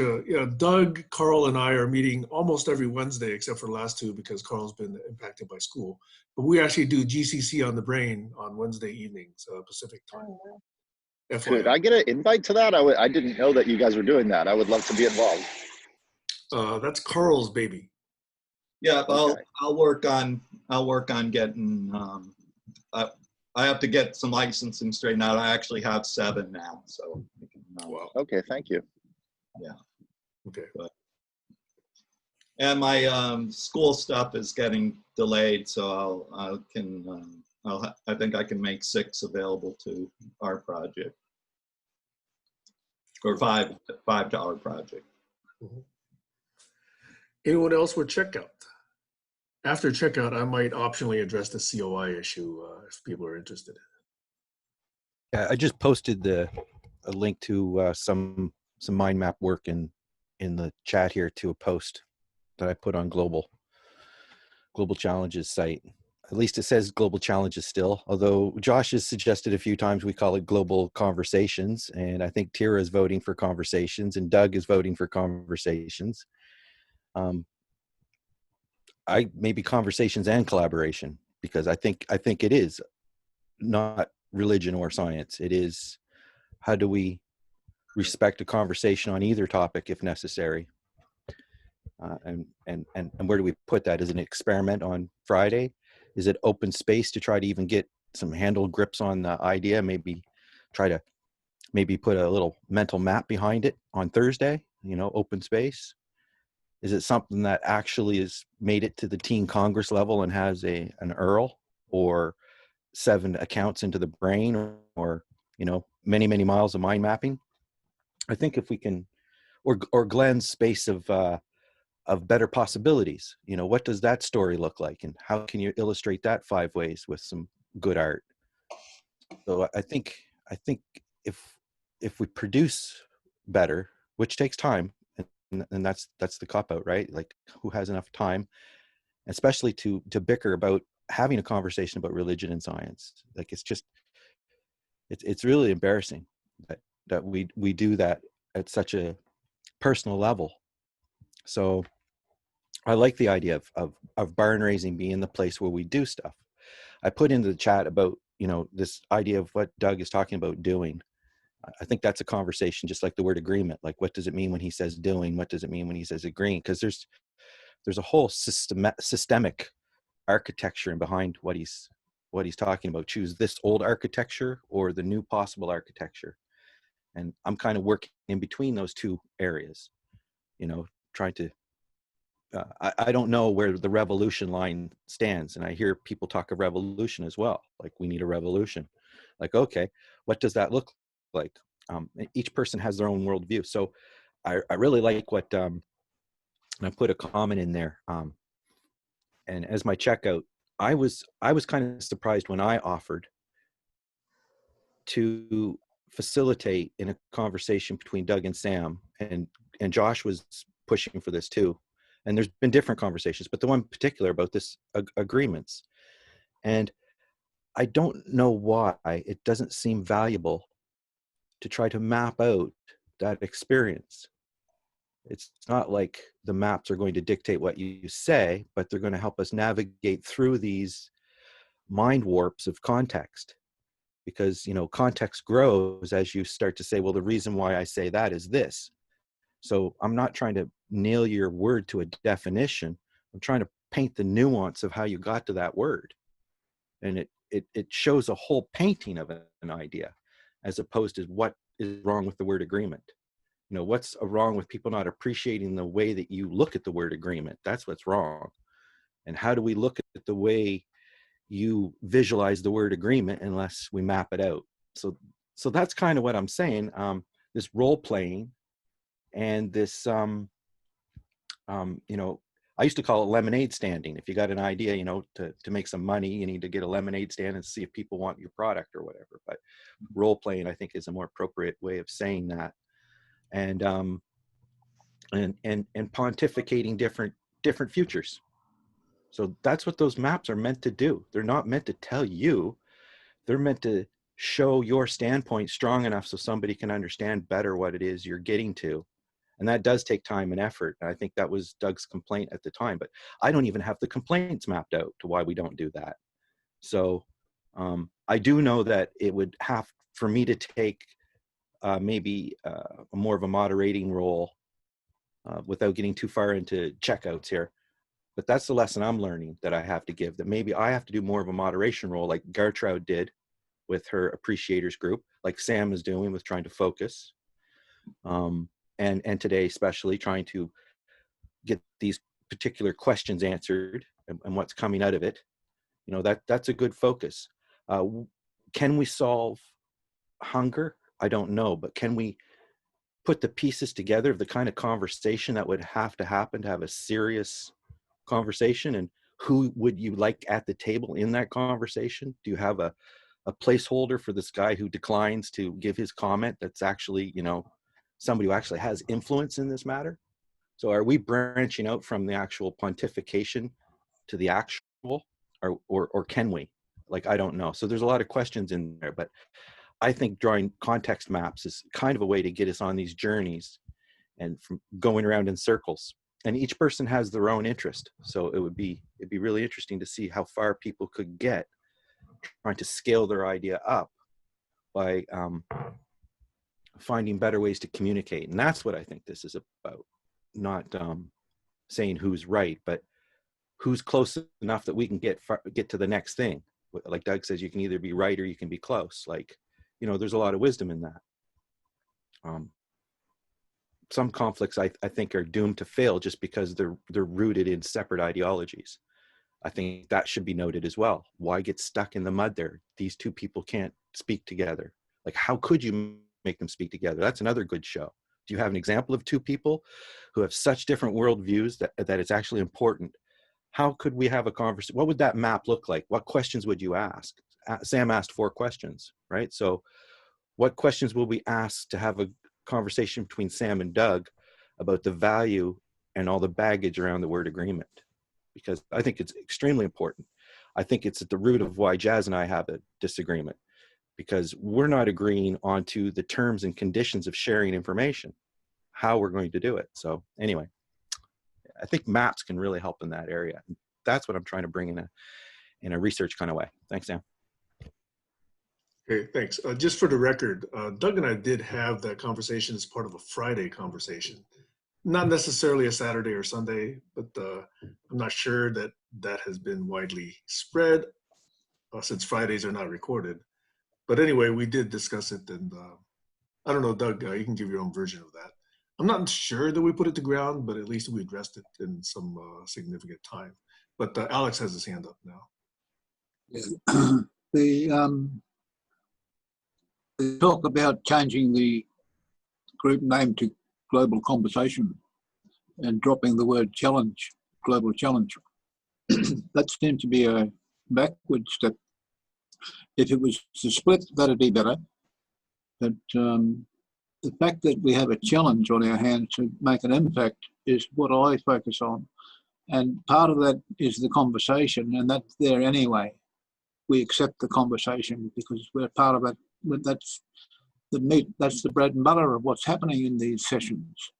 Doug, Carl, and I are meeting almost every Wednesday except for the last two because Carl's been impacted by school. But we actually do GCC on the Brain on Wednesday evenings, Pacific time. Could I get an invite to that? I didn't know that you guys were doing that. I would love to be involved. That's Carl's baby. Yeah, Okay. I'll work on getting. I have to get some licensing straightened out. I actually have 7 now, so. Wow. Okay, thank you. Yeah. Okay. And my school stuff is getting delayed, so I think I can make 6 available to our project, or $5 project. Mm-hmm. Anyone else with checkout? After checkout, I might optionally address the COI issue if people are interested. I just posted a link to some mind map work in the chat here to a post that I put on Global Challenges site. At least it says Global Challenges still, although Josh has suggested a few times we call it Global Conversations, and I think Tira is voting for Conversations, and Doug is voting for Conversations. I maybe Conversations and Collaboration, because I think it is not religion or science. It is, how do we respect a conversation on either topic if necessary? And where do we put that? Is it an experiment on Friday? Is it open space to try to even get some handle grips on the idea? Maybe try to put a little mental map behind it on Thursday, open space. Is it something that actually has made it to the teen Congress level and has an URL or 7 accounts into the brain, or many miles of mind mapping? I think if we can, or Glenn's space of better possibilities, what does that story look like, and how can you illustrate that 5 ways with some good art? So I think if we produce better, which takes time, and that's the cop out, right? Like, who has enough time, especially to bicker about having a conversation about religion and science? Like, it's really embarrassing that we do that at such a personal level. So I like the idea of barn raising being the place where we do stuff. I put into the chat about, this idea of what Doug is talking about doing. I think that's a conversation, just like the word agreement. Like, what does it mean when he says doing? What does it mean when he says agreeing? Because there's a whole systemic architecture in behind what he's talking about. Choose this old architecture or the new possible architecture. And I'm kind of working in between those 2 areas, trying to, I don't know where the revolution line stands. And I hear people talk of revolution as well. Like, we need a revolution. Like, okay, what does that look like? Each person has their own worldview. So I really like what, and I put a comment in there. And as my checkout, I was kind of surprised when I offered to facilitate in a conversation between Doug and Sam, and Josh was pushing for this too. And there's been different conversations, but the one in particular about this agreements. And I don't know why it doesn't seem valuable to try to map out that experience. It's not like the maps are going to dictate what you say, but they're going to help us navigate through these mind warps of context. Because, context grows as you start to say, well, the reason why I say that is this. So I'm not trying to nail your word to a definition. I'm trying to paint the nuance of how you got to that word. And it shows a whole painting of an idea, as opposed to what is wrong with the word agreement. You know, what's wrong with people not appreciating the way that you look at the word agreement? That's what's wrong. And how do we look at the way you visualize the word agreement unless we map it out? So that's kind of what I'm saying. This role playing and this, you know, I used to call it lemonade standing. If you got an idea, you know, to make some money, you need to get a lemonade stand and see if people want your product or whatever. But role playing, I think, is a more appropriate way of saying that. And pontificating different futures. So that's what those maps are meant to do. They're not meant to tell you. They're meant to show your standpoint strong enough so somebody can understand better what it is you're getting to. And that does take time and effort. And I think that was Doug's complaint at the time, but I don't even have the complaints mapped out to why we don't do that. So I do know that it would have for me to take maybe more of a moderating role without getting too far into checkouts here. But that's the lesson I'm learning that I have to give, that maybe I have to do more of a moderation role like Gertrude did with her appreciators group, like Sam is doing with trying to focus. And today, especially trying to get these particular questions answered and what's coming out of it. You know, that's a good focus. Can we solve hunger? I don't know, but can we put the pieces together of the kind of conversation that would have to happen to have a serious conversation? And who would you like at the table in that conversation? Do you have a placeholder for this guy who declines to give his comment that's actually, you know, somebody who actually has influence in this matter? So are we branching out from the actual pontification to the actual, or can we? Like, I don't know. So there's a lot of questions in there, but I think drawing context maps is kind of a way to get us on these journeys and from going around in circles. And each person has their own interest. So it'd be really interesting to see how far people could get trying to scale their idea up by finding better ways to communicate. And that's what I think this is about. Not saying who's right, but who's close enough that we can get to the next thing. Like Doug says, you can either be right or you can be close. Like, you know, there's a lot of wisdom in that. Some conflicts I think are doomed to fail just because they're rooted in separate ideologies. I think that should be noted as well. Why get stuck in the mud there? These two people can't speak together. Like, how could you make them speak together? That's another good show. Do you have an example of two people who have such different worldviews that it's actually important? How could we have a conversation? What would that map look like? What questions would you ask? Sam asked 4 questions, right? So what questions will we ask to have a conversation between Sam and Doug about the value and all the baggage around the word agreement? Because I think it's extremely important. I think it's at the root of why Jazz and I have a disagreement, because we're not agreeing onto the terms and conditions of sharing information, how we're going to do it. So anyway, I think maps can really help in that area. That's what I'm trying to bring in a research kind of way. Thanks, Sam. Okay, thanks. Just for the record, Doug and I did have that conversation as part of a Friday conversation. Not necessarily a Saturday or Sunday, but I'm not sure that that has been widely spread since Fridays are not recorded. But anyway, we did discuss it, and I don't know, Doug, you can give your own version of that. I'm not sure that we put it to ground, but at least we addressed it in some significant time. But Alex has his hand up now. Yeah. The talk about changing the group name to Global Conversation and dropping the word challenge, global challenge, that seemed to be a backward step. If it was to split, that'd be better. But the fact that we have a challenge on our hands to make an impact is what I focus on. And part of that is the conversation, and that's there anyway. We accept the conversation because we're part of it. That's the meat, that's the bread and butter of what's happening in these sessions.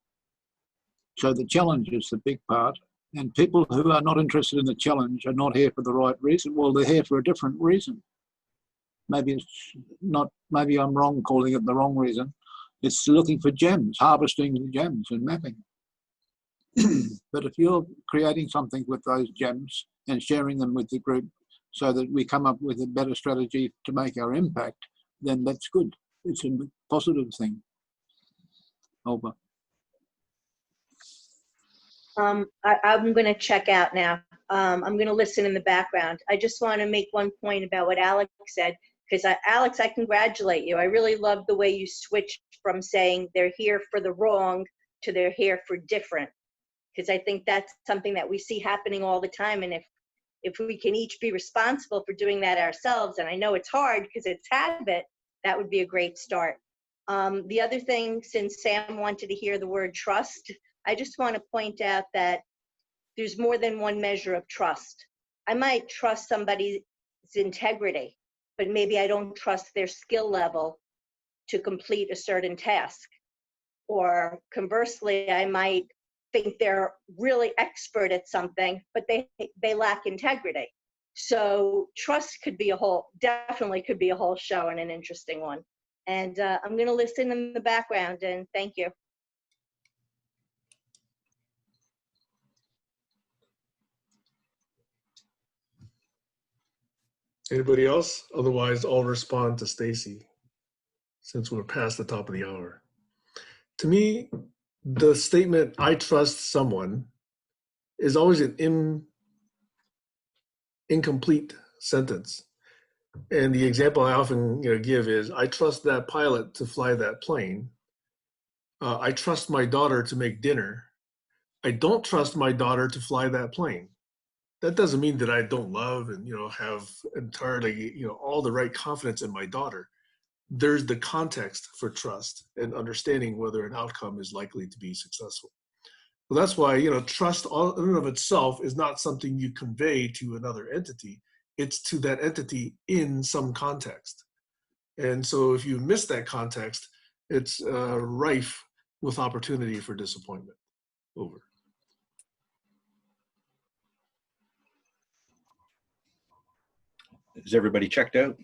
So the challenge is the big part. And people who are not interested in the challenge are not here for the right reason. Well, they're here for a different reason. Maybe it's not, maybe I'm wrong calling it the wrong reason. It's looking for gems, harvesting the gems and mapping. But if you're creating something with those gems and sharing them with the group so that we come up with a better strategy to make our impact, then that's good. It's a positive thing. Over. I'm going to check out now. I'm going to listen in the background. I just want to make one point about what Alex said, because Alex, I congratulate you. I really love the way you switched from saying they're here for the wrong to they're here for different, because I think that's something that we see happening all the time. And if we can each be responsible for doing that ourselves, and I know it's hard because it's habit, that would be a great start. The other thing, since Sam wanted to hear the word trust, I just want to point out that there's more than one measure of trust. I might trust somebody's integrity, but maybe I don't trust their skill level to complete a certain task. Or conversely, I might think they're really expert at something, but they lack integrity. So trust could be definitely could be a whole show and an interesting one. And I'm going to listen in the background, and thank you. Anybody else? Otherwise, I'll respond to Stacy since we're past the top of the hour. To me, the statement, I trust someone, is always an incomplete sentence. And the example I often give is, I trust that pilot to fly that plane. I trust my daughter to make dinner. I don't trust my daughter to fly that plane. That doesn't mean that I don't love and have entirely all the right confidence in my daughter. There's the context for trust and understanding whether an outcome is likely to be successful. Well, that's why trust in and of itself is not something you convey to another entity. It's to that entity in some context. And so if you miss that context, it's rife with opportunity for disappointment. Over. Is everybody checked out?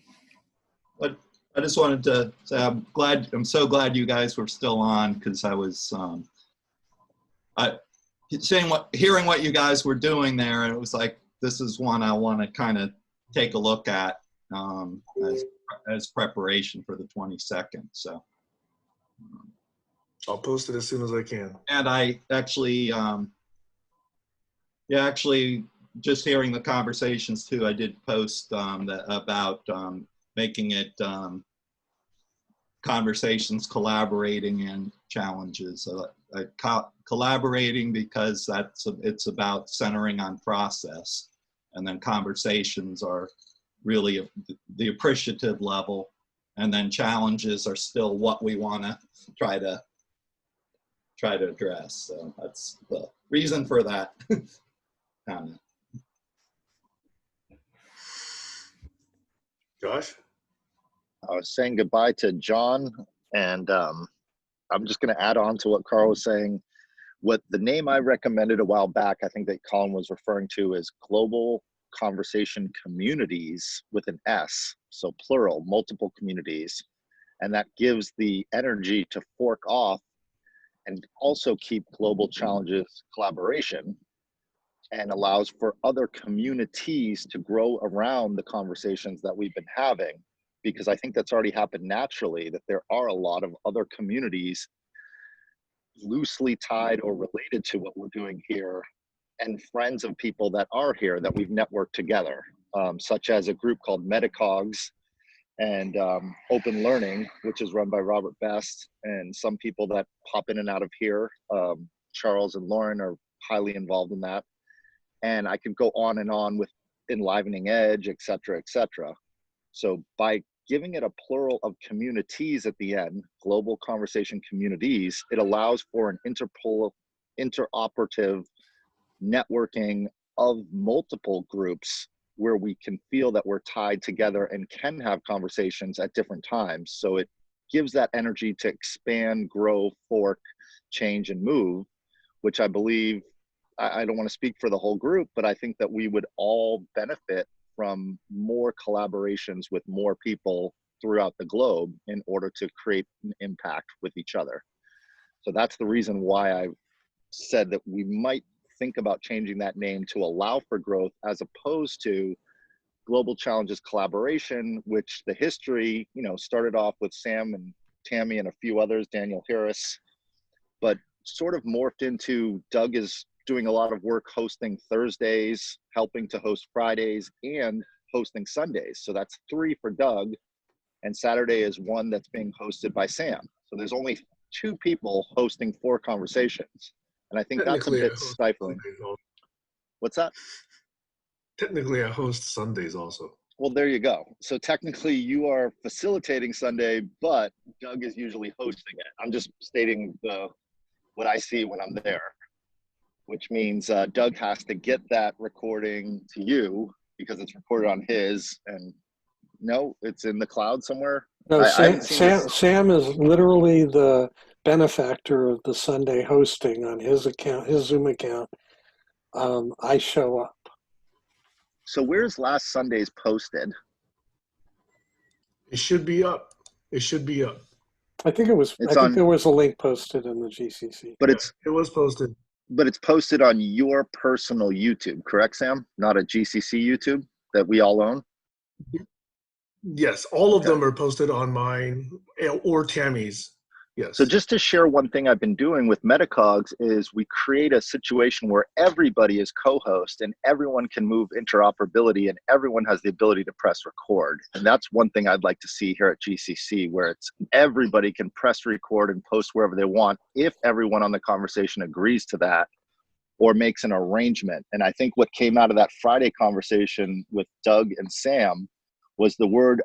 But I just wanted to say I'm so glad you guys were still on, because I was hearing what you guys were doing there, and it was like, this is one I want to kind of take a look at as preparation for the 22nd. So I'll post it as soon as I can. And I actually, just hearing the conversations too, I did post about making it conversations, collaborating, and challenges. Collaborating because it's about centering on process, and then conversations are really the appreciative level, and then challenges are still what we want to try to address. So that's the reason for that comment. Josh? I was saying goodbye to John, and I'm just going to add on to what Carl was saying. What the name I recommended a while back, I think that Colin was referring to, is Global Conversation Communities with an S, so plural, multiple communities. And that gives the energy to fork off and also keep global challenges collaboration, and allows for other communities to grow around the conversations that we've been having, because I think that's already happened naturally, that there are a lot of other communities loosely tied or related to what we're doing here, and friends of people that are here that we've networked together, such as a group called Metacogs and Open Learning, which is run by Robert Best, and some people that pop in and out of here. Charles and Lauren are highly involved in that. And I could go on with Enlivening Edge, et cetera, et cetera. So by giving it a plural of communities at the end, global conversation communities, it allows for an interoperative networking of multiple groups where we can feel that we're tied together and can have conversations at different times. So it gives that energy to expand, grow, fork, change, and move, which I believe, I don't want to speak for the whole group, but I think that we would all benefit from more collaborations with more people throughout the globe in order to create an impact with each other. So that's the reason why I said that we might think about changing that name to allow for growth, as opposed to Global Challenges collaboration, which the history, started off with Sam and Tammy and a few others, Daniel Harris, but sort of morphed into Doug is doing a lot of work hosting Thursdays, helping to host Fridays, and hosting Sundays. So that's 3 for Doug, and Saturday is 1 that's being hosted by Sam. So there's only 2 people hosting 4 conversations. And I think that's a Technically, I bit host stifling. Sundays also. What's that? Technically, I host Sundays also. Well, there you go. So technically you are facilitating Sunday, but Doug is usually hosting it. I'm just stating what I see when I'm there, which means Doug has to get that recording to you because it's recorded on his, and no, it's in the cloud somewhere. No, I Sam, haven't seen this. Sam is literally the benefactor of the Sunday hosting on his account, his Zoom account. I show up. So where's last Sunday's posted? It should be up. It should be up. I think it was. It's I think on, there was a link posted in the GCC. but Yeah, it was posted. But it's posted on your personal YouTube, correct, Sam? Not a GCC YouTube that we all own? Yes, all of Okay. them are posted on mine or Tammy's. Yes. So just to share one thing I've been doing with Metacogs is we create a situation where everybody is co-host and everyone can move interoperability and everyone has the ability to press record. And that's one thing I'd like to see here at GCC, where it's everybody can press record and post wherever they want if everyone on the conversation agrees to that or makes an arrangement. And I think what came out of that Friday conversation with Doug and Sam was the word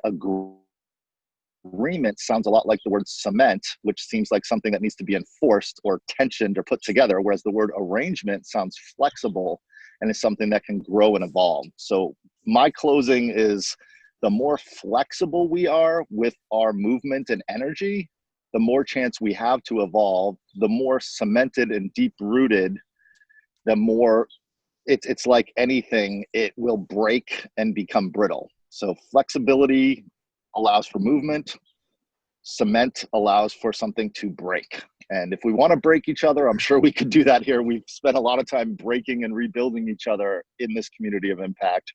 agreement sounds a lot like the word cement, which seems like something that needs to be enforced or tensioned or put together, whereas the word arrangement sounds flexible and is something that can grow and evolve. So my closing is the more flexible we are with our movement and energy, the more chance we have to evolve, the more cemented and deep rooted, the more it's like anything, it will break and become brittle. So flexibility allows for movement. Cement allows for something to break. And if we want to break each other, I'm sure we could do that here. We've spent a lot of time breaking and rebuilding each other in this community of impact.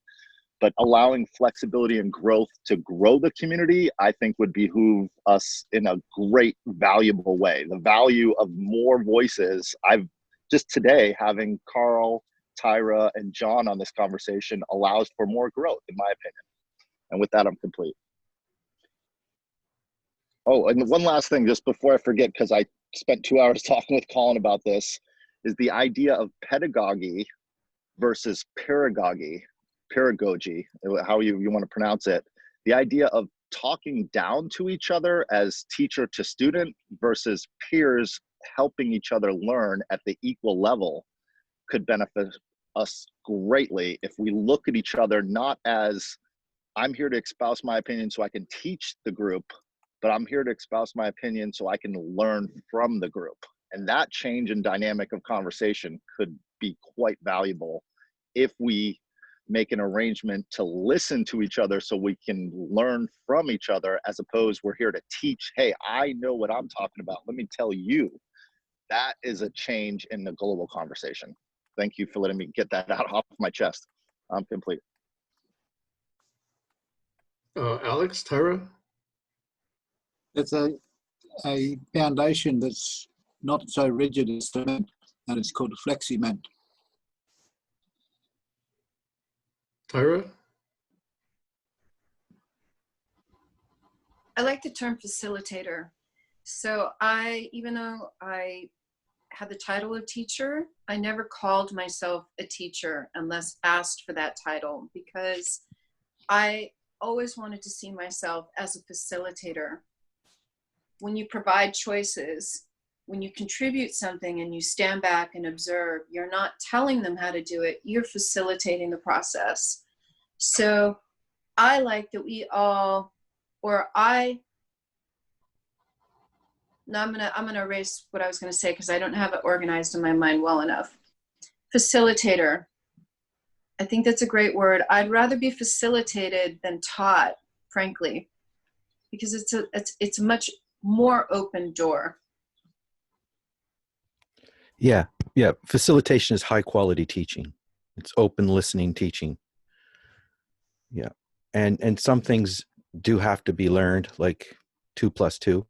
But allowing flexibility and growth to grow the community, I think would behoove us in a great, valuable way. The value of more voices. I've just today having Carl, Tyra, and John on this conversation allows for more growth, in my opinion. And with that, I'm complete. Oh, and one last thing, just before I forget, because I spent 2 hours talking with Colin about this, is the idea of pedagogy versus pedagogy, how you want to pronounce it. The idea of talking down to each other as teacher to student versus peers helping each other learn at the equal level could benefit us greatly if we look at each other not as I'm here to espouse my opinion so I can teach the group, but I'm here to espouse my opinion so I can learn from the group. And that change in dynamic of conversation could be quite valuable if we make an arrangement to listen to each other so we can learn from each other, as opposed we're here to teach, hey, I know what I'm talking about, let me tell you. That is a change in the global conversation. Thank you for letting me get that out off my chest. I'm complete. Alex, Tyra? It's a foundation that's not so rigid as cement, and it's called a fleximent. Tyra? I like the term facilitator. So even though I had the title of teacher, I never called myself a teacher unless asked for that title, because I always wanted to see myself as a facilitator. When you provide choices, when you contribute something and you stand back and observe, you're not telling them how to do it, you're facilitating the process. So I like that we all, no, I'm gonna erase what I was gonna say because I don't have it organized in my mind well enough. Facilitator. I think that's a great word. I'd rather be facilitated than taught, frankly, because it's a much more open door. Yeah. Facilitation is high quality teaching. It's open listening teaching. Yeah. And some things do have to be learned, like 2 + 2.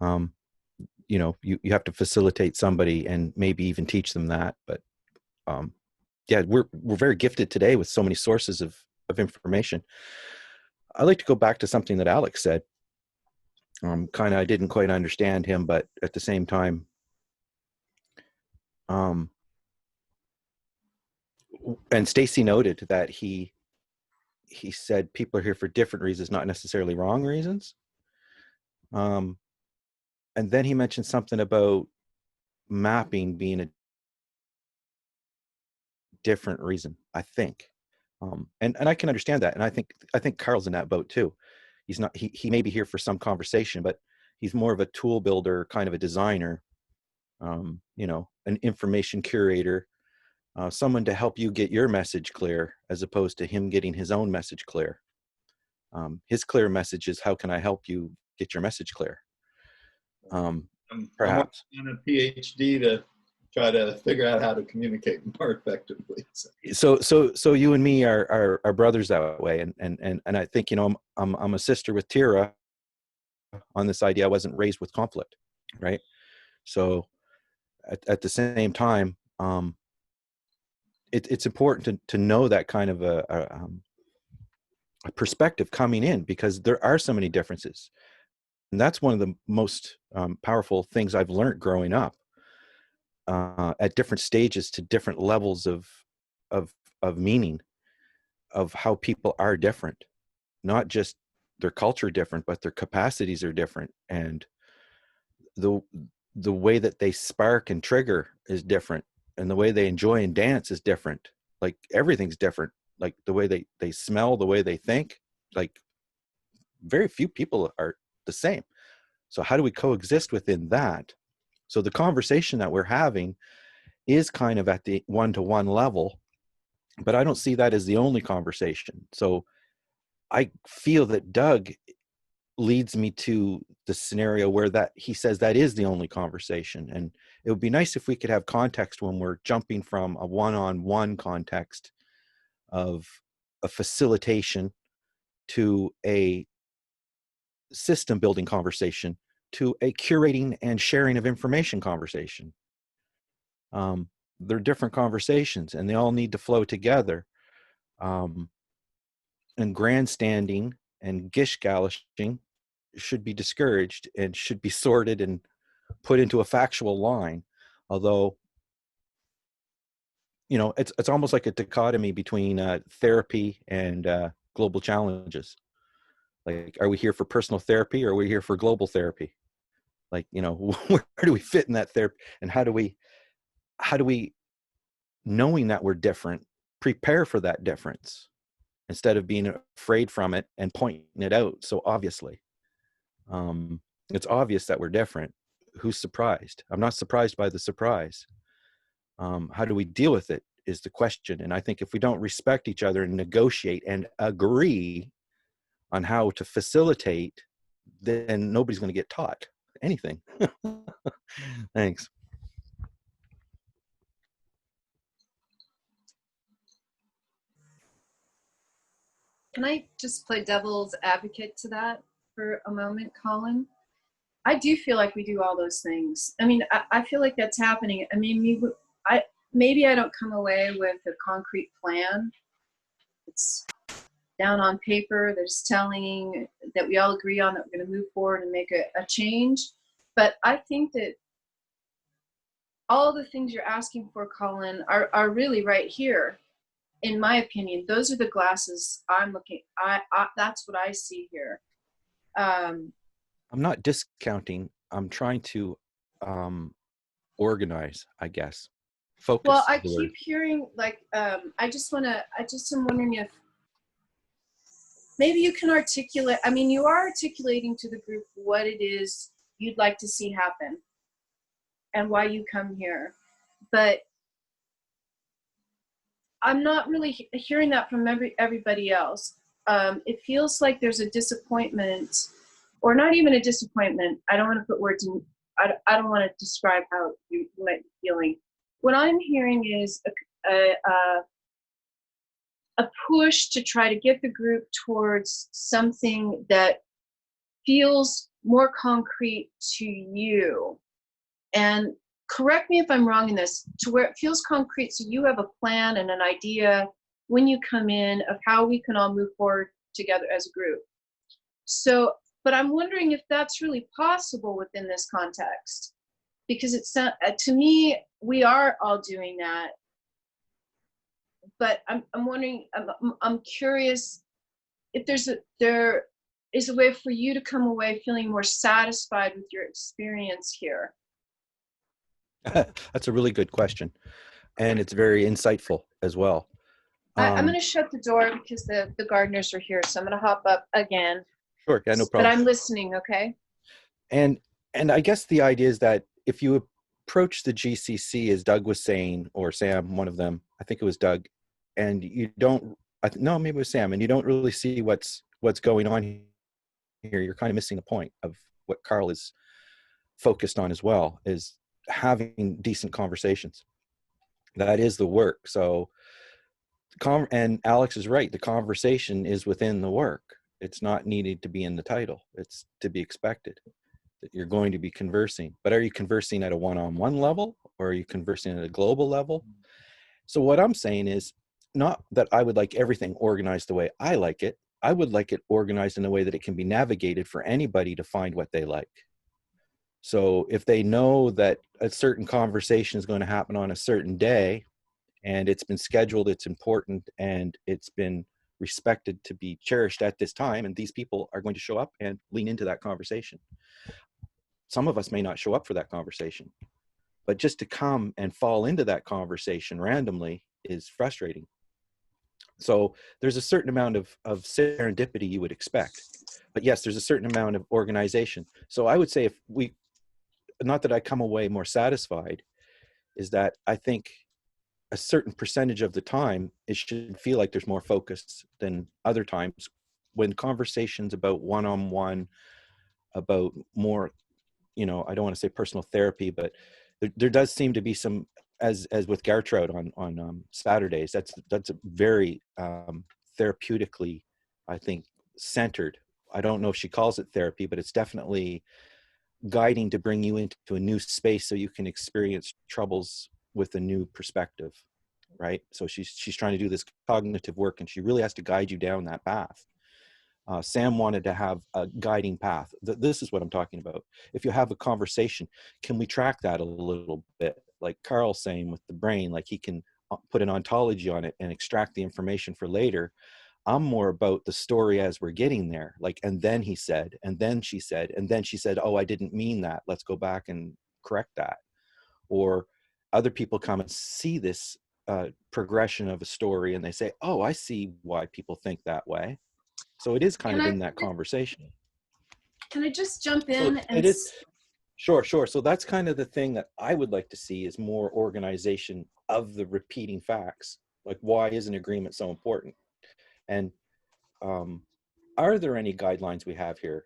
You know, you have to facilitate somebody and maybe even teach them that. But yeah, we're very gifted today with so many sources of information. I'd like to go back to something that Alex said. Kind of, I didn't quite understand him, but at the same time, and Stacy noted that he said people are here for different reasons, not necessarily wrong reasons. And then he mentioned something about mapping being a different reason, I think. And I can understand that. And I think Carl's in that boat too. He's not, he may be here for some conversation, but he's more of a tool builder, kind of a designer, you know, an information curator, someone to help you get your message clear, as opposed to him getting his own message clear. His clear message is, how can I help you get your message clear? Perhaps. I'm working on a PhD to try to figure out how to communicate more effectively. So you and me are brothers that way, and I think, you know, I'm a sister with Tira on this idea. I wasn't raised with conflict, right? So at the same time, it's important to know that kind of a perspective coming in, because there are so many differences, and that's one of the most powerful things I've learned growing up. At different stages, to different levels of meaning, of how people are different, not just their culture different, but their capacities are different, and the way that they spark and trigger is different, and the way they enjoy and dance is different. Like, everything's different. Like, the way they smell, the way they think, like, very few people are the same. So how do we coexist within that? So the conversation that we're having is kind of at the one-to-one level, but I don't see that as the only conversation. So I feel that Doug leads me to the scenario where that he says that is the only conversation. And it would be nice if we could have context when we're jumping from a one-on-one context of a facilitation to a system building conversation to a curating and sharing of information conversation. They're different conversations, and they all need to flow together. And grandstanding and gish-galishing should be discouraged and should be sorted and put into a factual line. Although, you know, it's almost like a dichotomy between therapy and global challenges. Like, are we here for personal therapy, or are we here for global therapy? Like, you know, where do we fit in that therapy, and how do we, knowing that we're different, prepare for that difference instead of being afraid from it and pointing it out so obviously. It's obvious that we're different. Who's surprised? I'm not surprised by the surprise. How do we deal with it is the question. And I think if we don't respect each other and negotiate and agree on how to facilitate, then nobody's going to get taught anything. Thanks. Can I just play devil's advocate to that for a moment, Colin? I do feel like we do all those things. I mean, I feel like that's happening. I mean, maybe I don't come away with a concrete plan. It's down on paper. There's telling that we all agree on that we're going to move forward and make a change. But I think that all the things you're asking for, Colin, are really right here. In my opinion, those are the glasses I'm looking. That's what I see here. I'm not discounting. I'm trying to organize, I guess. Focus. Well, I keep hearing like I just am wondering if maybe you can articulate. I mean, you are articulating to the group what it is you'd like to see happen and why you come here, but I'm not really hearing that from everybody else. It feels like there's a disappointment, or not even a disappointment. I don't want to put words in. I don't want to describe how you might be feeling. What I'm hearing is a push to try to get the group towards something that feels more concrete to you. And correct me if I'm wrong in this, to where it feels concrete, so you have a plan and an idea when you come in of how we can all move forward together as a group. So, but I'm wondering if that's really possible within this context, because it's to me, we are all doing that. But I'm wondering, I'm curious if there is a way for you to come away feeling more satisfied with your experience here. That's a really good question, and it's very insightful as well. I'm going to shut the door because the gardeners are here, so I'm going to hop up again. Sure, yeah, no But problem. I'm listening, okay? And I guess the idea is that if you approach the GCC, as Doug was saying, or Sam, one of them, I think it was Doug, and you don't, no, maybe it was Sam, and you don't really see what's going on here, you're kind of missing the point of what Carl is focused on as well, is having decent conversations. That is the work. So, and Alex is right, the conversation is within the work. It's not needed to be in the title. It's to be expected that you're going to be conversing. But are you conversing at a one-on-one level, or are you conversing at a global level? So what I'm saying is not that I would like everything organized the way I like it. I would like it organized in a way that it can be navigated for anybody to find what they like. So if they know that a certain conversation is going to happen on a certain day, and it's been scheduled, it's important, and it's been respected to be cherished at this time, and these people are going to show up and lean into that conversation. Some of us may not show up for that conversation, but just to come and fall into that conversation randomly is frustrating. So there's a certain amount of serendipity you would expect, but yes, there's a certain amount of organization. So I would say, if we, not that I come away more satisfied, is that I think a certain percentage of the time, it should feel like there's more focus than other times when conversations about one-on-one, about more, I don't want to say personal therapy, but there does seem to be some, as with Gertrude on Saturdays, that's a very therapeutically, I think, centered. I don't know if she calls it therapy, but it's definitely guiding to bring you into a new space so you can experience troubles with a new perspective, right? So she's trying to do this cognitive work, and she really has to guide you down that path. Sam wanted to have a guiding path. This is what I'm talking about. If you have a conversation, can we track that a little bit? Like Carl's saying with the brain, like he can put an ontology on it and extract the information for later. I'm more about the story as we're getting there. Like, and then he said, and then she said, and then she said, oh, I didn't mean that. Let's go back and correct that. Or other people come and see this progression of a story, and they say, oh, I see why people think that way. So it is kind of in that conversation. Can I just jump in? So it is. Sure. So that's kind of the thing that I would like to see, is more organization of the repeating facts. Like, why is an agreement so important? And are there any guidelines we have here?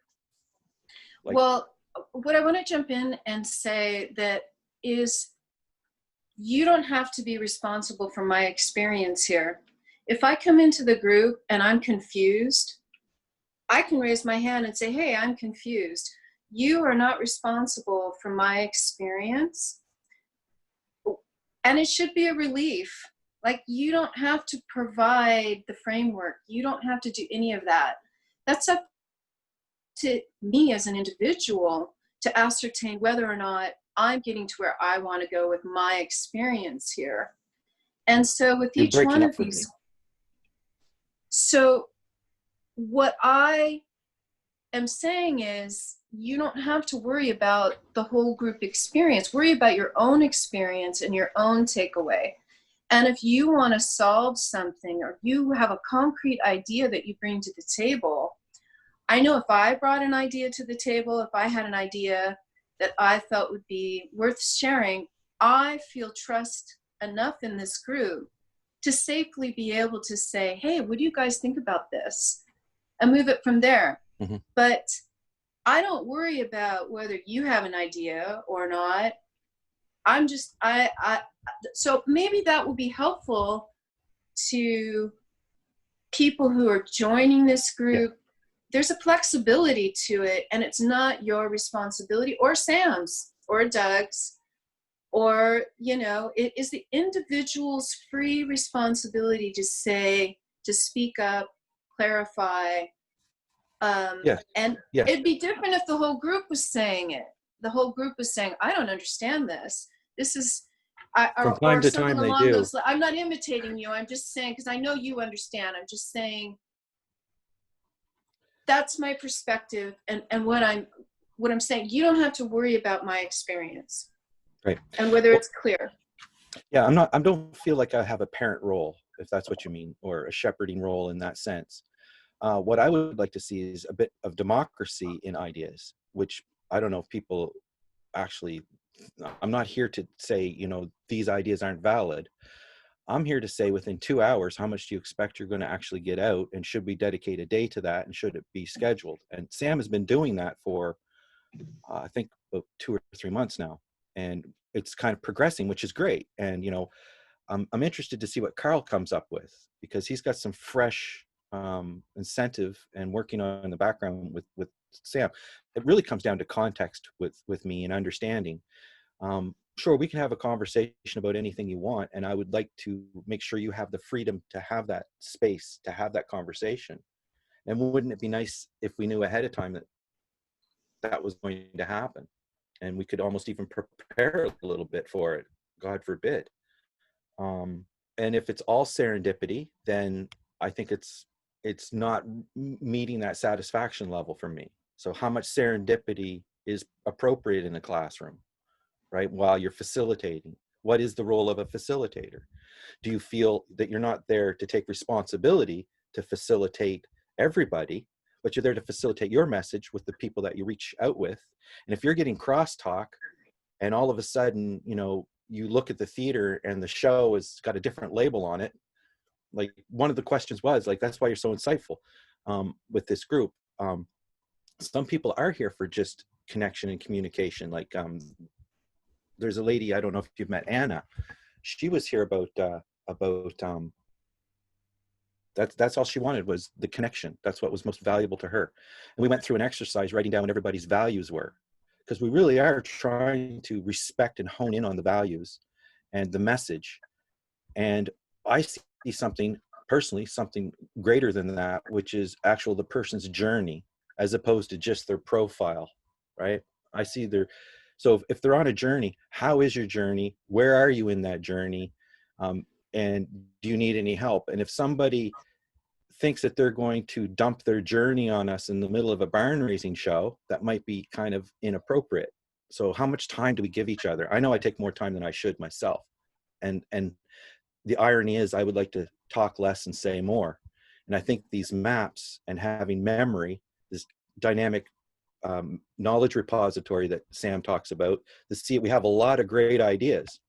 Well, what I want to jump in and say that is, you don't have to be responsible for my experience here. If I come into the group and I'm confused, I can raise my hand and say, hey, I'm confused. You are not responsible for my experience. And it should be a relief. Like, you don't have to provide the framework. You don't have to do any of that. That's up to me as an individual to ascertain whether or not I'm getting to where I want to go with my experience here. And so with each one of these, so what I am saying is, you don't have to worry about the whole group experience. Worry about your own experience and your own takeaway. And if you want to solve something, or you have a concrete idea that you bring to the table, I know if I brought an idea to the table, if I had an idea that I felt would be worth sharing, I feel trust enough in this group to safely be able to say, hey, what do you guys think about this? And move it from there. Mm-hmm. But I don't worry about whether you have an idea or not. I'm just, so maybe that would be helpful to people who are joining this group, there's a flexibility to it, and it's not your responsibility or Sam's or Doug's, or, you know, it is the individual's free responsibility to say, to speak up, clarify. And it'd be different if the whole group was saying it. The whole group was saying, I don't understand this. This is, From time to time they do. I'm not imitating you. I'm just saying, because I know you understand. I'm just saying, that's my perspective, and what I'm saying. You don't have to worry about my experience, Right. and whether it's clear. Yeah, I don't feel like I have a parent role, if that's what you mean, or a shepherding role in that sense. What I would like to see is a bit of democracy in ideas, which I don't know if people actually, I'm not here to say, you know, these ideas aren't valid. I'm here to say within 2 hours, how much do you expect you're going to actually get out, and should we dedicate a day to that, and should it be scheduled? And Sam has been doing that for, I think, about 2 or 3 months now. And it's kind of progressing, which is great. And, you know, I'm interested to see what Carl comes up with, because he's got some fresh incentive and working on the background with Sam. It really comes down to context with me and understanding. Sure, we can have a conversation about anything you want, and I would like to make sure you have the freedom to have that space, to have that conversation. And wouldn't it be nice if we knew ahead of time that that was going to happen, and we could almost even prepare a little bit for it, God forbid. And if it's all serendipity, then I think it's not meeting that satisfaction level for me. So how much serendipity is appropriate in a classroom, right? While you're facilitating, what is the role of a facilitator? Do you feel that you're not there to take responsibility to facilitate everybody, but you're there to facilitate your message with the people that you reach out with? And if you're getting crosstalk, and all of a sudden, you know, you look at the theater and the show has got a different label on it. Like, one of the questions was like, that's why you're so insightful with this group. Some people are here for just connection and communication. Like, there's a lady, I don't know if you've met Anna. She was here about that's all she wanted, was the connection. That's what was most valuable to her. And we went through an exercise writing down what everybody's values were, because we really are trying to respect and hone in on the values and the message. And I see something personally, something greater than that, which is actual the person's journey, as opposed to just their profile, right? I see so if they're on a journey, how is your journey? Where are you in that journey? And do you need any help? And if somebody thinks that they're going to dump their journey on us in the middle of a barn raising show, that might be kind of inappropriate. So how much time do we give each other? I know I take more time than I should myself. And the irony is, I would like to talk less and say more. And I think these maps and having memory, this dynamic knowledge repository that Sam talks about, we have a lot of great ideas.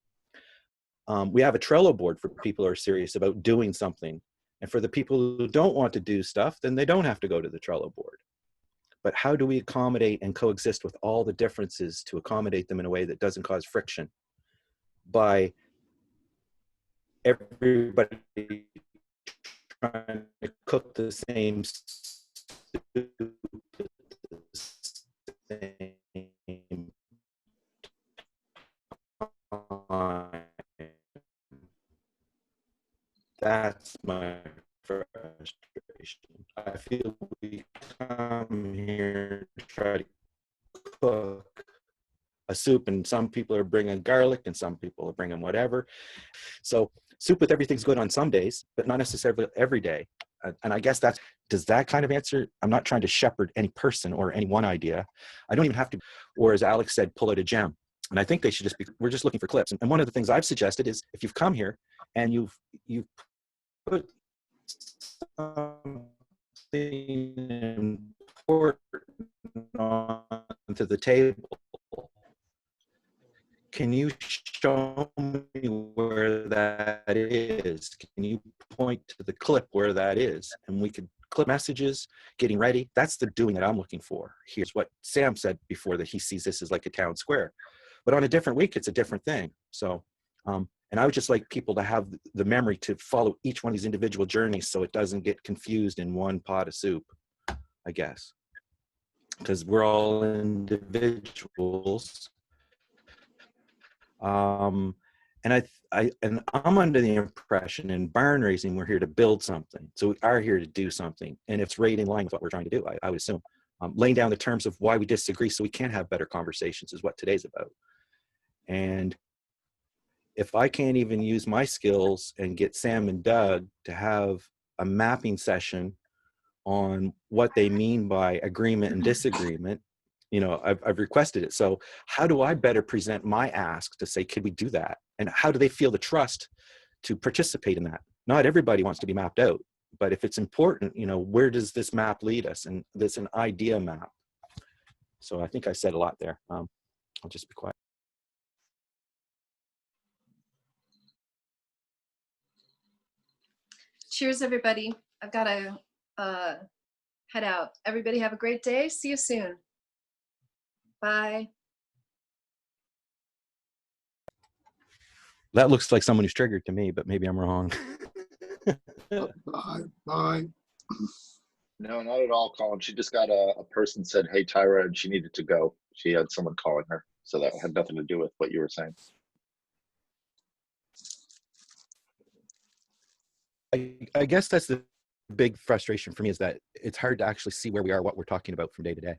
We have a Trello board for people who are serious about doing something. And for the people who don't want to do stuff, then they don't have to go to the Trello board. But how do we accommodate and coexist with all the differences to accommodate them in a way that doesn't cause friction by everybody trying to cook the same soup at the same time? That's my frustration. I feel we come here to try to cook a soup, and some people are bringing garlic and some people are bringing whatever. So soup with everything's good on some days, but not necessarily every day. And I guess does that kind of answer? I'm not trying to shepherd any person or any one idea. I don't even have to, or as Alex said, pull out a gem. And I think they should we're just looking for clips. And one of the things I've suggested is, if you've come here and you've put something important onto the table, can you show me where that is? Can you point to the clip where that is? And we could clip messages, getting ready. That's the doing that I'm looking for. Here's what Sam said before, that he sees this as like a town square. But on a different week, it's a different thing. So, and And I would just like people to have the memory to follow each one of these individual journeys so it doesn't get confused in one pot of soup, I guess. Because we're all individuals. And I'm under the impression in barn raising, we're here to build something. So we are here to do something. And if it's right in line with what we're trying to do, I would assume. Laying down the terms of why we disagree so we can have better conversations is what today's about. And if I can't even use my skills and get Sam and Doug to have a mapping session on what they mean by agreement and disagreement, you know, I've requested it. So how do I better present my ask to say, could we do that? And how do they feel the trust to participate in that? Not everybody wants to be mapped out, but if it's important, you know, where does this map lead us? And there's an idea map. So I think I said a lot there. I'll just be quiet. Cheers, everybody. I've got to head out. Everybody have a great day. See you soon. Bye. That looks like someone who's triggered to me, but maybe I'm wrong. Bye. Bye. No, not at all, Colin. She just got a person said, hey, Tyra, and she needed to go. She had someone calling her. So that had nothing to do with what you were saying. I guess that's the big frustration for me, is that it's hard to actually see where we are, what we're talking about from day to day.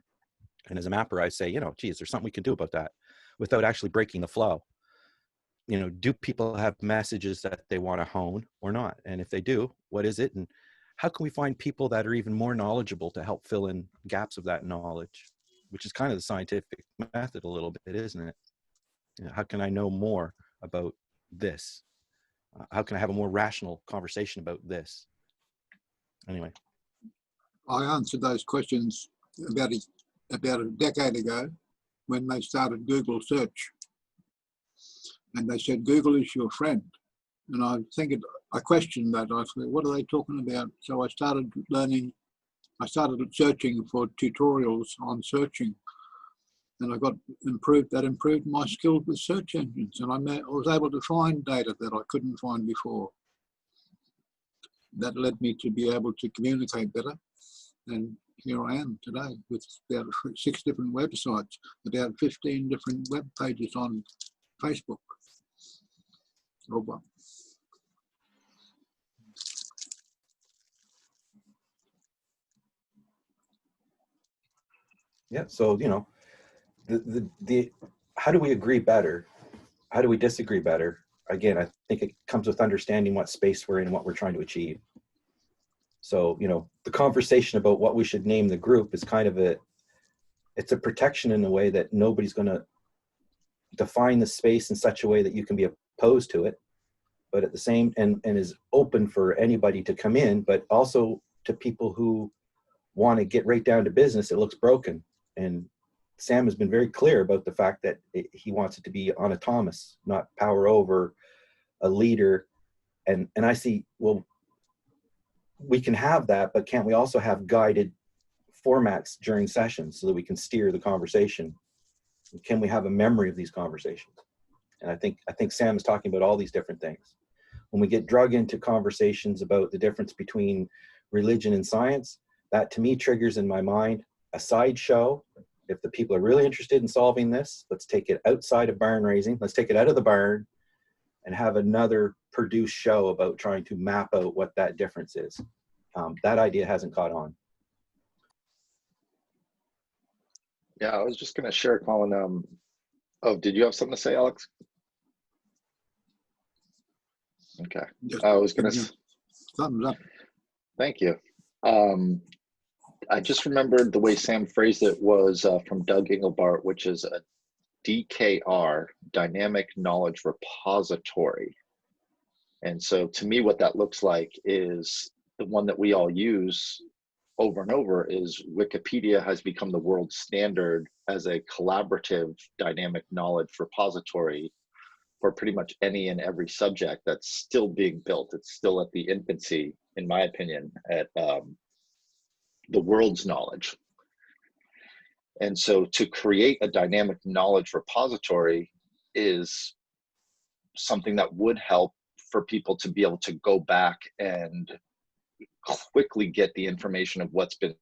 And as a mapper, I say, you know, geez, there's something we can do about that without actually breaking the flow. You know, do people have messages that they want to hone or not? And if they do, what is it? And how can we find people that are even more knowledgeable to help fill in gaps of that knowledge, which is kind of the scientific method a little bit, isn't it? You know, how can I know more about this? How can I have a more rational conversation about this? Anyway. I answered those questions about a decade ago when they started Google search. And they said, Google is your friend. And I questioned that. I said, what are they talking about? So I started searching for tutorials on searching. And that improved my skills with search engines. And I was able to find data that I couldn't find before. That led me to be able to communicate better. And here I am today with about 6 different websites, about 15 different web pages on Facebook. Over. Yeah, so, you know, the how do we agree better? How do we disagree better? Again, I think it comes with understanding what space we're in and what we're trying to achieve. So, you know, the conversation about what we should name the group is kind of it's a protection in a way that nobody's going to define the space in such a way that you can be opposed to it, but at the same, and is open for anybody to come in, but also to people who want to get right down to business. It looks broken. And Sam has been very clear about the fact that he wants it to be autonomous, not power over a leader. And I see, well, we can have that, but can't we also have guided formats during sessions so that we can steer the conversation? Can we have a memory of these conversations? And I think Sam is talking about all these different things. When we get drug into conversations about the difference between religion and science, that to me triggers in my mind a sideshow. If the people are really interested in solving this, let's take it outside of barn raising. Let's take it out of the barn and have another produced show about trying to map out what that difference is. That idea hasn't caught on. Yeah, I was just going to share, Colin. Oh, did you have something to say, Alex? Okay. I was going to. Thumbs up. Thank you. I just remembered the way Sam phrased it was from Doug Engelbart, which is a DKR, Dynamic Knowledge Repository. And so to me, what that looks like is the one that we all use over and over is Wikipedia has become the world standard as a collaborative dynamic knowledge repository for pretty much any and every subject that's still being built. It's still at the infancy, in my opinion, at the world's knowledge. And so to create a dynamic knowledge repository is something that would help for people to be able to go back and quickly get the information of what's been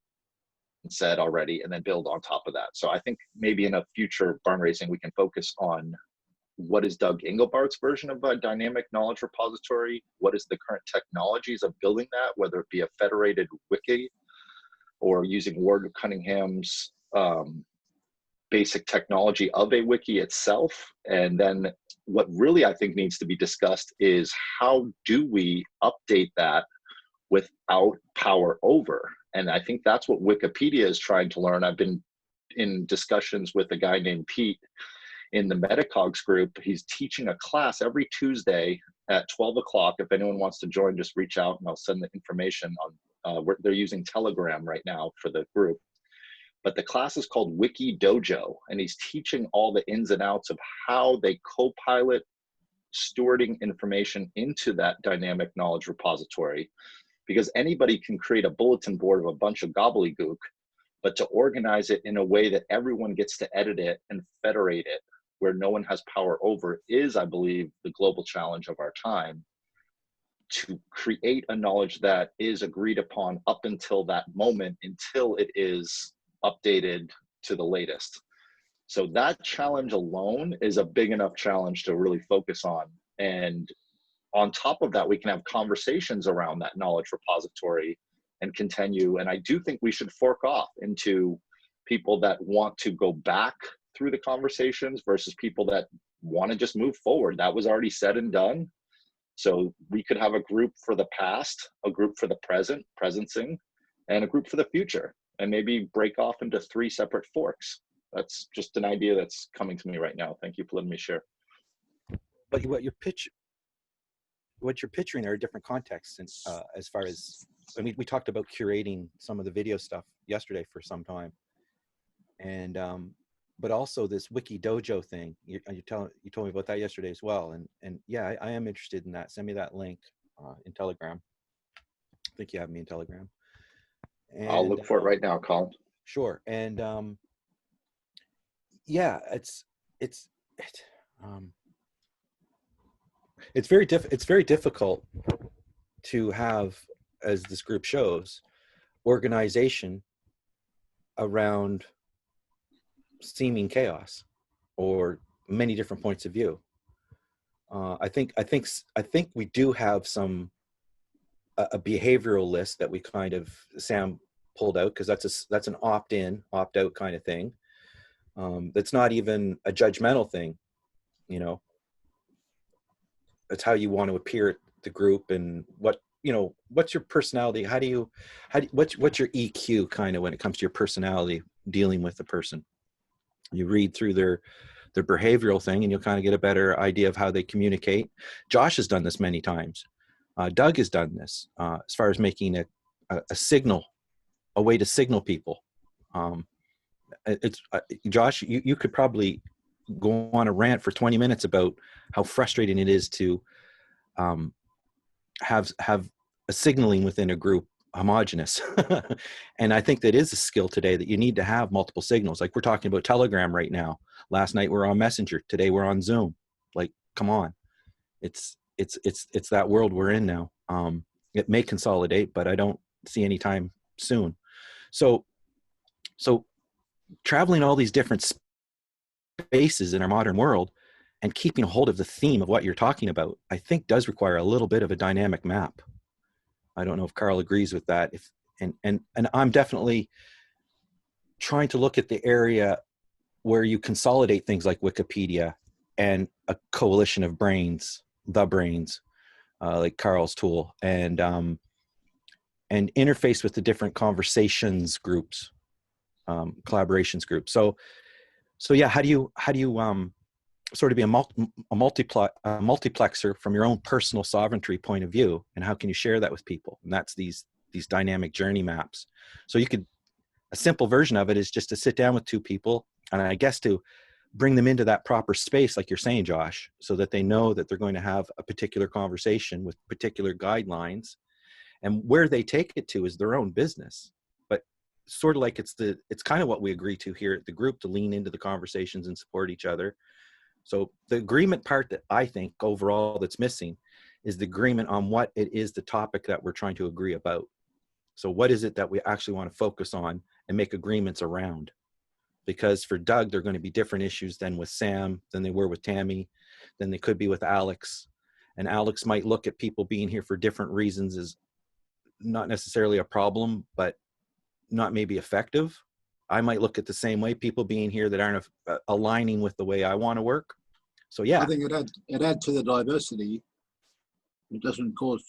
said already and then build on top of that. So I think maybe in a future barn raising, we can focus on what is Doug Engelbart's version of a dynamic knowledge repository? What is the current technologies of building that, whether it be a federated wiki or using Ward Cunningham's basic technology of a wiki itself? And then what really I think needs to be discussed is how do we update that without power over? And I think that's what Wikipedia is trying to learn. I've been in discussions with a guy named Pete in the Metacogs group. He's teaching a class every Tuesday at 12 o'clock. If anyone wants to join, just reach out and I'll send the information on, they're using Telegram right now for the group. But the class is called Wiki Dojo, and he's teaching all the ins and outs of how they co-pilot stewarding information into that dynamic knowledge repository, because anybody can create a bulletin board of a bunch of gobbledygook, but to organize it in a way that everyone gets to edit it and federate it where no one has power over is, I believe, the global challenge of our time, to create a knowledge that is agreed upon up until that moment, until it is updated to the latest. So that challenge alone is a big enough challenge to really focus on. And on top of that, we can have conversations around that knowledge repository and continue. And I do think we should fork off into people that want to go back through the conversations versus people that want to just move forward. That was already said and done. So we could have a group for the past, a group for the present, presencing, and a group for the future, and maybe break off into 3 separate forks. That's just an idea that's coming to me right now. Thank you for letting me share. But what you're picturing are different contexts, and as far as, I mean, we talked about curating some of the video stuff yesterday for some time, and but also this Wiki Dojo thing. You told me about that yesterday as well, and yeah, I am interested in that. Send me that link in Telegram. I think you have me in Telegram. And, I'll look for it right now, Colin. Sure, and yeah, it's very difficult to have, as this group shows, organization around seeming chaos or many different points of view. I think we do have a behavioral list that we kind of, Sam pulled out, because that's an opt-in, opt-out kind of thing. That's not even a judgmental thing, you know. It's how you want to appear at the group, and what's your personality? What's your EQ kind of when it comes to your personality dealing with the person? You read through their behavioral thing and you'll kind of get a better idea of how they communicate. Josh has done this many times. Doug has done this as far as making a signal, a way to signal people. Josh, you could probably go on a rant for 20 minutes about how frustrating it is to have a signaling within a group homogenous. And I think that is a skill today, that you need to have multiple signals. Like we're talking about Telegram right now. Last night we're on Messenger. Today we're on Zoom. Like, come on. It's that world we're in now. It may consolidate, but I don't see any time soon. So traveling all these different spaces in our modern world and keeping a hold of the theme of what you're talking about, I think does require a little bit of a dynamic map. I don't know if Carl agrees with that. And I'm definitely trying to look at the area where you consolidate things like Wikipedia and a coalition of brains, like Carl's tool, and interface with the different conversations groups, collaborations groups. So yeah, how do you sort of be a multiplexer from your own personal sovereignty point of view, and how can you share that with people? And that's these dynamic journey maps. So a simple version of it is just to sit down with 2 people, and I guess to bring them into that proper space, like you're saying, Josh, so that they know that they're going to have a particular conversation with particular guidelines, and where they take it to is their own business. But sort of like it's kind of what we agree to here at the group, to lean into the conversations and support each other. So the agreement part that I think overall that's missing is the agreement on what it is the topic that we're trying to agree about. So what is it that we actually want to focus on and make agreements around? Because for Doug, they're going to be different issues than with Sam, than they were with Tammy, than they could be with Alex. And Alex might look at people being here for different reasons as not necessarily a problem, but not maybe effective. I might look at the same way, people being here that aren't aligning with the way I want to work. So yeah. I think it adds to the diversity. It doesn't cause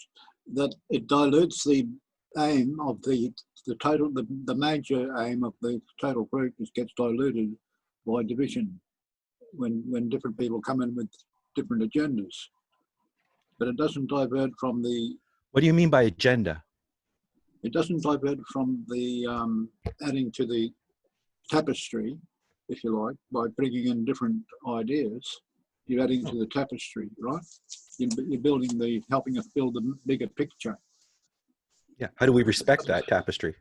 that, it dilutes the aim of the total, the major aim of the total group just gets diluted by division when different people come in with different agendas. But it doesn't divert from the... What do you mean by agenda? It doesn't divert from the adding to the tapestry, if you like, by bringing in different ideas. You're adding to the tapestry, right? You're building helping us build a bigger picture. Yeah. How do we respect that tapestry,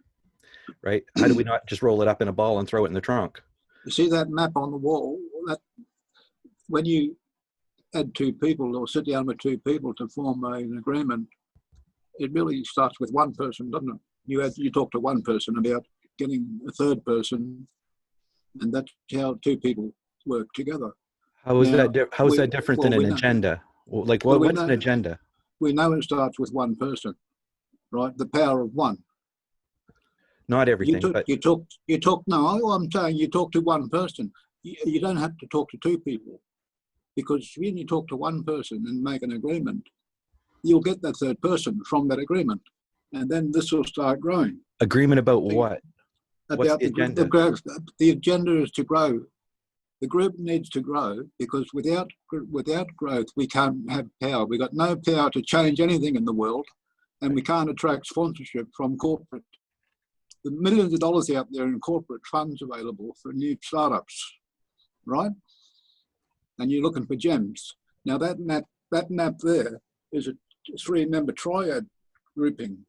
right? How do we not just roll it up in a ball and throw it in the trunk? You see that map on the wall? That when you add two people or sit down with two people to form an agreement, it really starts with one person, doesn't it? You talk to one person about getting a third person, and that's how two people work together. How is that different than an agenda? Like what's an agenda? We know it starts with one person, right? The power of one. Not everything, but you talk. No, I'm saying you talk to one person. You don't have to talk to two people, because when you talk to one person and make an agreement, you'll get that third person from that agreement, and then this will start growing. Agreement about what? About the agenda. The agenda is to grow. The group needs to grow, because without growth, we can't have power. We've got no power to change anything in the world, and we can't attract sponsorship from corporate. The millions of dollars out there in corporate funds available for new startups, right? And you're looking for gems. Now that map there is a 3-member triad grouping.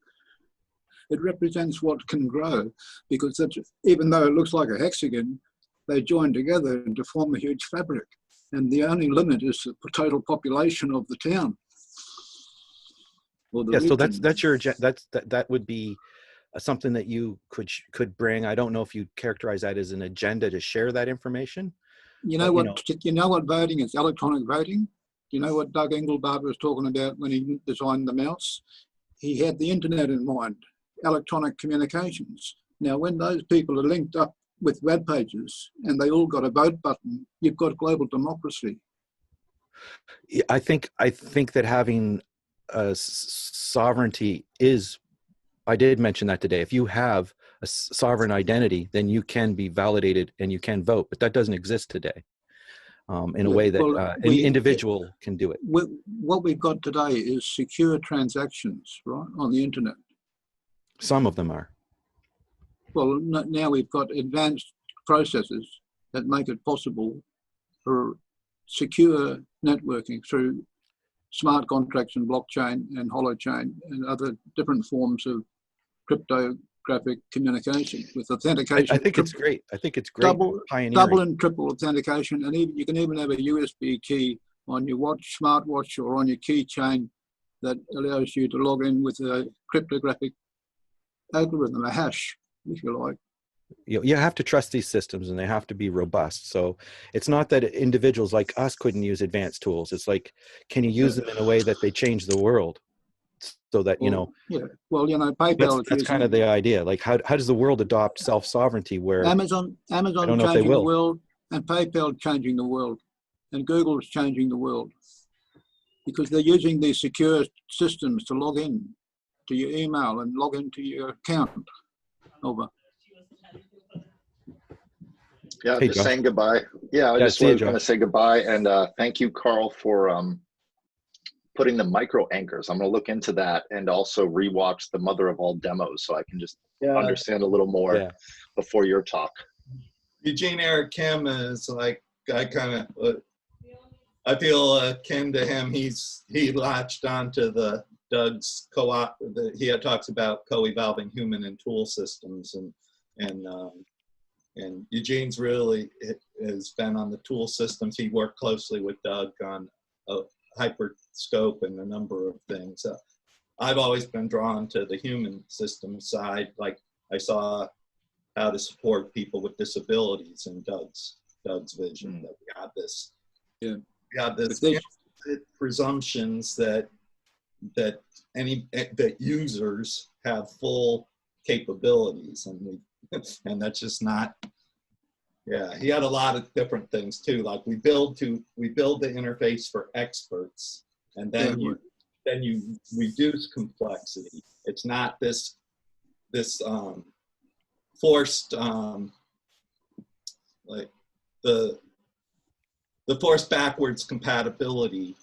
It represents what can grow, because even though it looks like a hexagon, they join together to form a huge fabric. And the only limit is the total population of the town. Or the region. So that's your that would be something that you could bring. I don't know if you characterize that as an agenda to share that information. You know what voting is? Electronic voting. You know what Doug Engelbart was talking about when he designed the mouse? He had the internet in mind, electronic communications. Now, when those people are linked up with web pages and they all got a vote button, you've got global democracy. I think that having sovereignty is, I did mention that today. If you have a sovereign identity, then you can be validated and you can vote, but that doesn't exist today in a way that an individual can do it. What we've got today is secure transactions, right, on the internet. Some of them are. Well, now we've got advanced processes that make it possible for secure networking through smart contracts and blockchain and holochain and other different forms of cryptographic communication with authentication. I think it's great. I think it's great. Double and triple authentication, and you can even have a USB key on your watch, smartwatch, or on your keychain that allows you to log in with a cryptographic algorithm, a hash, if you like. You have to trust these systems, and they have to be robust. So it's not that individuals like us couldn't use advanced tools. It's like, can you use them in a way that they change the world? So that, PayPal. That's kind of the idea. Like, how does the world adopt self-sovereignty where Amazon changing the world, and PayPal changing the world, and Google is changing the world, because they're using these secure systems to log in to your email and log into your account. Over. Yeah, just saying goodbye. Yeah, I just was going to say goodbye, and thank you, Carl, for putting the micro anchors. I'm going to look into that and also rewatch the Mother of All demos so I can just understand a little more before your talk. Eugene Eric Kim is like, I feel akin to him. He latched onto the Doug's co-op. He talks about co-evolving human and tool systems, and And Eugene's really has been on the tool systems. He worked closely with Doug on a hyperscope and a number of things. I've always been drawn to the human system side. Like I saw how to support people with disabilities in Doug's vision. That we have this, we have this presumptions that users have full capabilities, and that's just not. Yeah, he had a lot of different things too. Like we build the interface for experts, and then you reduce complexity. It's not this forced like the forced backwards compatibility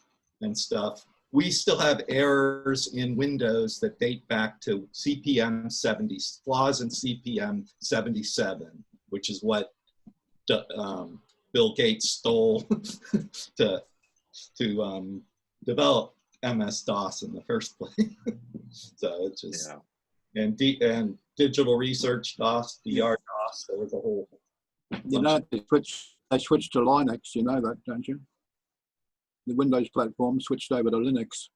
and stuff. We still have errors in Windows that date back to CPM 70, flaws in CPM 77, which is what Bill Gates stole to develop MS-DOS in the first place. So it's just, and digital research DOS, DR DOS, there was a whole. You know, they switched to Linux, you know that, don't you? The Windows platform switched over to Linux.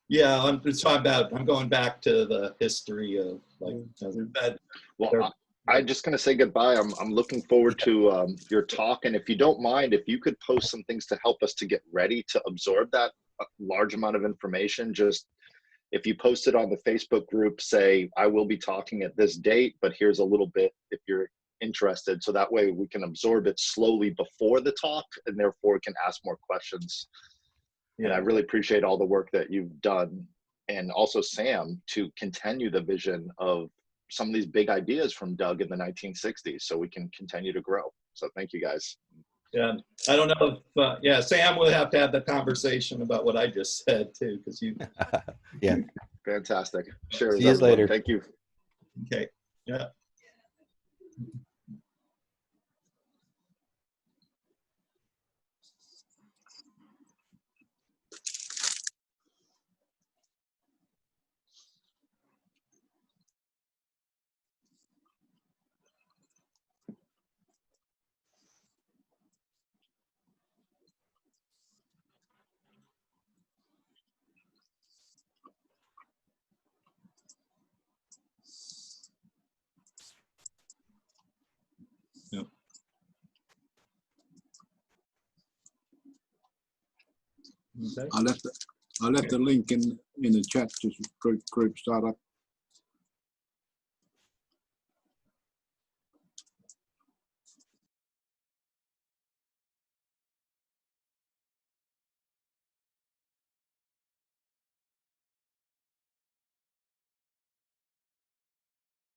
Yeah, I'm going back to the history of like that. Well, I'm just going to say goodbye. I'm looking forward to your talk, and if you don't mind, if you could post some things to help us to get ready to absorb that large amount of information. Just if you post it on the Facebook group, say I will be talking at this date, but here's a little bit if you're interested, so that way we can absorb it slowly before the talk, and therefore can ask more questions. Yeah. And I really appreciate all the work that you've done, and also Sam, to continue the vision of some of these big ideas from Doug in the 1960s, so we can continue to grow. So thank you guys. Yeah, I don't know if Sam will have to have the conversation about what I just said too, because you. Yeah. Fantastic. Sure. See you later. Thank you. Okay. Yeah. Yep. Okay. I left the link in the chat to group startup.